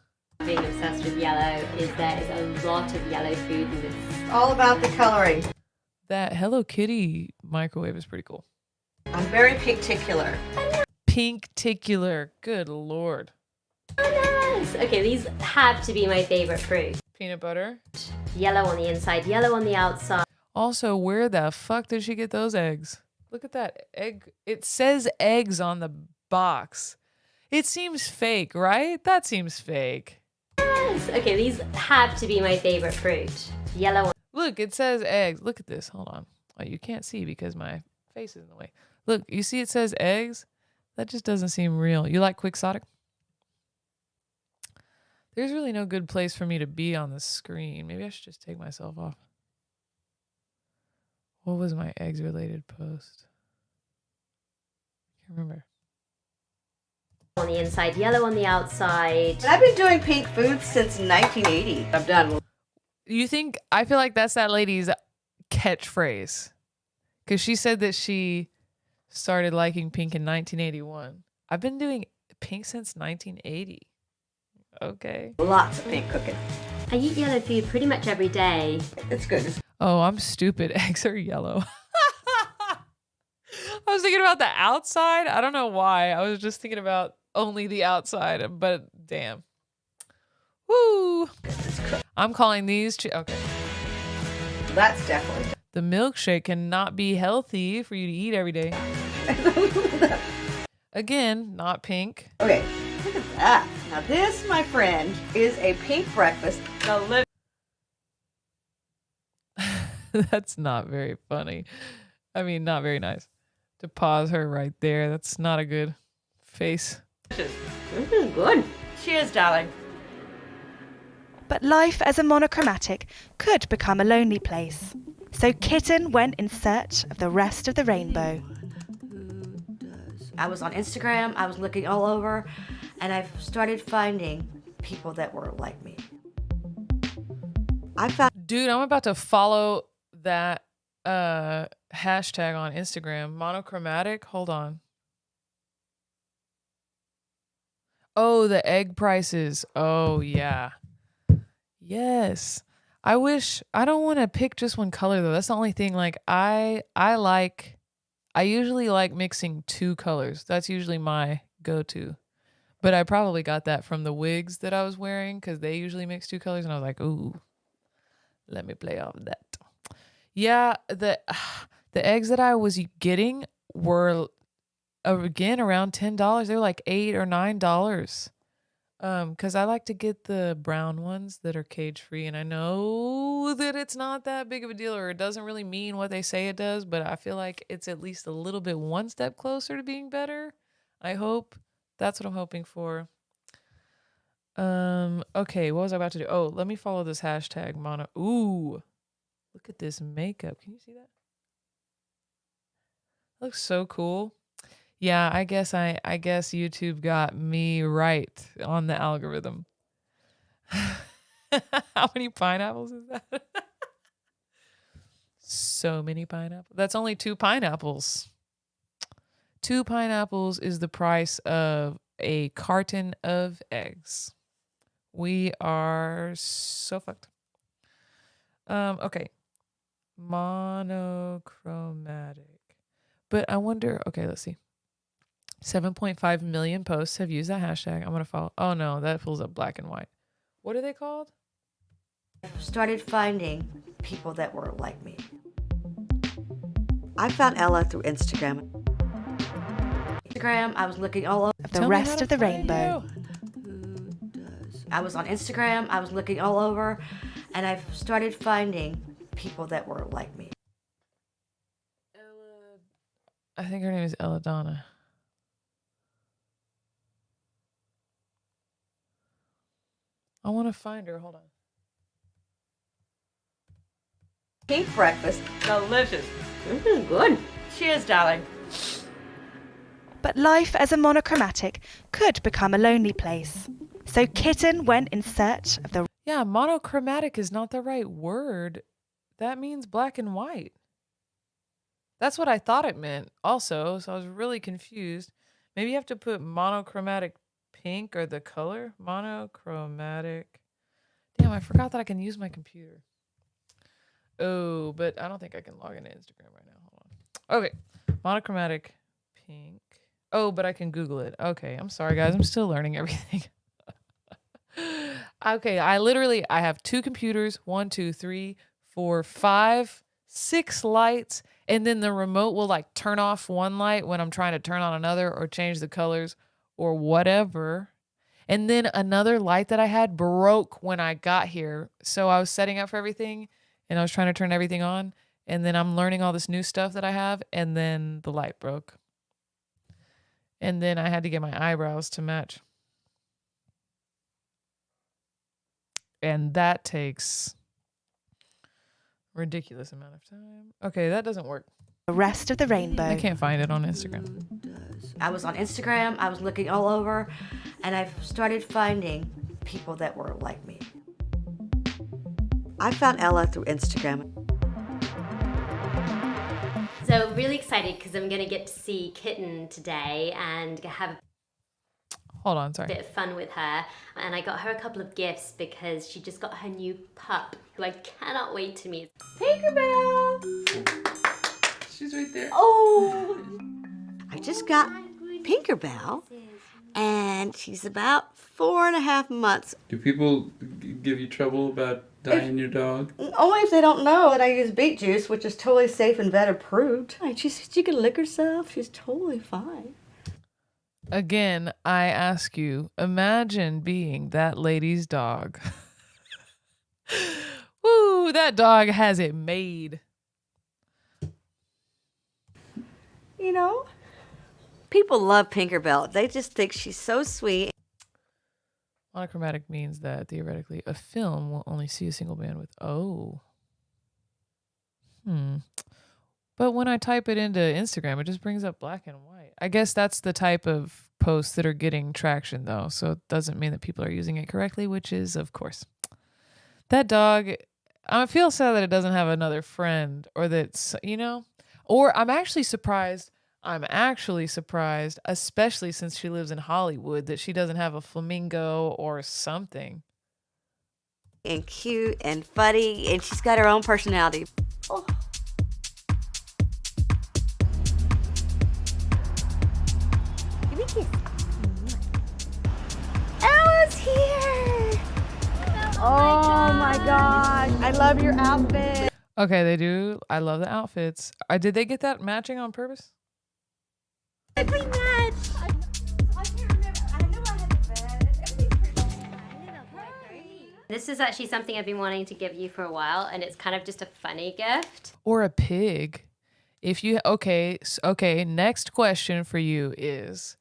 S7: being obsessed with yellow is there's a lot of yellow food in this.
S9: All about the coloring.
S6: That Hello Kitty microwave is pretty cool.
S9: I'm very particular.
S6: Pink-ticular. Good Lord.
S7: Bananas! Okay, these have to be my favorite fruit.
S6: Peanut butter.
S7: Yellow on the inside, yellow on the outside.
S6: Also, where the fuck did she get those eggs? Look at that egg. It says eggs on the box. It seems fake, right? That seems fake.
S7: Yes. Okay, these have to be my favorite fruit. Yellow on.
S6: Look, it says eggs. Look at this. Hold on. Oh, you can't see because my face is in the way. Look, you see it says eggs? That just doesn't seem real. You like Quixotic? There's really no good place for me to be on the screen. Maybe I should just take myself off. What was my eggs related post? I can't remember.
S7: On the inside, yellow on the outside.
S9: But I've been doing pink food since 1980. I'm done.
S6: You think, I feel like that's that lady's catchphrase. Because she said that she started liking pink in 1981. I've been doing pink since 1980. Okay.
S9: Lots of pink cooking.
S7: I eat yellow food pretty much every day.
S9: It's good.
S6: Oh, I'm stupid. Eggs are yellow. I was thinking about the outside. I don't know why. I was just thinking about only the outside, but damn. Woo! I'm calling these. Okay.
S9: That's definitely.
S6: The milkshake cannot be healthy for you to eat every day. Again, not pink.
S9: Okay, look at that. Now this, my friend, is a pink breakfast.
S6: That's not very funny. I mean, not very nice. To pause her right there. That's not a good face.
S9: This is good. Cheers, darling.
S1: But life as a monochromatic could become a lonely place. So Kitten went in search of the rest of the rainbow.
S5: I was on Instagram, I was looking all over, and I started finding people that were like me. I found.
S6: Dude, I'm about to follow that hashtag on Instagram. Monochromatic. Hold on. Oh, the egg prices. Oh, yeah. Yes. I don't want to pick just one color though. That's the only thing. Like I usually like mixing two colors. That's usually my go-to. But I probably got that from the wigs that I was wearing because they usually mix two colors, and I was like, ooh, let me play off that. Yeah, the eggs that I was getting were again around $10. They were like $8 or $9. Because I like to get the brown ones that are cage-free, and I know that it's not that big of a deal, or it doesn't really mean what they say it does, but I feel like it's at least a little bit one step closer to being better. I hope. That's what I'm hoping for. Okay, what was I about to do? Oh, let me follow this hashtag mono. Ooh, look at this makeup. Can you see that? Looks so cool. Yeah, I guess YouTube got me right on the algorithm. How many pineapples is that? So many pineapples. That's only 2 pineapples. 2 pineapples is the price of a carton of eggs. We are so fucked. Okay. Monochromatic. But I wonder, okay, let's see. 7.5 million posts have used that hashtag. I'm going to follow. Oh no, that pulls up black and white. What are they called?
S5: Started finding people that were like me. I found Ella through Instagram. I was looking all over.
S1: The rest of the rainbow.
S5: I was on Instagram, I was looking all over, and I started finding people that were like me.
S6: I think her name is Ella Donna. I want to find her. Hold on.
S9: Pink breakfast. Delicious. This is good. Cheers, darling.
S1: But life as a monochromatic could become a lonely place. So Kitten went in search of the...
S6: Yeah, monochromatic is not the right word. That means black and white. That's what I thought it meant also, so I was really confused. Maybe you have to put monochromatic pink or the color. Monochromatic. Damn, I forgot that I can use my computer. Oh, but I don't think I can log into Instagram right now. Hold on. Okay. Monochromatic pink. Oh, but I can Google it. Okay, I'm sorry, guys. I'm still learning everything. Okay, I have 2 computers. 1, 2, 3, 4, 5, 6 lights. And then the remote will like turn off one light when I'm trying to turn on another or change the colors or whatever. And then another light that I had broke when I got here. So I was setting up for everything and I was trying to turn everything on. And then I'm learning all this new stuff that I have. And then the light broke. And then I had to get my eyebrows to match. And that takes a ridiculous amount of time. Okay, that doesn't work.
S1: The rest of the rainbow.
S6: I can't find it on Instagram.
S5: I was on Instagram, I was looking all over, and I started finding people that were like me. I found Ella through Instagram.
S7: So really excited because I'm going to get to see Kitten today and have
S6: Hold on, sorry.
S7: a bit of fun with her. And I got her a couple of gifts because she just got her new pup, who I cannot wait to meet.
S9: Tinkerbell!
S3: She's right there.
S5: Oh, I just got Pinkerbell, and she's about 4.5 months.
S3: Do people give you trouble about dyeing your dog?
S5: Only if they don't know that I use beet juice, which is totally safe and vet approved. She can lick herself. She's totally fine.
S6: Again, I ask you, imagine being that lady's dog. Woo, that dog has it made.
S5: You know, people love Pinkerbell. They just think she's so sweet.
S6: Monochromatic means that theoretically a film will only see a single band with But when I type it into Instagram, it just brings up black and white. I guess that's the type of posts that are getting traction, though. So it doesn't mean that people are using it correctly, which is, of course. That dog, I feel sad that it doesn't have another friend, or that's, or I'm actually surprised, especially since she lives in Hollywood, that she doesn't have a flamingo or something.
S5: And cute and funny, and she's got her own personality. Oh. Give me a kiss. Ella's here! Oh my gosh, I love your outfit.
S6: Okay, they do. I love the outfits. Did they get that matching on purpose?
S5: Pretty much.
S7: This is actually something I've been wanting to give you for a while, and it's kind of just a funny gift.
S6: Or a pig. If you okay, next question for you is,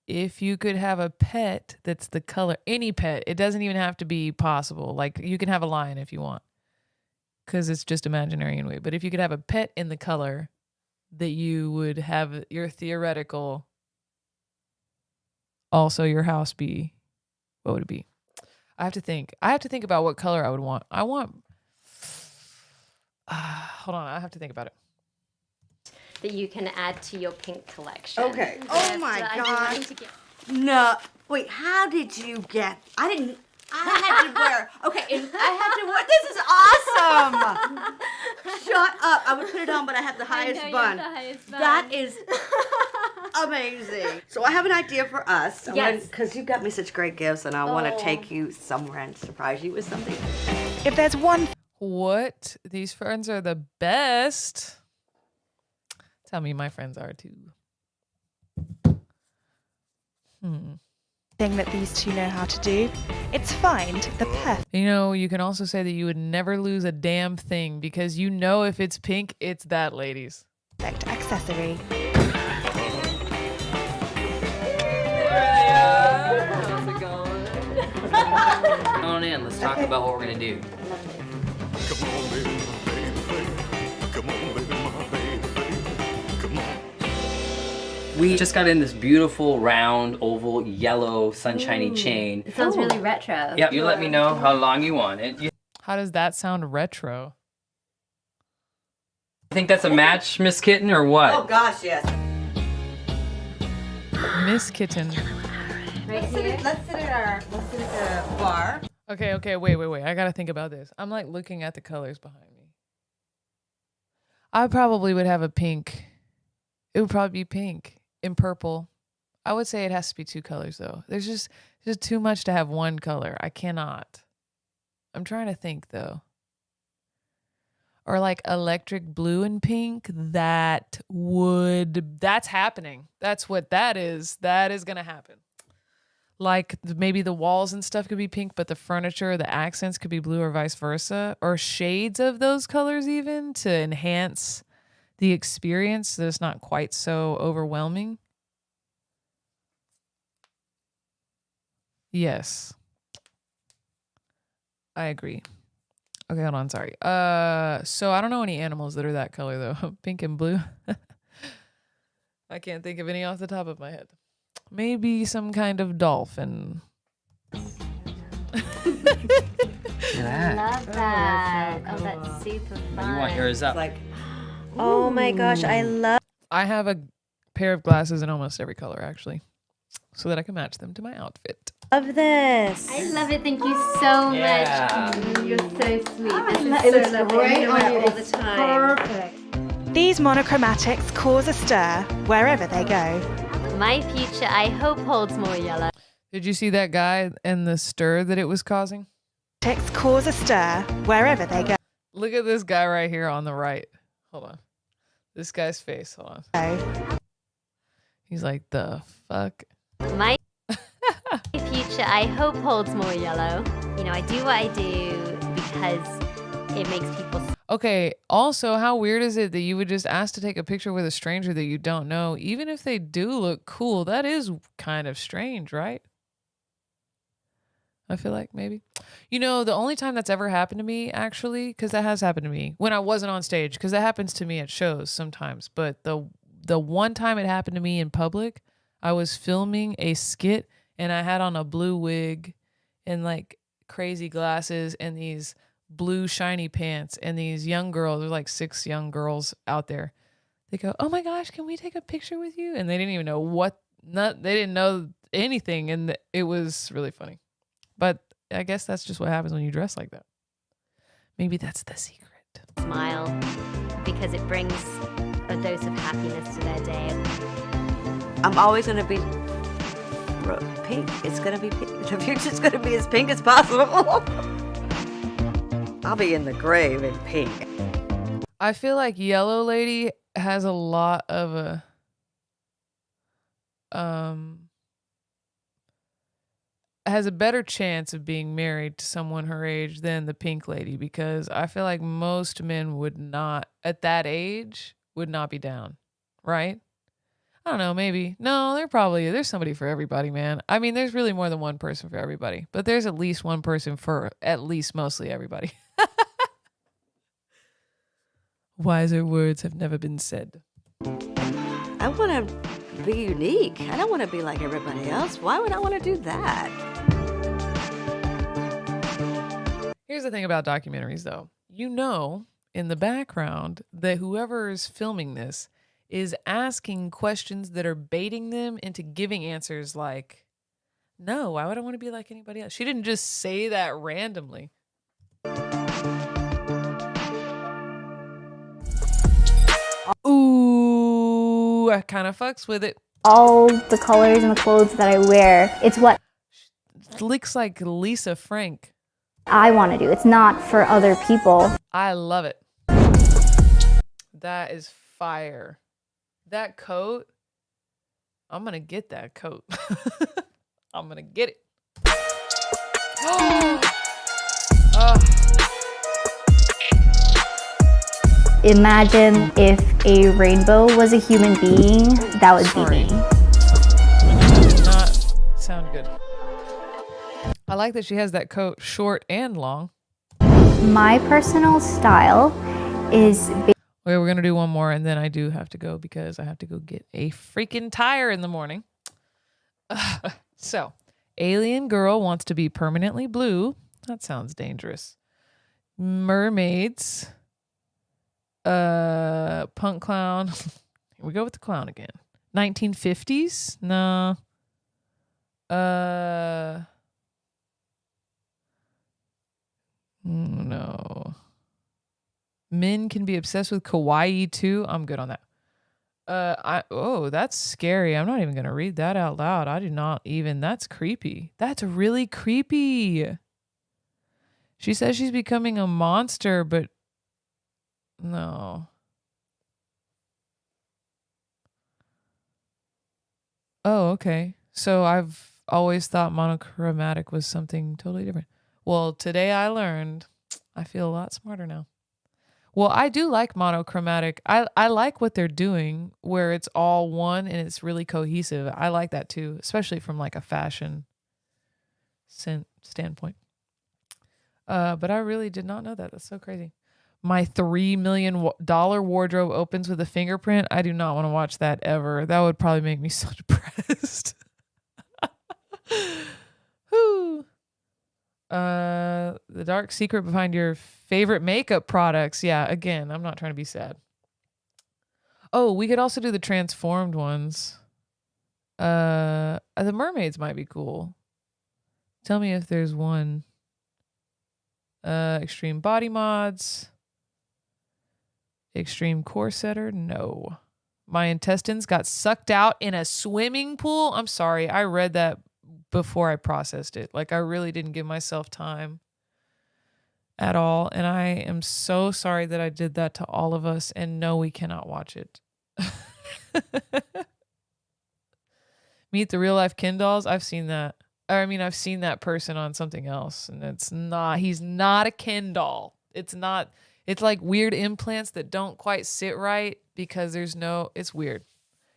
S6: if you could have a pet that's the color, any pet, it doesn't even have to be possible. Like, you can have a lion if you want, because it's just imaginary anyway. But if you could have a pet in the color that you would have your theoretical, also your house be, what would it be? I have to think about what color I would want. I want, hold on, I have to think about it.
S7: That you can add to your pink collection.
S5: Okay. Oh my gosh. No. Wait, how did you get? I had to wear. Okay, I had to wear. This is awesome. Shut up. I would put it on, but I have the highest bun. That is amazing. So I have an idea for us.
S7: Yes.
S5: Because you got me such great gifts, and I want to take you somewhere and surprise you with something.
S1: If there's one.
S6: What? These friends are the best. Tell me my friends are too.
S1: Thing that these two know how to do, it's find the perfect.
S6: You can also say that you would never lose a damn thing, because if it's pink, it's that lady's.
S1: Accessory.
S10: How's it going? Come on in, let's talk about what we're gonna do.
S11: Come on, baby, my baby, baby. Come on, baby, my baby, baby. Come on.
S10: We just got in this beautiful, round, oval, yellow, sunshiny chain.
S7: It sounds really retro.
S10: Yep, you let me know how long you want it.
S6: How does that sound retro?
S10: I think that's a match, Miss Kitten, or what?
S5: Oh gosh, yes.
S6: Miss Kitten.
S5: Let's sit at the bar.
S6: Okay, wait. I gotta think about this. I'm like looking at the colors behind me. I probably would have a pink. It would probably be pink and purple. I would say it has to be two colors though. There's just too much to have one color. I cannot. I'm trying to think though. Or like electric blue and pink. That's happening. That's what that is. That is gonna happen. Like maybe the walls and stuff could be pink, but the furniture, the accents could be blue or vice versa, or shades of those colors even to enhance the experience so it's not quite so overwhelming. Yes. I agree. Okay, hold on, sorry. So I don't know any animals that are that color though. Pink and blue. I can't think of any off the top of my head. Maybe some kind of dolphin.
S10: Look at that.
S7: Love that. Oh, that's super fun.
S10: You want yours up.
S5: Oh my gosh, I
S6: have a pair of glasses in almost every color actually, so that I can match them to my outfit.
S5: Love this.
S7: I love it. Thank you so much. You're so sweet. This is so lovely.
S5: Great on you
S7: all the time.
S5: Perfect.
S1: These monochromatics cause a stir wherever they go.
S7: My future, I hope, holds more yellow.
S6: Did you see that guy and the stir that it was causing?
S1: Monochromatics cause a stir wherever they go.
S6: Look at this guy right here on the right. Hold on. This guy's face. Hold on. He's like, the fuck?
S7: My future, I hope, holds more yellow. You know, I do what I do because it makes people...
S6: Okay, also, how weird is it that you would just ask to take a picture with a stranger that you don't know, even if they do look cool? That is kind of strange, right? I feel like maybe. You know, the only time that's ever happened to me, actually, because that has happened to me when I wasn't on stage, because that happens to me at shows sometimes. But the one time it happened to me in public, I was filming a skit and I had on a blue wig and like crazy glasses and these blue shiny pants, and these young girls, there's like 6 young girls out there. They go, "Oh my gosh, can we take a picture with you?" And they didn't even know they didn't know anything, and it was really funny. But I guess that's just what happens when you dress like that. Maybe that's the secret.
S7: Smile, because it brings a dose of happiness to their day.
S5: I'm always going to be pink. It's going to be pink. The future's going to be as pink as possible. I'll be in the grave in pink.
S6: I feel like Yellow Lady has a lot of a has a better chance of being married to someone her age than the Pink Lady, because I feel like most men would not, at that age, would not be down, right? I don't know, maybe. No, there's somebody for everybody, man. I mean, there's really more than one person for everybody, but there's at least one person for at least mostly everybody. Wiser words have never been said.
S5: I want to be unique. I don't want to be like everybody else. Why would I want to do that?
S6: Here's the thing about documentaries, though. You know, in the background, that whoever is filming this is asking questions that are baiting them into giving answers like, no, why would I want to be like anybody else? She didn't just say that randomly. Ooh, I kind of fucks with it.
S4: All the colors and the clothes that I wear, it's what
S6: Looks like Lisa Frank.
S4: I want to do. It's not for other people.
S6: I love it. That is fire. That coat, I'm going to get that coat. I'm going to get it.
S4: Imagine if a rainbow was a human being, that would be me.
S6: Did not sound good. I like that she has that coat short and long.
S4: My personal style is...
S6: Okay, we're going to do one more, and then I do have to go because I have to go get a freaking tire in the morning. So, alien girl wants to be permanently blue. That sounds dangerous. Mermaids. Punk clown. Here we go with the clown again. 1950s? No. No. Men can be obsessed with kawaii too. I'm good on that. That's scary. I'm not even gonna read that out loud. That's creepy. That's really creepy. She says she's becoming a monster, but no. Oh, okay. So I've always thought monochromatic was something totally different. Well, today I learned. I feel a lot smarter now. Well, I do like monochromatic. I like what they're doing where it's all one and it's really cohesive. I like that too, especially from like a fashion standpoint. But I really did not know that. That's so crazy. My $3 million wardrobe opens with a fingerprint. I do not want to watch that ever. That would probably make me so depressed. Whew. The dark secret behind your favorite makeup products. Yeah, again, I'm not trying to be sad. Oh, we could also do the transformed ones. The mermaids might be cool. Tell me if there's one. Extreme body mods. Extreme core setter? No. My intestines got sucked out in a swimming pool? I'm sorry. I read that before I processed it. Like, I really didn't give myself time at all. And I am so sorry that I did that to all of us. And no, we cannot watch it. Meet the Real Life Ken dolls. I've seen that. I mean, I've seen that person on something else. And he's not a Ken doll. It's like weird implants that don't quite sit right because it's weird.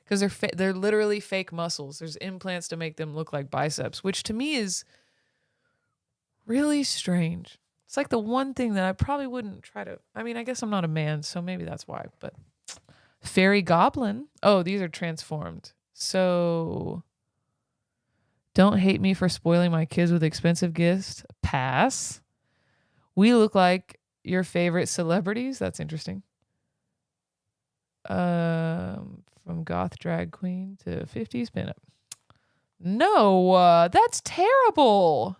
S6: Because they're literally fake muscles. There's implants to make them look like biceps, which to me is really strange. It's like the one thing that I probably wouldn't try to. I mean, I guess I'm not a man, so maybe that's why. But Fairy Goblin. Oh, these are transformed. So don't hate me for spoiling my kids with expensive gifts. Pass. We look like your favorite celebrities. That's interesting. From goth drag queen to 50s pinup. No, that's terrible.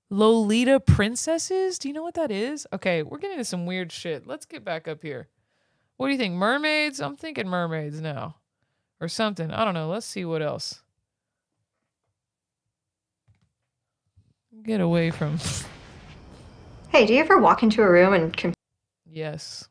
S6: Lolita princesses? Do you know what that is? Okay, we're getting into some weird shit. Let's get back up here. What do you think? Mermaids? I'm thinking mermaids now. Or something. I don't know. Let's see what else. Get away from...
S13: Hey, do you ever walk into a room and...
S6: Yes.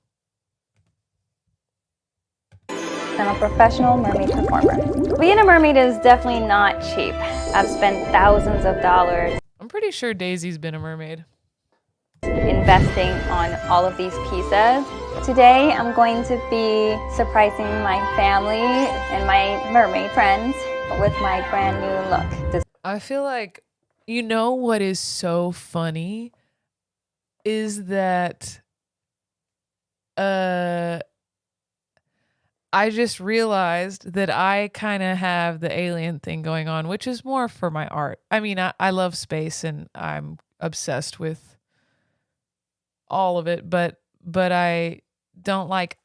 S4: I'm a professional mermaid performer. Being a mermaid is definitely not cheap. I've spent thousands of dollars.
S6: I'm pretty sure Daisy's been a mermaid.
S4: Investing on all of these pieces. Today, I'm going to be surprising my family and my mermaid friends with my brand new look.
S6: I feel like, you know what is so funny is that I just realized that I kind of have the alien thing going on, which is more for my art. I mean, I love space and I'm obsessed with all of it, but I don't like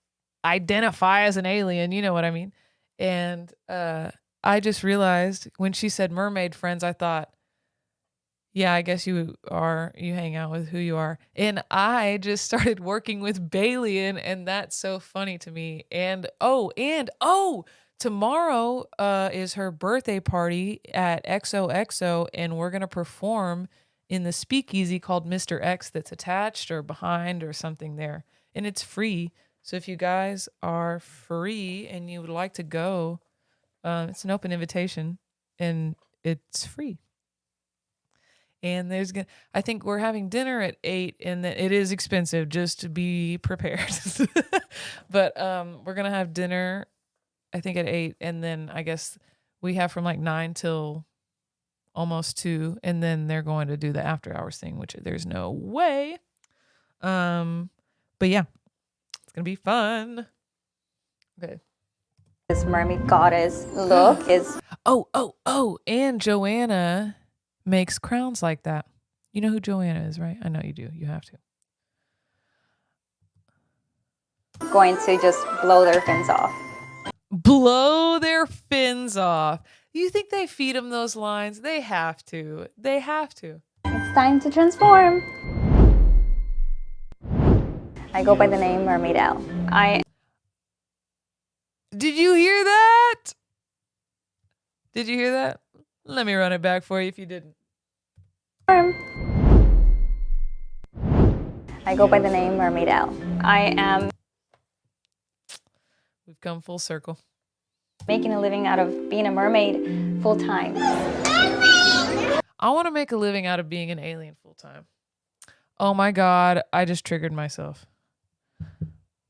S6: identify as an alien, you know what I mean? And I just realized when she said mermaid friends, I thought, yeah, I guess you hang out with who you are. And I just started working with Bailey, and that's so funny to me. And tomorrow is her birthday party at XOXO, and we're going to perform in the speakeasy called Mr. X that's attached or behind or something there. And it's free. So if you guys are free and you would like to go, it's an open invitation and it's free. And I think we're having dinner at 8, and that it is expensive, just to be prepared. But we're going to have dinner, I think, at 8. And then I guess we have from like 9 till almost 2. And then they're going to do the after hours thing, which there's no way. But yeah, it's going to be fun. Okay.
S4: This mermaid goddess look is...
S6: Oh, and Joanna makes crowns like that. You know who Joanna is, right? I know you do. You have to.
S4: Going to just blow their fins off.
S6: Blow their fins off. You think they feed them those lines? They have to. They have to.
S4: It's time to transform. I go by the name Mermaid Elle.
S6: Did you hear that? Did you hear that? Let me run it back for you if you didn't.
S4: I go by the name Mermaid Elle.
S6: We've come full circle.
S4: Making a living out of being a mermaid full time.
S6: I want to make a living out of being an alien full time. Oh my God, I just triggered myself.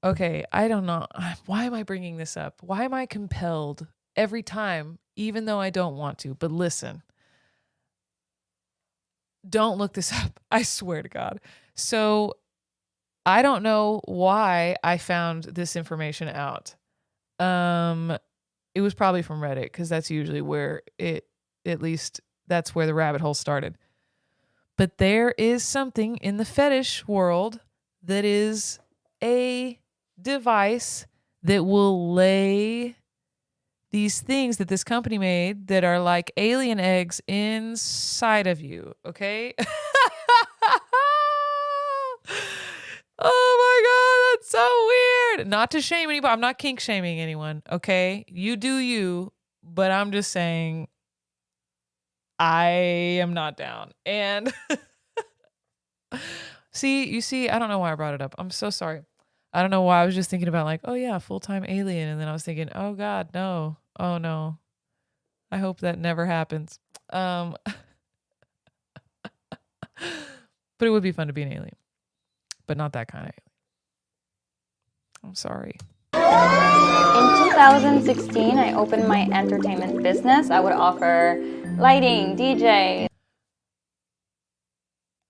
S6: Okay, I don't know. Why am I bringing this up? Why am I compelled every time, even though I don't want to? But listen, don't look this up. I swear to God. So I don't know why I found this information out. It was probably from Reddit, because that's usually where at least that's where the rabbit hole started. But there is something in the fetish world that is a device that will lay these things that this company made that are like alien eggs inside of you, okay? Oh my God, that's so weird. Not to shame anybody. I'm not kink shaming anyone. Okay, you do you. But I'm just saying, I am not down. And see, I don't know why I brought it up. I'm so sorry. I don't know why. I was just thinking about like, oh yeah, full-time alien, and then I was thinking, oh God, no, oh no. I hope that never happens. But it would be fun to be an alien, but not that kind of alien. I'm sorry.
S4: In 2016, I opened my entertainment business. I would offer lighting, DJ.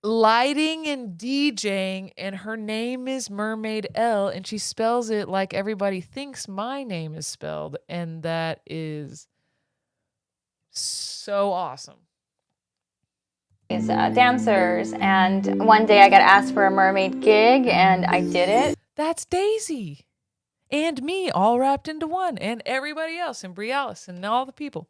S6: Lighting and DJing, and her name is Mermaid L, and she spells it like everybody thinks my name is spelled, and that is so awesome.
S4: Dancers, and one day I got asked for a mermaid gig, and I did it.
S6: That's Daisy. And me all wrapped into one, and everybody else, and Brialis, and all the people.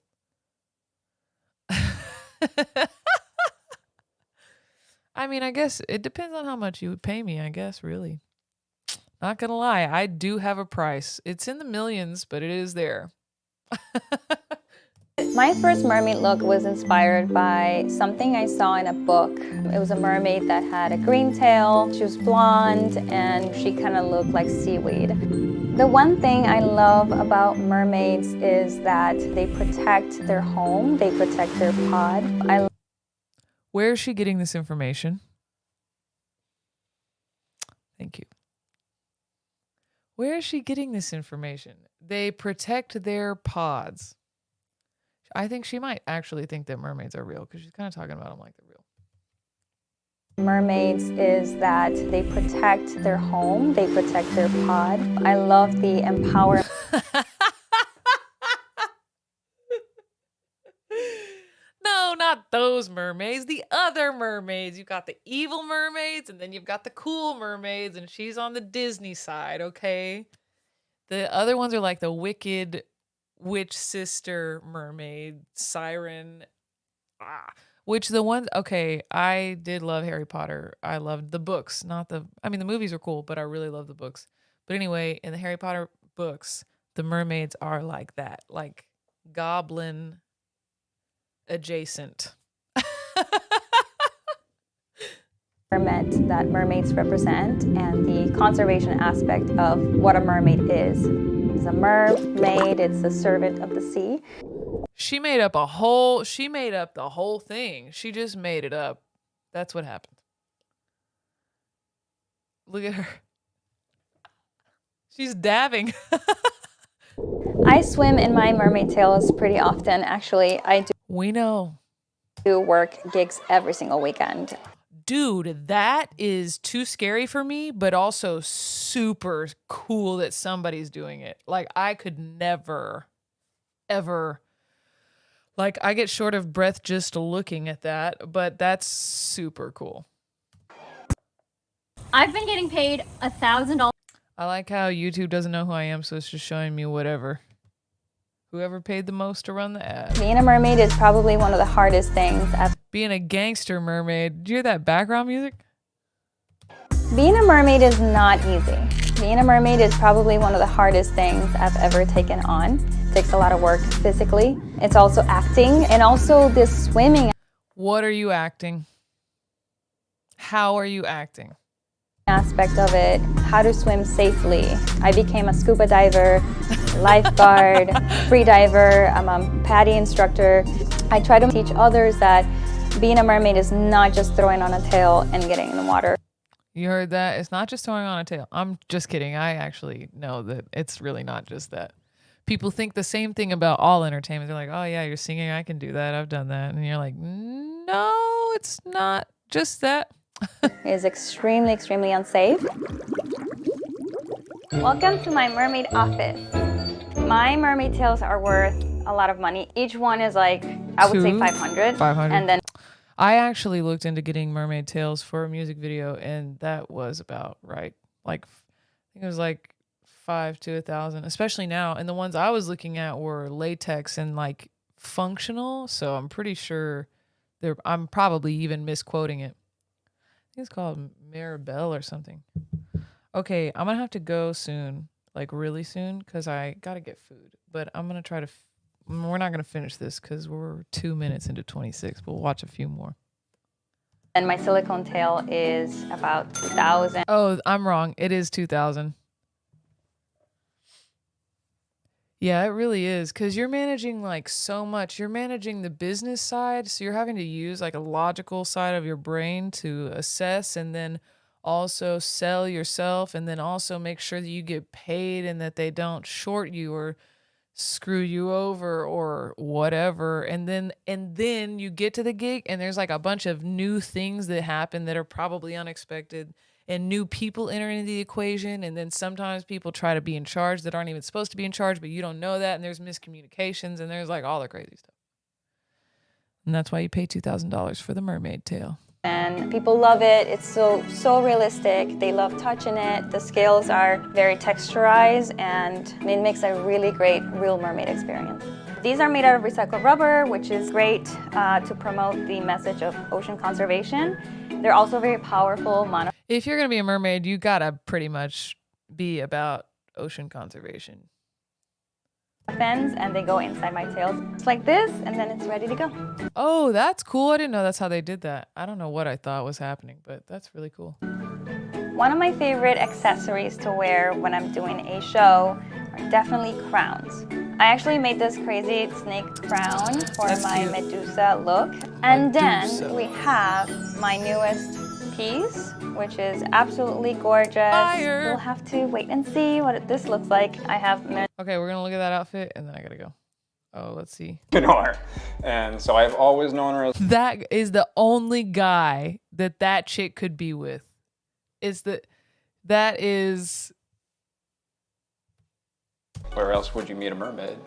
S6: I mean, I guess it depends on how much you would pay me, I guess, really. Not gonna lie, I do have a price. It's in the millions, but it is there.
S4: My first mermaid look was inspired by something I saw in a book. It was a mermaid that had a green tail, she was blonde, and she kind of looked like seaweed. The one thing I love about mermaids is that they protect their home, they protect their pod.
S6: Where is she getting this information? Thank you. Where is she getting this information? They protect their pods. I think she might actually think that mermaids are real because she's kind of talking about them like they're real.
S4: Mermaids is that they protect their home, they protect their pod. I love the empowerment.
S6: No, not those mermaids. The other mermaids. You've got the evil mermaids, and then you've got the cool mermaids, and she's on the Disney side, okay? The other ones are like the wicked witch sister mermaid, siren. Which the ones, okay, I did love Harry Potter. I loved the books, the movies are cool, but I really love the books. But anyway, in the Harry Potter books, the mermaids are like that, like goblin adjacent.
S4: That mermaids represent and the conservation aspect of what a mermaid is. It's a mermaid, it's a servant of the sea.
S6: She made up the whole thing. She just made it up. That's what happened. Look at her. She's dabbing.
S4: I swim in my mermaid tails pretty often. Actually,
S6: We know.
S4: do work gigs every single weekend.
S6: Dude, that is too scary for me, but also super cool that somebody's doing it. Like, I could never, ever, like, I get short of breath just looking at that, but that's super cool.
S7: I've been getting paid $1,000.
S6: I like how YouTube doesn't know who I am, so it's just showing me whatever. Whoever paid the most to run the ad.
S4: Being a mermaid is probably one of the hardest things.
S6: Being a gangster mermaid. Did you hear that background music?
S4: Being a mermaid is not easy. Being a mermaid is probably one of the hardest things I've ever taken on. It takes a lot of work physically. It's also acting and also this swimming.
S6: What are you acting? How are you acting?
S4: Aspect of it, how to swim safely. I became a scuba diver, lifeguard, free diver, I'm a PADI instructor. I try to teach others that being a mermaid is not just throwing on a tail and getting in the water.
S6: You heard that? It's not just throwing on a tail. I'm just kidding. I actually know that it's really not just that. People think the same thing about all entertainment. They're like, oh yeah, you're singing, I can do that, I've done that. And you're like, no, it's not just that.
S4: It is extremely, extremely unsafe. Welcome to my mermaid office. My mermaid tails are worth a lot of money. Each one is like, I would say $500. And then
S6: I actually looked into getting mermaid tails for a music video, and that was about right. Like, I think it was like $500 to $1,000, especially now. And the ones I was looking at were latex and like functional. So I'm pretty sure I'm probably even misquoting it. I think it's called Maribel or something. Okay, I'm gonna have to go soon, like really soon, because I gotta get food. But I'm gonna try to. We're not gonna finish this because we're 2 minutes into 26. We'll watch a few more.
S4: And my silicone tail is about 2,000.
S6: Oh, I'm wrong. It is 2,000. Yeah, it really is, because you're managing like so much. You're managing the business side, so you're having to use like a logical side of your brain to assess and then also sell yourself and then also make sure that you get paid and that they don't short you or screw you over or whatever. And then you get to the gig and there's like a bunch of new things that happen that are probably unexpected and new people enter into the equation. And then sometimes people try to be in charge that aren't even supposed to be in charge, but you don't know that. And there's miscommunications and there's like all the crazy stuff. And that's why you pay $2,000 for the mermaid tail.
S4: And people love it. It's so realistic. They love touching it. The scales are very texturized and it makes a really great real mermaid experience. These are made out of recycled rubber, which is great to promote the message of ocean conservation. They're also very powerful.
S6: If you're going to be a mermaid, you got to pretty much be about ocean conservation.
S4: Fins, and they go inside my tails. It's like this, and then it's ready to go.
S6: Oh, that's cool. I didn't know that's how they did that. I don't know what I thought was happening, but that's really cool.
S4: One of my favorite accessories to wear when I'm doing a show are definitely crowns. I actually made this crazy snake crown for my Medusa look. And then we have my newest piece, which is absolutely gorgeous.
S6: Fire.
S4: We'll have to wait and see what this looks like. I have...
S6: Okay, we're going to look at that outfit, and then I got to go. Oh, let's see.
S14: And so I've always known her as...
S6: That is the only guy that chick could be with. That is...
S14: Where else would you meet a mermaid?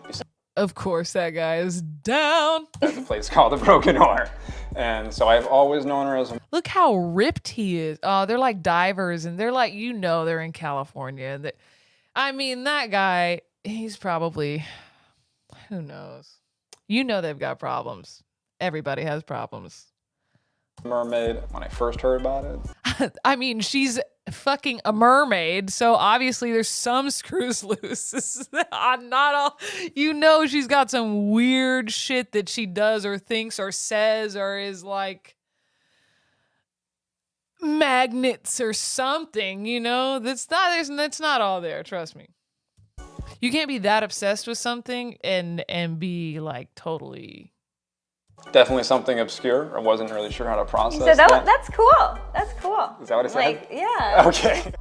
S6: Of course, that guy is down.
S14: There's a place called the Broken Oar. And so I've always known her as...
S6: Look how ripped he is. Oh, they're like divers, and they're like, they're in California. I mean, that guy, he's probably... Who knows? They've got problems. Everybody has problems.
S14: Mermaid when I first heard about it.
S6: I mean, she's fucking a mermaid, so obviously there's some screws loose. This is not all. She's got some weird shit that she does or thinks or says or is like magnets or something. That's not all there. Trust me. You can't be that obsessed with something and be like totally.
S14: Definitely something obscure. I wasn't really sure how to process
S4: So
S14: that.
S4: that's cool. That's cool.
S14: Is that what it said?
S4: Like, yeah.
S14: Okay.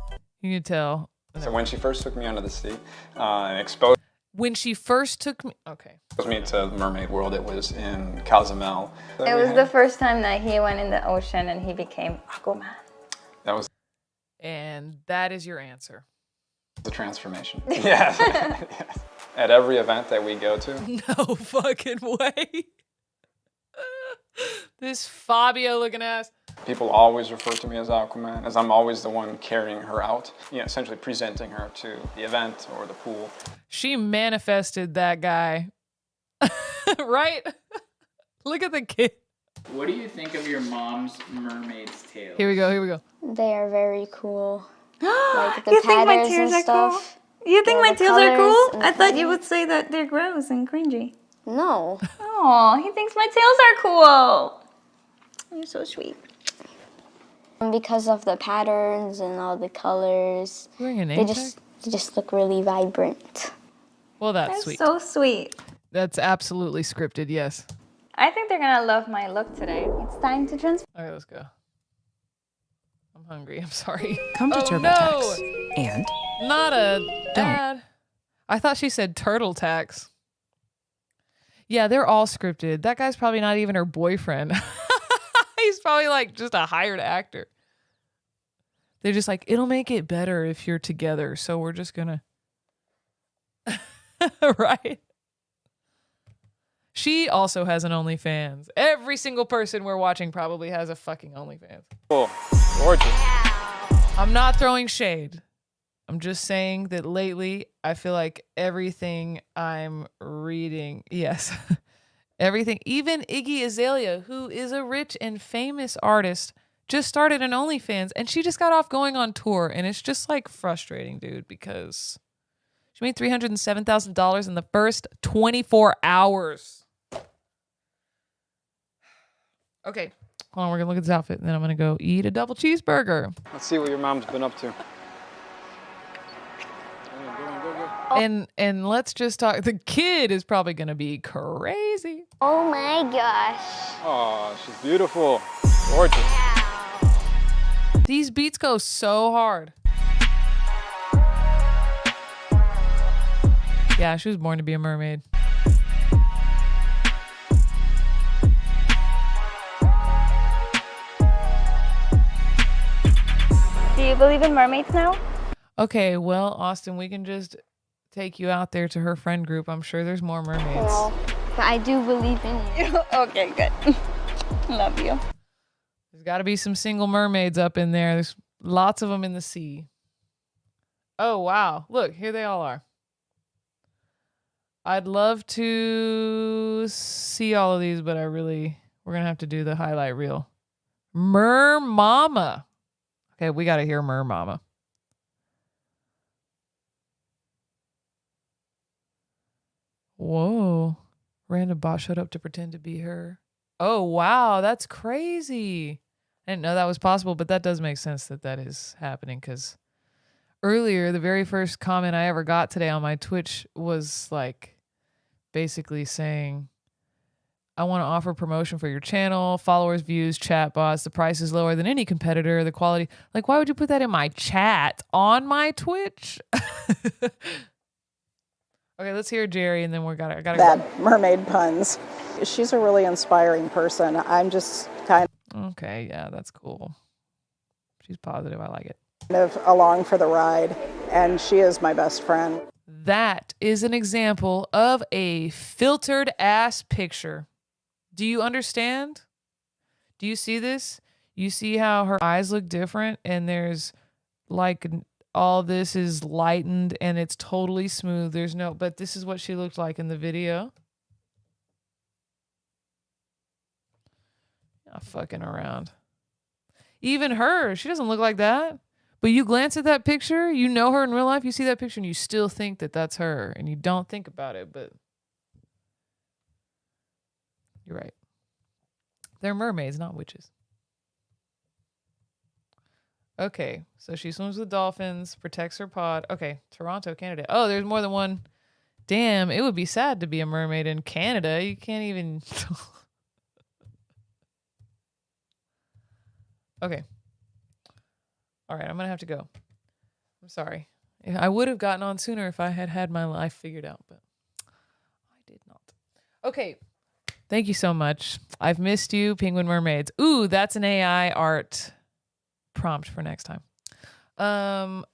S6: You can tell.
S14: So when she first took me under the sea and exposed
S6: When she first took me... Okay.
S14: me to the mermaid world, it was in Cozumel.
S4: It was the first time that he went in the ocean and he became Aquaman.
S14: That was
S6: And that is your answer.
S14: the transformation. Yes. Yes. At every event that we go to.
S6: No fucking way. This Fabio looking ass.
S14: People always refer to me as Aquaman, as I'm always the one carrying her out, essentially presenting her to the event or the pool.
S6: She manifested that guy. Right? Look at the kid.
S15: What do you think of your mom's mermaid's tail?
S6: Here we go.
S7: They are very cool. Like the
S4: You think my
S7: patterns
S4: tails
S7: and
S4: are cool?
S7: stuff.
S4: You think
S7: Yeah,
S4: my
S7: the
S4: tails are
S7: colors
S4: cool?
S7: and
S4: I thought you
S7: everything.
S4: would say that they're gross and cringy.
S7: No.
S4: Oh, he thinks my tails are cool. You're so sweet.
S7: Because of the patterns and all the colors,
S6: Wearing a name
S7: they just look really vibrant.
S6: Well, that's
S4: They're
S6: sweet.
S4: so sweet.
S6: That's absolutely scripted, yes.
S4: I think they're gonna love my look today. It's time to transform.
S6: Okay, let's go. I'm hungry. I'm sorry.
S17: Come to
S6: Oh,
S17: TurboTax.
S6: no!
S17: And
S6: Not a ad. I thought she said turtle tax. Yeah, they're all scripted. That guy's probably not even her boyfriend. He's probably like just a hired actor. They're just like, it'll make it better if you're together. So we're just gonna. Right? She also has an OnlyFans. Every single person we're watching probably has a fucking OnlyFans.
S14: Cool. Gorgeous.
S6: I'm not throwing shade. I'm just saying that lately I feel like everything I'm reading, yes, everything, even Iggy Azalea, who is a rich and famous artist, just started an OnlyFans and she just got off going on tour. And it's just like frustrating, dude, because she made $307,000 in the first 24 hours. Okay. Hold on, we're going to look at this outfit and then I'm going to go eat a double cheeseburger.
S14: Let's see what your mom's been up to.
S6: And let's just talk. The kid is probably going to be crazy.
S8: Oh my gosh.
S14: Oh, she's beautiful. Gorgeous.
S6: These beats go so hard. Yeah, she was born to be a mermaid.
S4: Do you believe in mermaids now?
S6: Okay, well, Austin, we can just take you out there to her friend group. I'm sure there's more mermaids.
S4: Well, but I do believe in you. Okay, good. Love you.
S6: There's got to be some single mermaids up in there. There's lots of them in the sea. Oh, wow. Look, here they all are. I'd love to see all of these, but we're going to have to do the highlight reel. Mer Mama. Okay, we got to hear Mer Mama. Whoa. Random bot showed up to pretend to be her. Oh, wow. That's crazy. I didn't know that was possible, but that does make sense that is happening because earlier, the very first comment I ever got today on my Twitch was like basically saying, I want to offer promotion for your channel, followers, views, chat bots. The price is lower than any competitor. The quality, like, why would you put that in my chat on my Twitch? Okay, let's hear Jerry, and then I gotta
S2: bad mermaid puns. She's a really inspiring person. I'm just kind
S6: Okay, yeah, that's cool. She's positive. I like it.
S2: of along for the ride, and she is my best friend.
S6: That is an example of a filtered ass picture. Do you understand? Do you see this? You see how her eyes look different, and there's like all this is lightened and it's totally smooth. But this is what she looked like in the video. Not fucking around. Even her, she doesn't look like that. But you glance at that picture, you know her in real life, you see that picture and you still think that that's her and you don't think about it, but you're right. They're mermaids, not witches. Okay, so she swims with dolphins, protects her pod. Okay, Toronto, Canada. Oh, there's more than one. Damn, it would be sad to be a mermaid in Canada. You can't even... Okay. All right, I'm going to have to go. I'm sorry. I would have gotten on sooner if I had had my life figured out, but I did not. Okay. Thank you so much. I've missed you, Penguin Mermaids. Ooh, that's an AI art prompt for next time.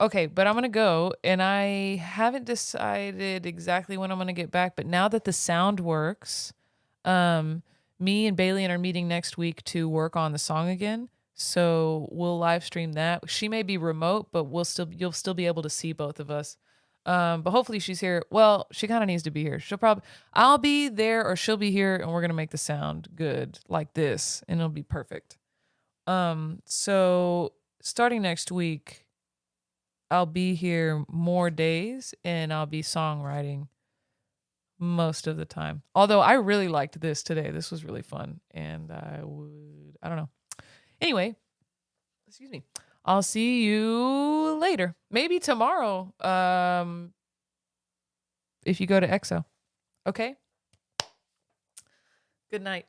S6: Okay, but I'm going to go, and I haven't decided exactly when I'm going to get back, but now that the sound works, me and Bailey are meeting next week to work on the song again. So we'll live stream that. She may be remote, but you'll still be able to see both of us. But hopefully she's here. Well, she kind of needs to be here. I'll be there or she'll be here and we're going to make the sound good like this and it'll be perfect. So starting next week, I'll be here more days and I'll be songwriting most of the time. Although I really liked this today. This was really fun. And I don't know. Anyway, excuse me. I'll see you later. Maybe tomorrow. If you go to EXO. Okay? Good night.